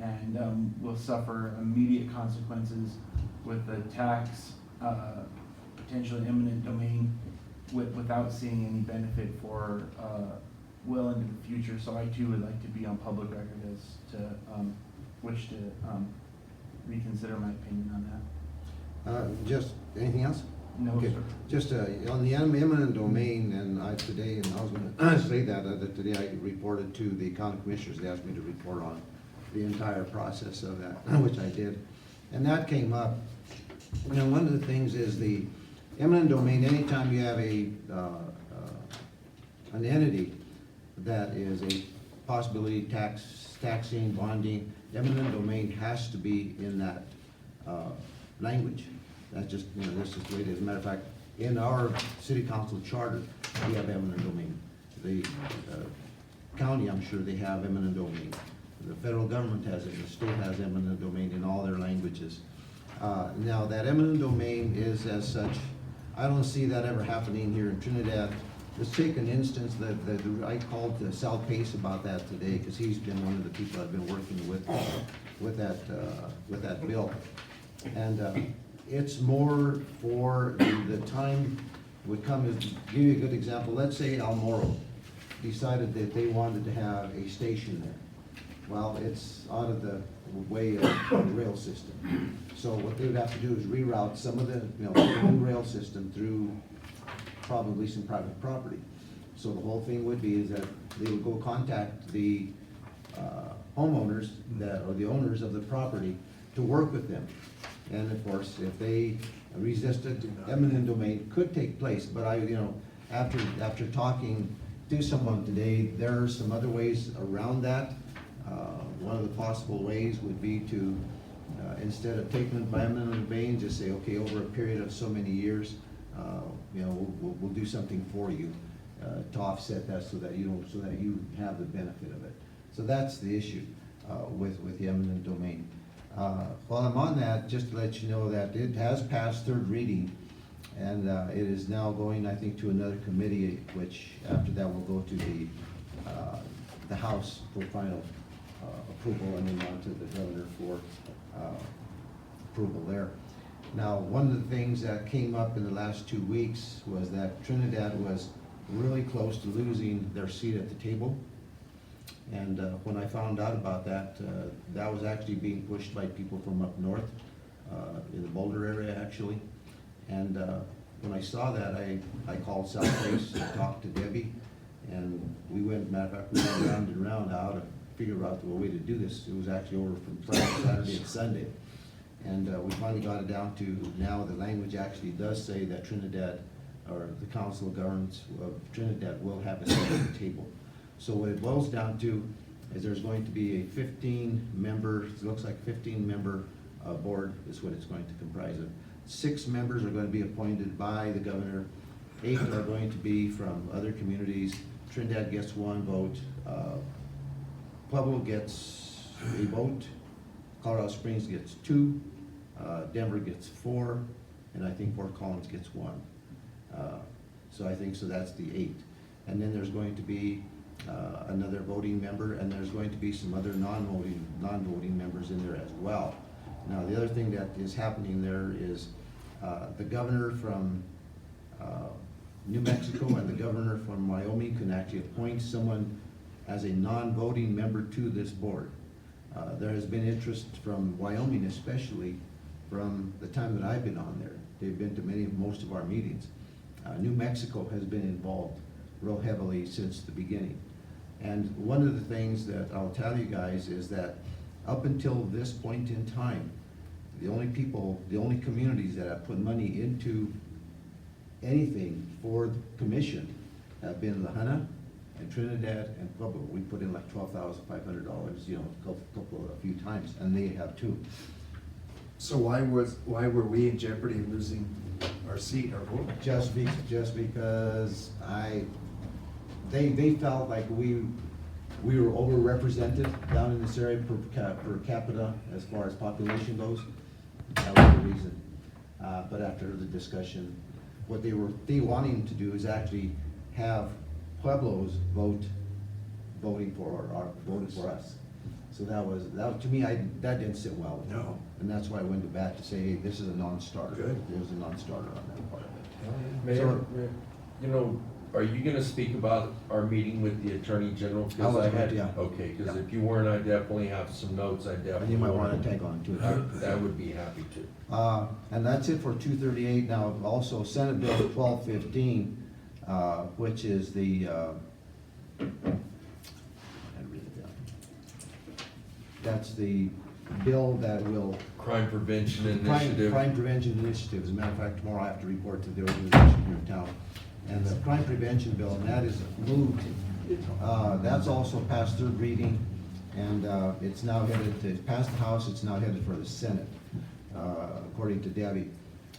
and will suffer immediate consequences with the tax, potentially eminent domain, without seeing any benefit for well into the future. So I too would like to be on public record as to wish to reconsider my opinion on that. Just, anything else? No, Okay. sir. Just on the eminent domain, and I today, and I was gonna say that today I reported to the county commissioners, they asked me to report on the entire process of that, which I did. And that came up, you know, one of the things is the eminent domain, anytime you have an entity that is a possibility taxing, bonding, eminent domain has to be in that language. That's just, you know, that's just the way it is. As a matter of fact, in our city council charter, we have eminent domain. The county, I'm sure they have eminent domain. The federal government has it, the state has eminent domain in all their languages. Now, that eminent domain is as such, I don't see that ever happening here in Trinidad. Let's take an instance that I called Sal Pace about that today, because he's been one of the people I've been working with that bill. And it's more for the time would come, to give you a good example, let's say Almoro decided that they wanted to have a station there. Well, it's out of the way of the rail system. So what they would have to do is reroute some of the, new rail system through probably some private property. So the whole thing would be is that they would go contact the homeowners or the owners of the property to work with them. And of course, if they resisted, eminent domain could take place. But after talking to someone today, there are some other ways around that. One of the possible ways would be to, instead of taking it by eminent domain, just say, okay, over a period of so many years, we'll do something for you to offset that so that you have the benefit of it. So that's the issue with the eminent domain. While I'm on that, just to let you know that it has passed third reading, and it is now going, I think, to another committee, which after that will go to the House for final approval, and then on to the governor for approval there. Now, one of the things that came up in the last 2 weeks was that Trinidad was really close to losing their seat at the table. And when I found out about that, that was actually being pushed by people from up north, in the Boulder area, actually. And when I saw that, I called South Place and talked to Debbie, and we went, matter of fact, we went round and round how to figure out the way to do this. It was actually over from Friday, Saturday, and Sunday. And we finally got it down to now the language actually does say that Trinidad, or the Council of Governments of Trinidad, will have a seat at the table. So what it boils down to is there's going to be a 15-member, it looks like 15-member board is what it's going to comprise of. 6 members are going to be appointed by the governor. 8 are going to be from other communities. Trinidad gets 1 vote. Pueblo gets a vote. Colorado Springs gets 2. Denver gets 4. And I think Fort Collins gets 1. So I think, so that's the 8. And then there's going to be another voting member, and there's going to be some other non-voting members in there as well. Now, the other thing that is happening there is the governor from New Mexico and the governor from Wyoming can actually appoint someone as a non-voting member to this board. There has been interest from Wyoming, especially from the time that I've been on there. They've been to most of our meetings. New Mexico has been involved real heavily since the beginning. And one of the things that I'll tell you guys is that up until this point in time, the only communities that have put money into anything for the commission have been La and Trinidad and Pueblo. We put in like $12,500, a few times, and they have too. So why were we in jeopardy of losing our seat, our vote? Just because they felt like we were overrepresented down in this area per capita as far as population goes. That was the reason. But after the discussion, what they were wanting to do is actually have Pueblos voting for us. So that to me, that didn't sit well with me. No. And that's why I went to bat to say, hey, this is a non-starter. Good. It was a non-starter on that part of it. Mayor, are you gonna speak about our meeting with the Attorney General? 'Cause I was I going had, to, yeah. okay, cause Yeah. if you weren't, I definitely have some notes, I definitely. And you might want to tag on to it. I would be happy to. And that's it for 238. Now, also Senate Bill 1215, which is the, I read it down. That's the bill that will. Crime Prevention Initiative. Crime Prevention Initiative. As a matter of fact, tomorrow I have to report to the organization here in town. And the Crime Prevention Bill, and that is moved. That's also passed third reading, and it's now headed to, past the House, it's now headed for the Senate, according to Debbie.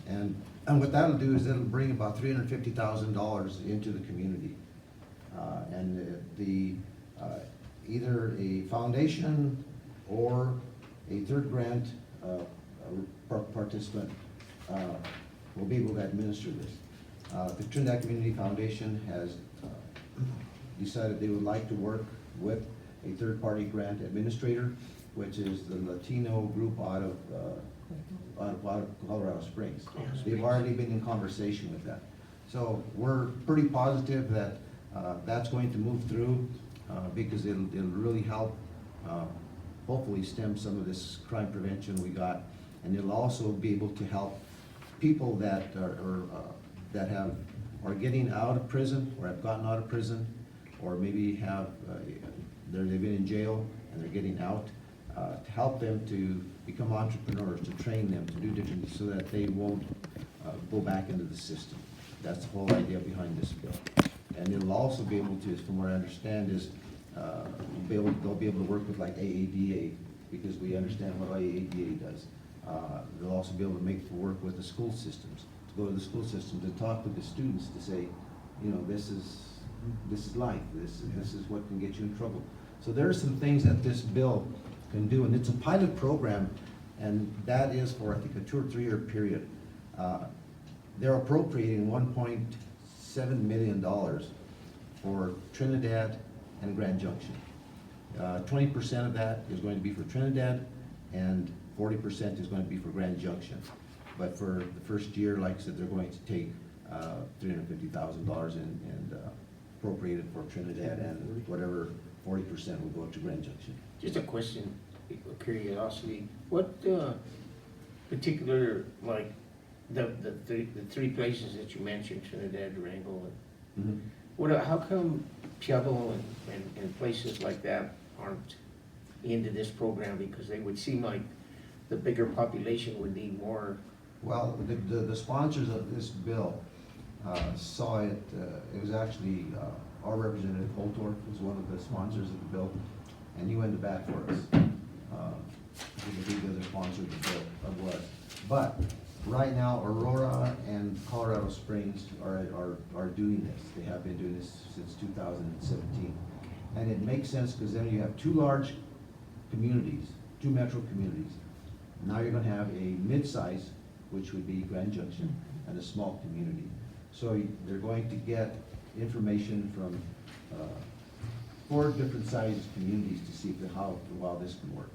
And what that'll do is it'll bring about $350,000 into the community. And either a foundation or a third grant participant will be able to administer this. The Trinidad Community Foundation has decided they would like to work with a third-party grant administrator, which is the Latino group out of Colorado Springs. They've already been in conversation with that. So we're pretty positive that that's going to move through because it'll really help hopefully stem some of this crime prevention we got. And it'll also be able to help people that are getting out of prison or have gotten out of prison, or maybe they've been in jail and they're getting out, to help them to become entrepreneurs, to train them to do different things so that they won't go back into the system. That's the whole idea behind this bill. And it'll also be able to, from what I understand, is they'll be able to work with like AADA, because we understand what AADA does. They'll also be able to work with the school systems, to go to the school systems and talk with the students to say, you know, this is life, this is what can get you in trouble. So there are some things that this bill can do, and it's a pilot program, and that is for, I think, a 2 or 3 year period. They're appropriating $1.7 million for Trinidad and Grand Junction. 20% of that is going to be for Trinidad, and 40% is going to be for Grand Junction. But for the first year, like I said, they're going to take $350,000 and appropriate it for Trinidad, and whatever 40% will go to Grand Junction. Just a question, curiosity, what particular, like, the three places that you mentioned, Trinidad, Durango, and how come Piabo and places like that aren't into this program? Because they would seem like the bigger population would need more. Well, the sponsors of this bill saw it. It was actually our representative Holtorf was one of the sponsors of the bill, and he went to bat for us. I think the other sponsor of the bill was. But right now, Aurora and Colorado Springs are doing this. They have been doing this since 2017, and it makes sense because then you have 2 large communities, 2 metro communities. Now you're going to have a mid-size, which would be Grand Junction, and a small community. So they're going to get information from 4 different sized communities to see how well this can work.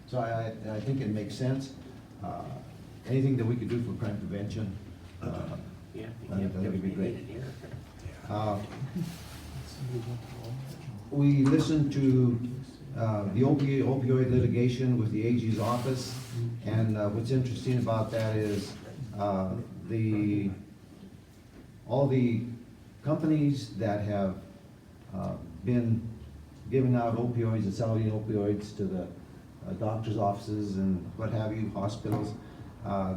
So I think it makes sense. Anything that we could do for crime prevention, I think that would be great. We listened to the opioid litigation with the AG's office, and what's interesting about that is all the companies that have been giving out opioids and selling opioids to the doctor's offices and what have you, hospitals,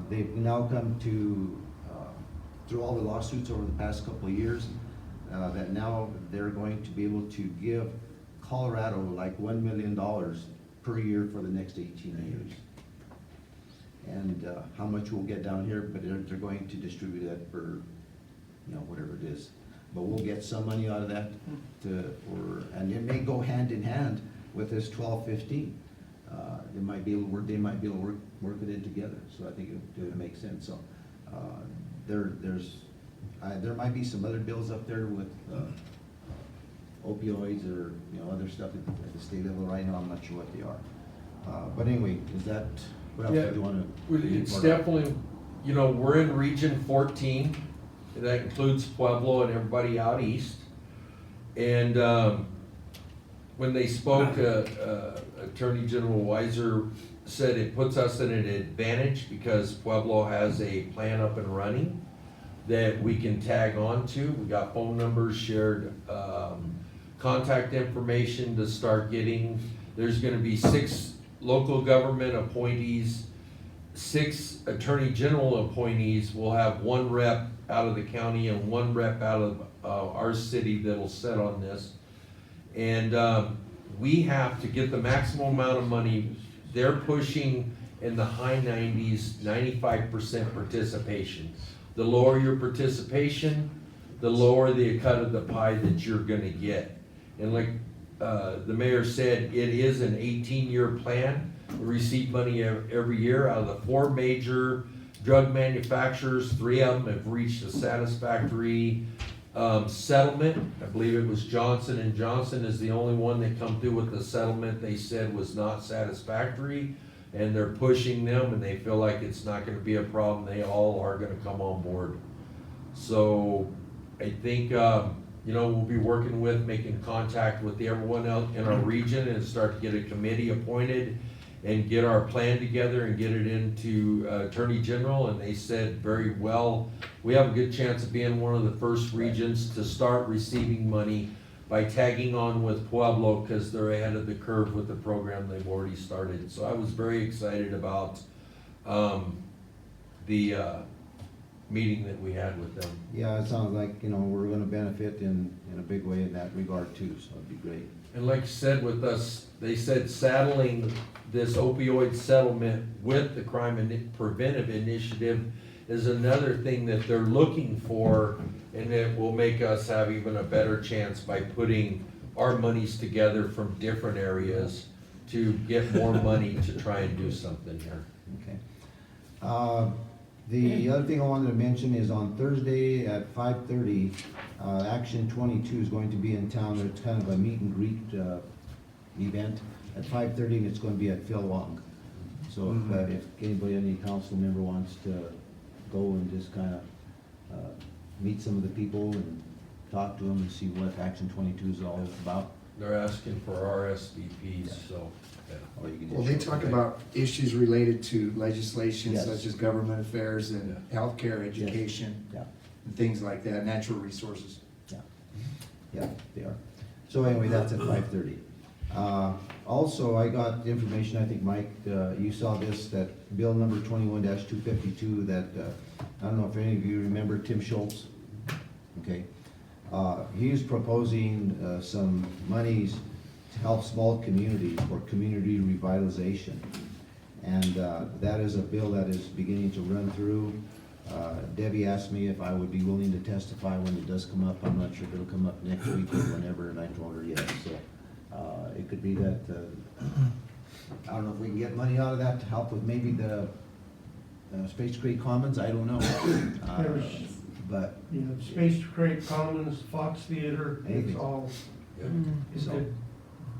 they've now come to, through all the lawsuits over the past couple of years, that now they're going to be able to give Colorado like $1 million per year for the next 18 years. And how much we'll get down here, but they're going to distribute that for, you know, whatever it is. But we'll get some money out of that and it may go hand in hand with this 1215. They might be able to work it in together. So I think it makes sense. So there might be some other bills up there with opioids or, you know, other stuff at the state level right now. I'm not sure what they are. But anyway, what else do you want to? It's definitely, you know, we're in Region 14, That includes Pueblo and everybody out east. And when they spoke, Attorney General Weiser said it puts us in an advantage because Pueblo has a plan up and running that we can tag on to. We got phone numbers, shared contact information to start getting. There's gonna be 6 local government appointees, 6 attorney general appointees. We'll have 1 rep out of the county and 1 rep out of our city that'll sit on this. And we have to get the maximum amount of money. They're pushing in the high 90s, 95% participation. The lower your participation, the lower the cut of the pie that you're gonna get. And like the mayor said, it is an 18-year plan. We receive money every year out of the 4 major drug manufacturers. 3 of them have reached a satisfactory settlement. I believe it was Johnson & Johnson is the only one that come through with the settlement they said was not satisfactory, and they're pushing them, and they feel like it's not gonna be a problem. They all are gonna come on board. So I think, we'll be working with, making contact with everyone else in our region and start to get a committee appointed and get our plan together and get it into Attorney General. And they said very well, we have a good chance of being one of the first regions to start receiving money by tagging on with Pueblo, because they're ahead of the curve with the program they've already started. So I was very excited about the meeting that we had with them. Yeah, it sounds like, we're gonna benefit in a big way in that regard too, so it'd be great. And like I said with us, they said saddling this opioid settlement with the crime preventive initiative is another thing that they're looking for, and it will make us have even a better chance by putting our monies together from different areas to get more money to try and do something here. Okay. The other thing I wanted to mention is on Thursday at 5:30, Action 22 is going to be in town. It's kind of a meet and greet event at 5:30, and it's going to be at Phil Wong. So if anybody, any council member wants to go and just kind of meet some of the people and talk to them and see what Action 22 is all about. They're asking for RSVPs, so. Yeah. Or you can just Well, they show talk up. about issues related to legislation Yes. such as government affairs and healthcare, education, Yeah. and things like that, natural resources. Yeah, they are. So anyway, that's at 5:30. Also, I got information, I think, Mike, you saw this, that bill number 21-252, that, I don't know if any of you remember Tim Schultz. Okay. He's proposing some monies to help small communities for community revitalization. And that is a bill that is beginning to run through. Debbie asked me if I would be willing to testify when it does come up. I'm not sure if it'll come up next week or whenever, and I told her yes. So it could be that, I don't know if we can get money out of that to help with maybe the Space Creek Commons, I don't know. But Space Creek Commons, Fox Theater, Anything. it's all, it So- could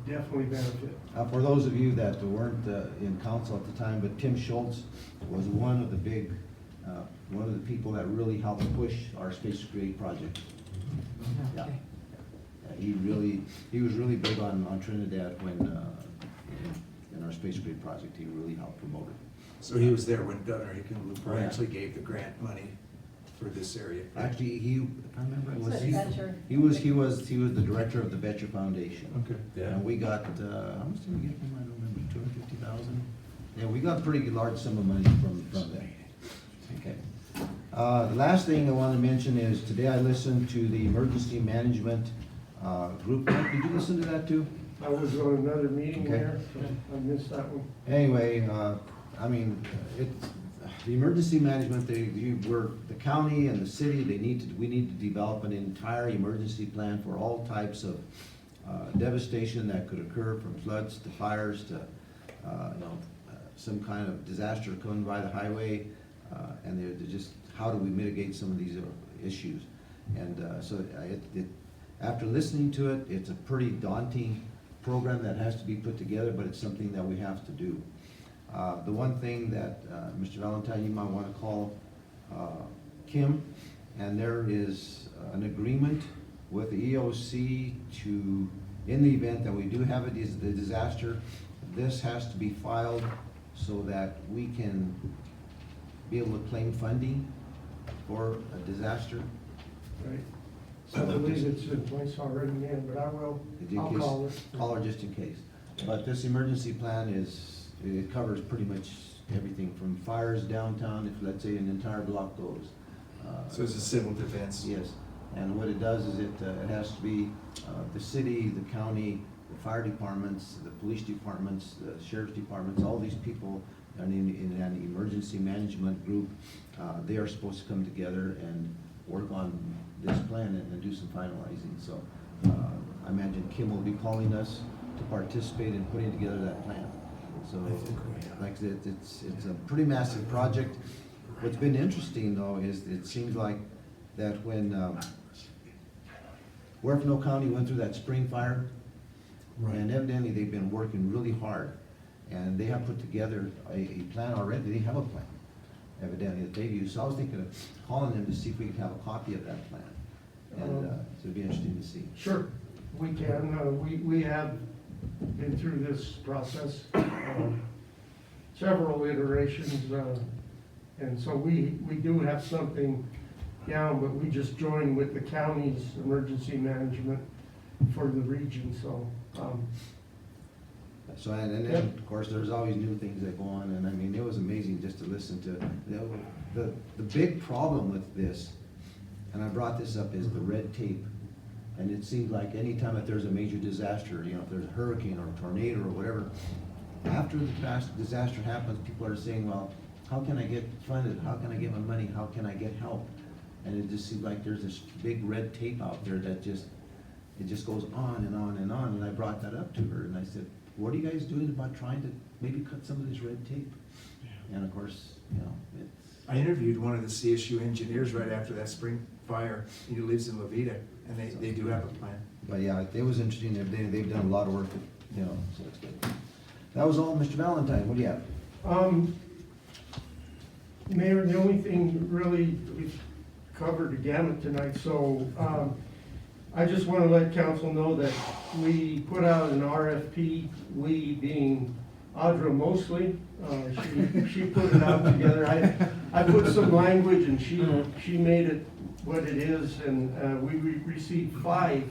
definitely benefit. For those of you that weren't in council at the time, but Tim Schultz was one of the people that really helped push our Space Creek project. Yeah. He was really big on Trinidad when, in our Space Creek project, he really helped promote it. So he was there when Governor Hickenlooper actually gave the grant money for this area. Actually, if I remember, Betcher. he was the director of the Betcher Foundation. Okay. Yeah. And we got, how much did we get from, I don't remember, 250,000? Yeah, we got a pretty large sum of money from them. Okay. The last thing I want to mention is today I listened to the emergency management group. Did you listen to that too? I was on another meeting Okay. there, so I missed that one. Anyway, the emergency management, the county and the city, we need to develop an entire emergency plan for all types of devastation that could occur, from floods to fires to, some kind of disaster coming by the highway, and they're just, how do we mitigate some of these issues? And after listening to it, it's a pretty daunting program that has to be put together, but it's something that we have to do. The one thing that, Mr. Valentine, you might want to call Kim And there is an agreement with the EOC to, in the event that we do have a disaster, this has to be filed so that we can be able to claim funding for a disaster. Right. I So believe just- it's in place already, man, but I'll in call case, her. call her just in case. But this emergency plan it covers pretty much everything from fires downtown, if let's say an entire block goes. So it's a civil defense? Yes, and what it does is it has to be the city, the county, the fire departments, the police departments, the sheriff's departments, all these people are in an emergency management group. They are supposed to come together and work on this plan and do some finalizing. So I imagine Kim will be calling us to participate in putting together that plan. So like I said, it's a pretty massive project. What's been interesting though is it seems like that when Huerfano County went through that spring fire, and evidently they've been working really hard, and they have put together a plan already. They have a plan, evidently, that they've used. So I was thinking of calling them to see if we could have a copy of that plan, and so it'd be interesting to see. Sure, we can. We have been through this process, several iterations, and so we do have something down, but we just joined with the county's emergency management for the region, so. So, and then, of course, there's always new things that go on, and I mean, it was amazing just to listen to. The big problem with this, and I brought this up, is the red tape. And it seems like anytime that there's a major disaster, you know, if there's a hurricane or a tornado or whatever, after the disaster happens, people are saying, well, how can I get funded? How can I get my money? How can I get help? And it just seems like there's this big red tape out there that it just goes on and on and on. And I brought that up to her and I said, what are you guys doing about trying to maybe cut some of this red tape? And of course, you know, I interviewed one of the CSU engineers right after that spring fire. He lives in La Vida, and they do have a plan. but yeah, it was interesting. They've done a lot of work, you know, so it's good. That was all, Mr. Valentine. What do you have? Mayor, the only thing really, we've covered the gamut tonight, so I just want to let council know that we put out an RFP, we being Audra mostly, she put it out together. I put some language and she made it what it is, and we received 5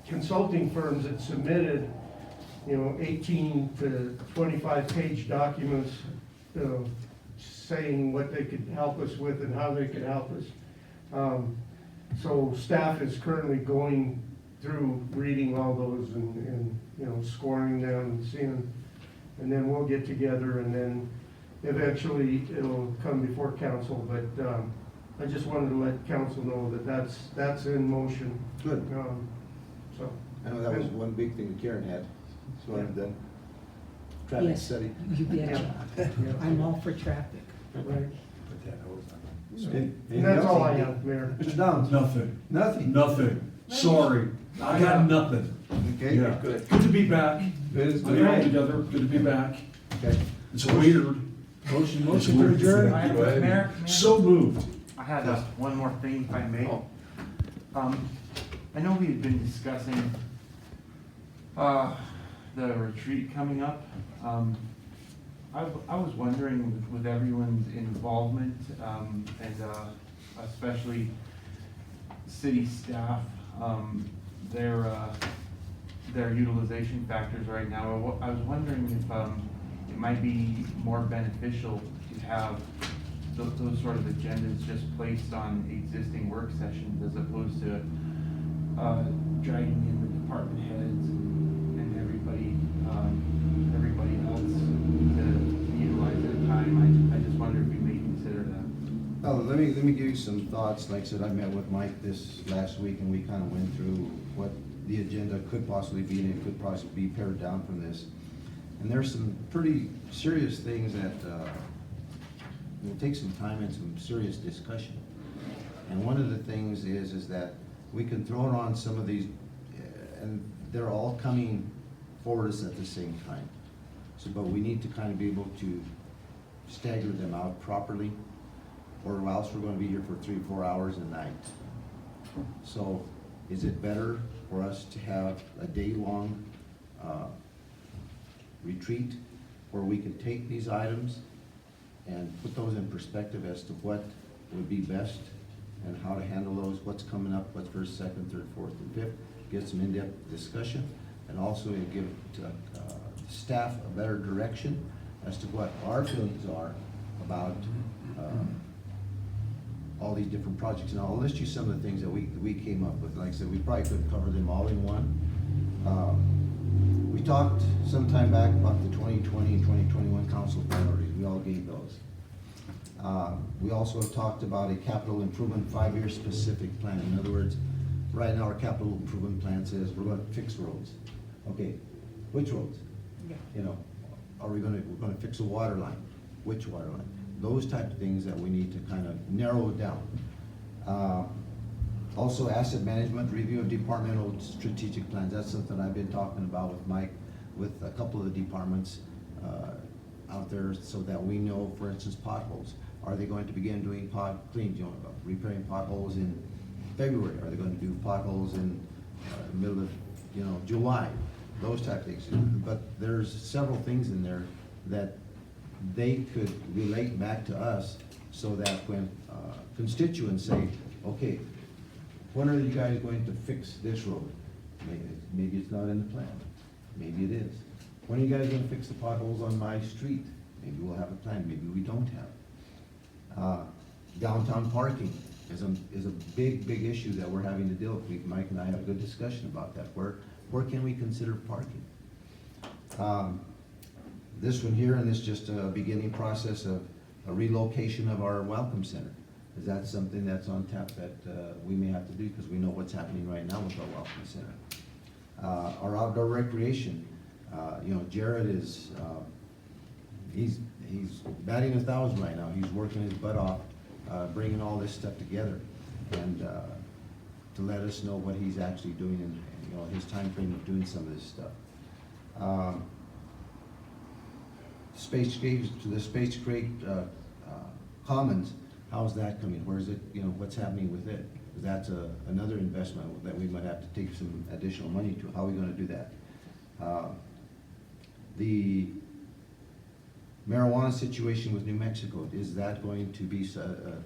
consulting firms that submitted, you know, 18 to 25 page documents saying what they could help us with and how they could help us. So staff is currently going through reading all those and you know, scoring them and seeing, and then we'll get together and then eventually it'll come before council. But I just wanted to let council know that that's in motion. Good. So I know that was one big thing that Karen had, so I've done traffic Yes, study. you betcha. I'm all for traffic. Right. Put that hose on. And that's all I have, Mayor. Mr. Downs? Nothing. Nothing? Nothing. Sorry. I got nothing. Okay, Yeah. good. Good to be back. Good. Good to be all together. Good to be back. Okay. It's weird. Motion It's to weird. adjourn? Go ahead. Mayor? So moved. I had one more thing, if I may. I know we had been discussing the retreat coming up. I was wondering with everyone's involvement, and especially city staff, their utilization factors right now. I was wondering if it might be more beneficial to have those sort of agendas just placed on existing work sessions as opposed to dragging in the department heads and everybody else to utilize their time. I just wonder if we may consider that. Oh, let me give you some thoughts. Like I said, I met with Mike this last week and we kind of went through what the agenda could possibly be, and it could possibly be pared down from this. And there's some pretty serious things that will take some time and some serious discussion. And one of the things is that we can throw it on some of these, and they're all coming forward us at the same time. So, but we need to kind of be able to stagger them out properly, or else we're gonna be here for 3 or 4 hours a night. So is it better for us to have a day-long retreat where we can take these items and put those in perspective as to what would be best and how to handle those, what's coming up, what's first, second, third, fourth, and fifth, get some in-depth discussion, and also give staff a better direction as to what our feelings are about all these different projects. And I'll list you some of the things that we came up with. Like I said, we probably couldn't cover them all in one. We talked some time back about the 2020 and 2021 council priorities. We all gave those. We also talked about a capital improvement 5-year specific plan. In other words, right now our capital improvement plan says we're going to fix roads. Okay, which roads? You know, we're going to fix a water line. Which water line? Those type of things that we need to kind of narrow it down. Also, asset management, review of departmental strategic plans. That's something I've been talking about with Mike, with a couple of the departments out there, so that we know, for instance, potholes. Are they going to begin doing repairing potholes in February? Are they going to do potholes in the middle of, July? Those type of things. But there's several things in there that they could relate back to us, so that when constituents say, okay, when are you guys going to fix this road? Maybe it's not in the plan. Maybe it is. When are you guys going to fix the potholes on my street? Maybe we'll have a plan. Maybe we don't have. Downtown parking is a big issue that we're having to deal with. Mike and I had a good discussion about that. Where can we consider parking? This one here, and this is just a beginning process of a relocation of our welcome center. Is that something that's on tap that we may have to do, because we know what's happening right now with our welcome center? Our outdoor recreation, Jared is, he's batting 1,000 right now. He's working his butt off, bringing all this stuff together, and to let us know what he's actually doing and his time frame of doing some of this stuff. Space Crate Commons, how's that coming? Where is it? What's happening with it? That's another investment that we might have to take some additional money to. How are we going to do that? The marijuana situation with New Mexico, is that going to be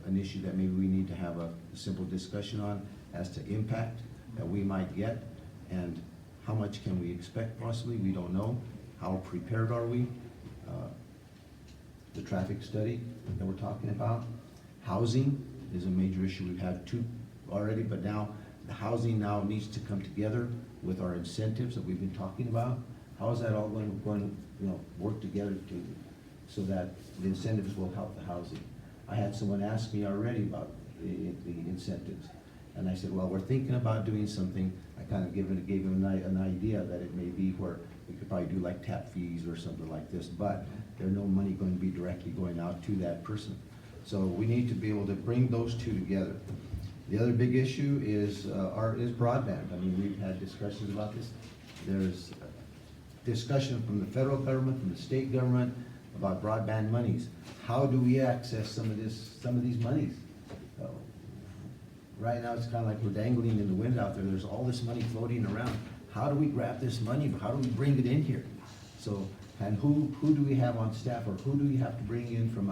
an issue that maybe we need to have a simple discussion on as to impact that we might get, and how much can we expect possibly? We don't know. How prepared are we? The traffic study that we're talking about. Housing is a major issue. We've had 2 already, but now the housing now needs to come together with our incentives that we've been talking about. How is that all going to work together so that the incentives will help the housing? I had someone ask me already about the incentives, and I said, well, we're thinking about doing something. I kind of gave him an idea that it may be where we could probably do like tap fees or something like this, but there's no money going to be directly going out to that person. So we need to be able to bring those 2 together. The other big issue is broadband. I mean, we've had discussions about this. There's discussion from the federal government, from the state government, about broadband monies. How do we access some of these monies? Right now, it's kind of like we're dangling in the wind out there. There's all this money floating around. How do we grab this money? How do we bring it in here? So, and who do we have on staff, or who do we have to bring in from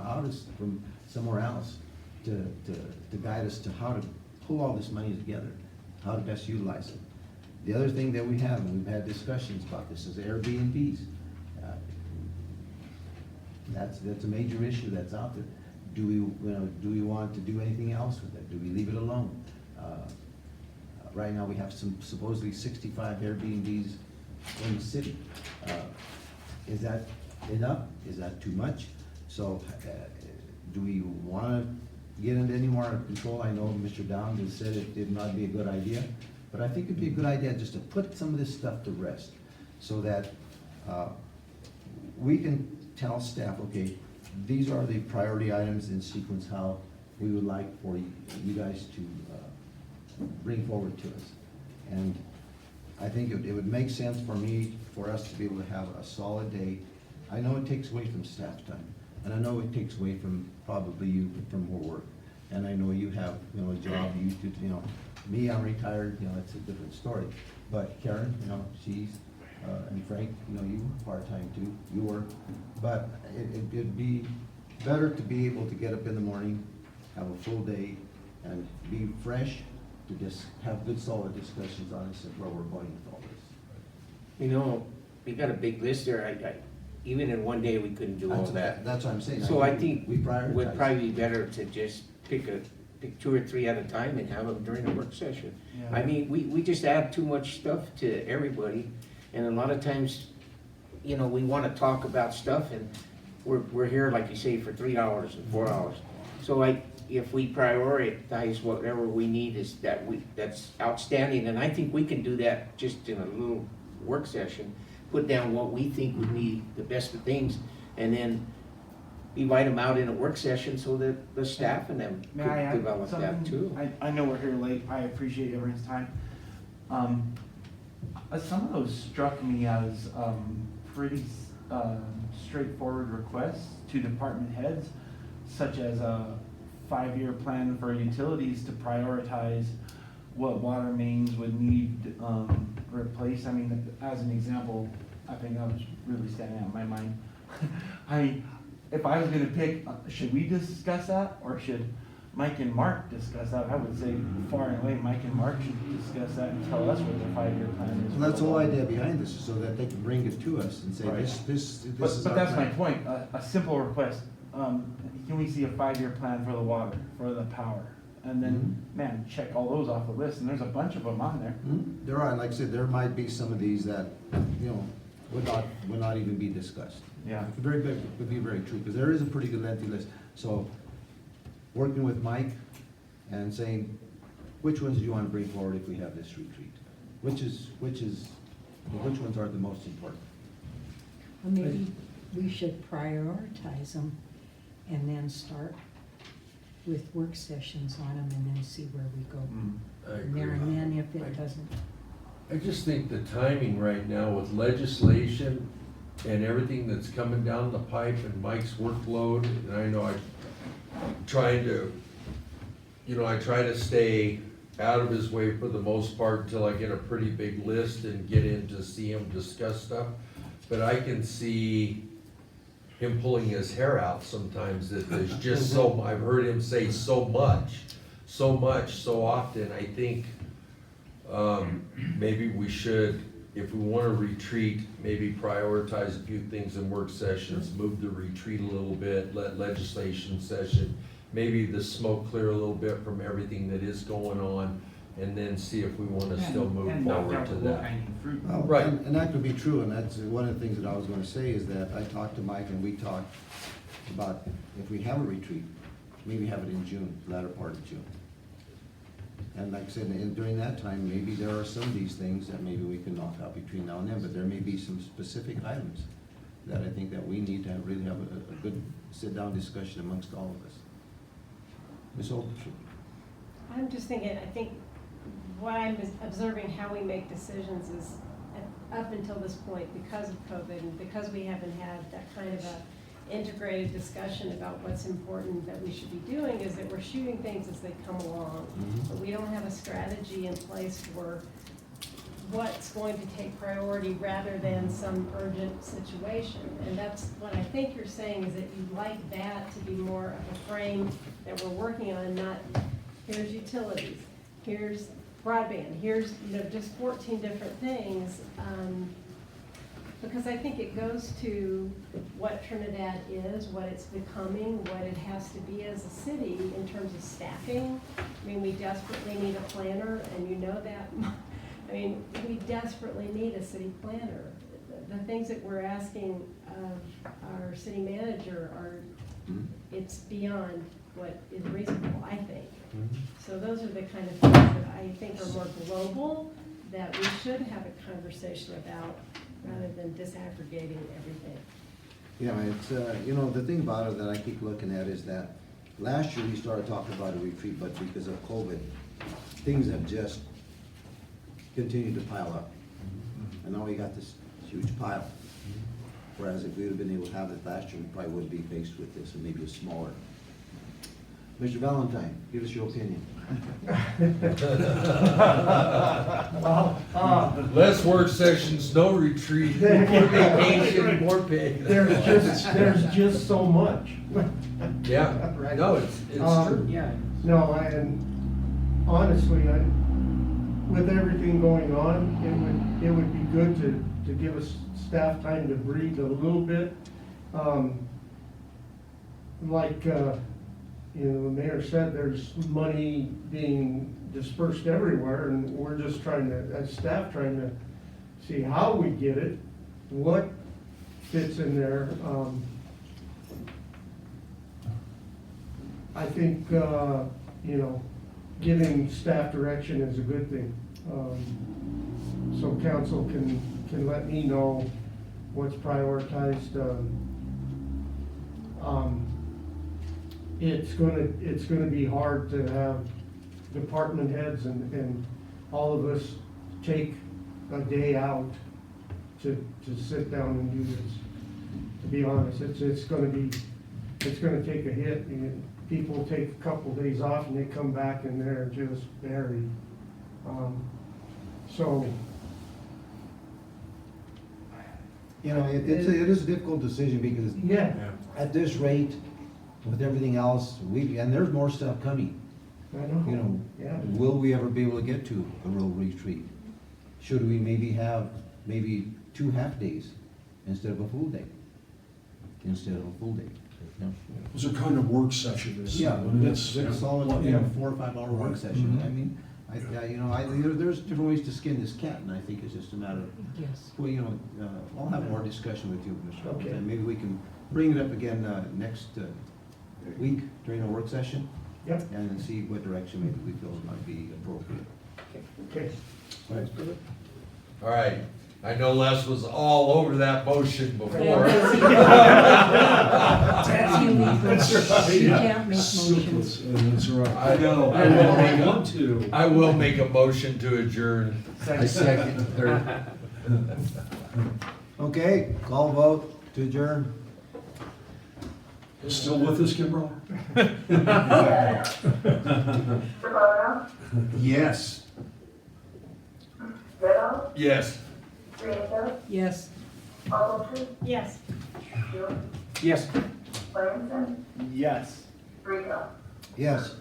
somewhere else to guide us to how to pull all this money together, how to best utilize it? The other thing that we have, and we've had discussions about this, is Airbnbs. That's a major issue that's out there. Do we want to do anything else with it? Do we leave it alone? Right now we have supposedly 65 Airbnbs in the city. Is that enough? Is that too much? So do we want to get into any more control? I know Mr. Downs has said it did not be a good idea, but I think it'd be a good idea just to put some of this stuff to rest, so that we can tell staff, okay, these are the priority items in sequence, how we would like for you guys to bring forward to us. And I think it would make sense for us to be able to have a solid day. I know it takes away from staff time, And I know it takes away from probably you from more work. And I know you have, you know, a job, me, I'm retired, it's a different story. But Karen, she's, and Frank, you work part-time too, you work. But it'd be better to be able to get up in the morning, have a full day, and be fresh, to just have good solid discussions on this and where we're going with all this. We got a big list there. Even in one day, we couldn't do all that. That's what I'm saying. So I think we prioritize. would probably be better to just pick 2 or 3 at a time and have them during a work session. Yeah. I mean, we just add too much stuff to everybody, and a lot of times, we want to talk about stuff, and we're here, like you say, for 3 hours and 4 hours. So if we prioritize whatever we need that's outstanding, and I think we can do that just in a little work session, put down what we think would be the best of things, and then invite them out in a work session so that the staff and them May I could add develop that something? too. I know we're here late, I appreciate everyone's time. Some of those struck me as pretty straightforward requests to department heads, such as a 5-year plan for utilities to prioritize what water mains would need replaced. I mean, as an example, I think that was really standing out in my mind. If I was gonna pick, should we discuss that, or should Mike and Mark discuss that? I would say far and away, Mike and Mark should discuss that and tell us what their 5-year plan is. Well, that's the whole idea behind this, is so that they can bring it to us and say, Right. this is But our that's my plan. point, a simple request. Can we see a 5-year plan for the water, for the power? And then, man, check all those off the list, and there's a bunch of them on there. There are, like I said, there might be some of these that, would not even be discussed. Yeah. Would be very true, because there is a pretty good lengthy list. So, working with Mike and saying, which ones do you want to bring forward if we have this retreat? Which ones are the most important? Well, maybe we should prioritize them and then start with work sessions on them and then see where we go I from there. agree. And then if it doesn't, I just think the timing right now with legislation and everything that's coming down the pipe and Mike's workload, and I know I try to stay out of his way for the most part until I get a pretty big list and get in to see him discuss stuff. But I can see him pulling his hair out sometimes, that there's just I've heard him say so much, so often. I think maybe we should, if we want to retreat, maybe prioritize a few things in work sessions, move the retreat a little bit, let legislation session, maybe the smoke clear a little bit from everything that is going on, and then see if we want to still move forward to that. Well, Right. And that could be true, and that's one of the things that I was gonna say, is that I talked to Mike and we talked about if we have a retreat, maybe have it in June, latter part of June. And like I said, and during that time, maybe there are some of these things that maybe we can knock out between now and then, but there may be some specific items that I think that we need to really have a good sit-down discussion amongst all of us. Ms. Ogletree? I'm just thinking, I think what I'm observing how we make decisions is, up until this point, because of COVID and because we haven't had that kind of a integrated discussion about what's important that we should be doing, is that we're shooting things as they come along. But we don't have a strategy in place for what's going to take priority rather than some urgent situation. And that's what I think you're saying, is that you'd like that to be more of a frame that we're working on, not here's utilities, here's broadband, here's, just 14 different things. Because I think it goes to what Trinidad is, what it's becoming, what it has to be as a city in terms of staffing. I mean, we desperately need a planner, and you know that. I mean, we desperately need a city planner. The things that we're asking of our city manager are, it's beyond what is reasonable, I think. So those are the kind of things that I think are more global, that we should have a conversation about, rather than disaggregating everything. Yeah, it's, the thing about it that I keep looking at is that last year we started talking about a retreat, but because of COVID, things have just continued to pile up. And now we got this huge pile. Whereas if we would have been able to have it last year, we probably wouldn't be faced with this, and maybe a smaller. Mr. Valentine, give us your opinion. Well, Less work sessions, no retreat, more vacation, more pay. there's just so much. Yeah, no, it's true. Yeah. No, and honestly, with everything going on, it would be good to give us staff time to breathe a little bit. The mayor said, there's money being dispersed everywhere, and we're just trying to, as staff, trying to see how we get it, what fits in there. I think, giving staff direction is a good thing. So council can let me know what's prioritized. It's gonna be hard to have department heads and all of us take a day out to sit down and do this. To be honest, it's gonna take a hit. And people take a couple of days off and they come back and they're just buried. It is a difficult decision because Yeah. at this rate, with everything else, and there's more stuff coming. I know. Yeah. Will we ever be able to get to a real retreat? Should we maybe have 2 half days instead of a full day? Those are kind of work sessions. Yeah, I mean, it's all in 4 or 5 hour work session. I mean, there's different ways to skin this cat, and I think it's just a matter of, Yes. well, I'll have more discussion with you, Mr. Okay. And maybe we can bring it up again next week during a work session. Yep. And then see what direction maybe we feel might be appropriate. Okay. All right. All right, I know Les was all over that motion before. That's illegal. You can't make motions. That's right. I know. I will make a motion to adjourn. I second, third. Okay, call vote to adjourn. Still with us, Kimbrough? Rivera, Yes. Riddle, Yes. Rita, Yes. Ogletree, Yes. Stewart, Yes. Williamson, Yes. Rico. Yes.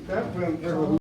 That went.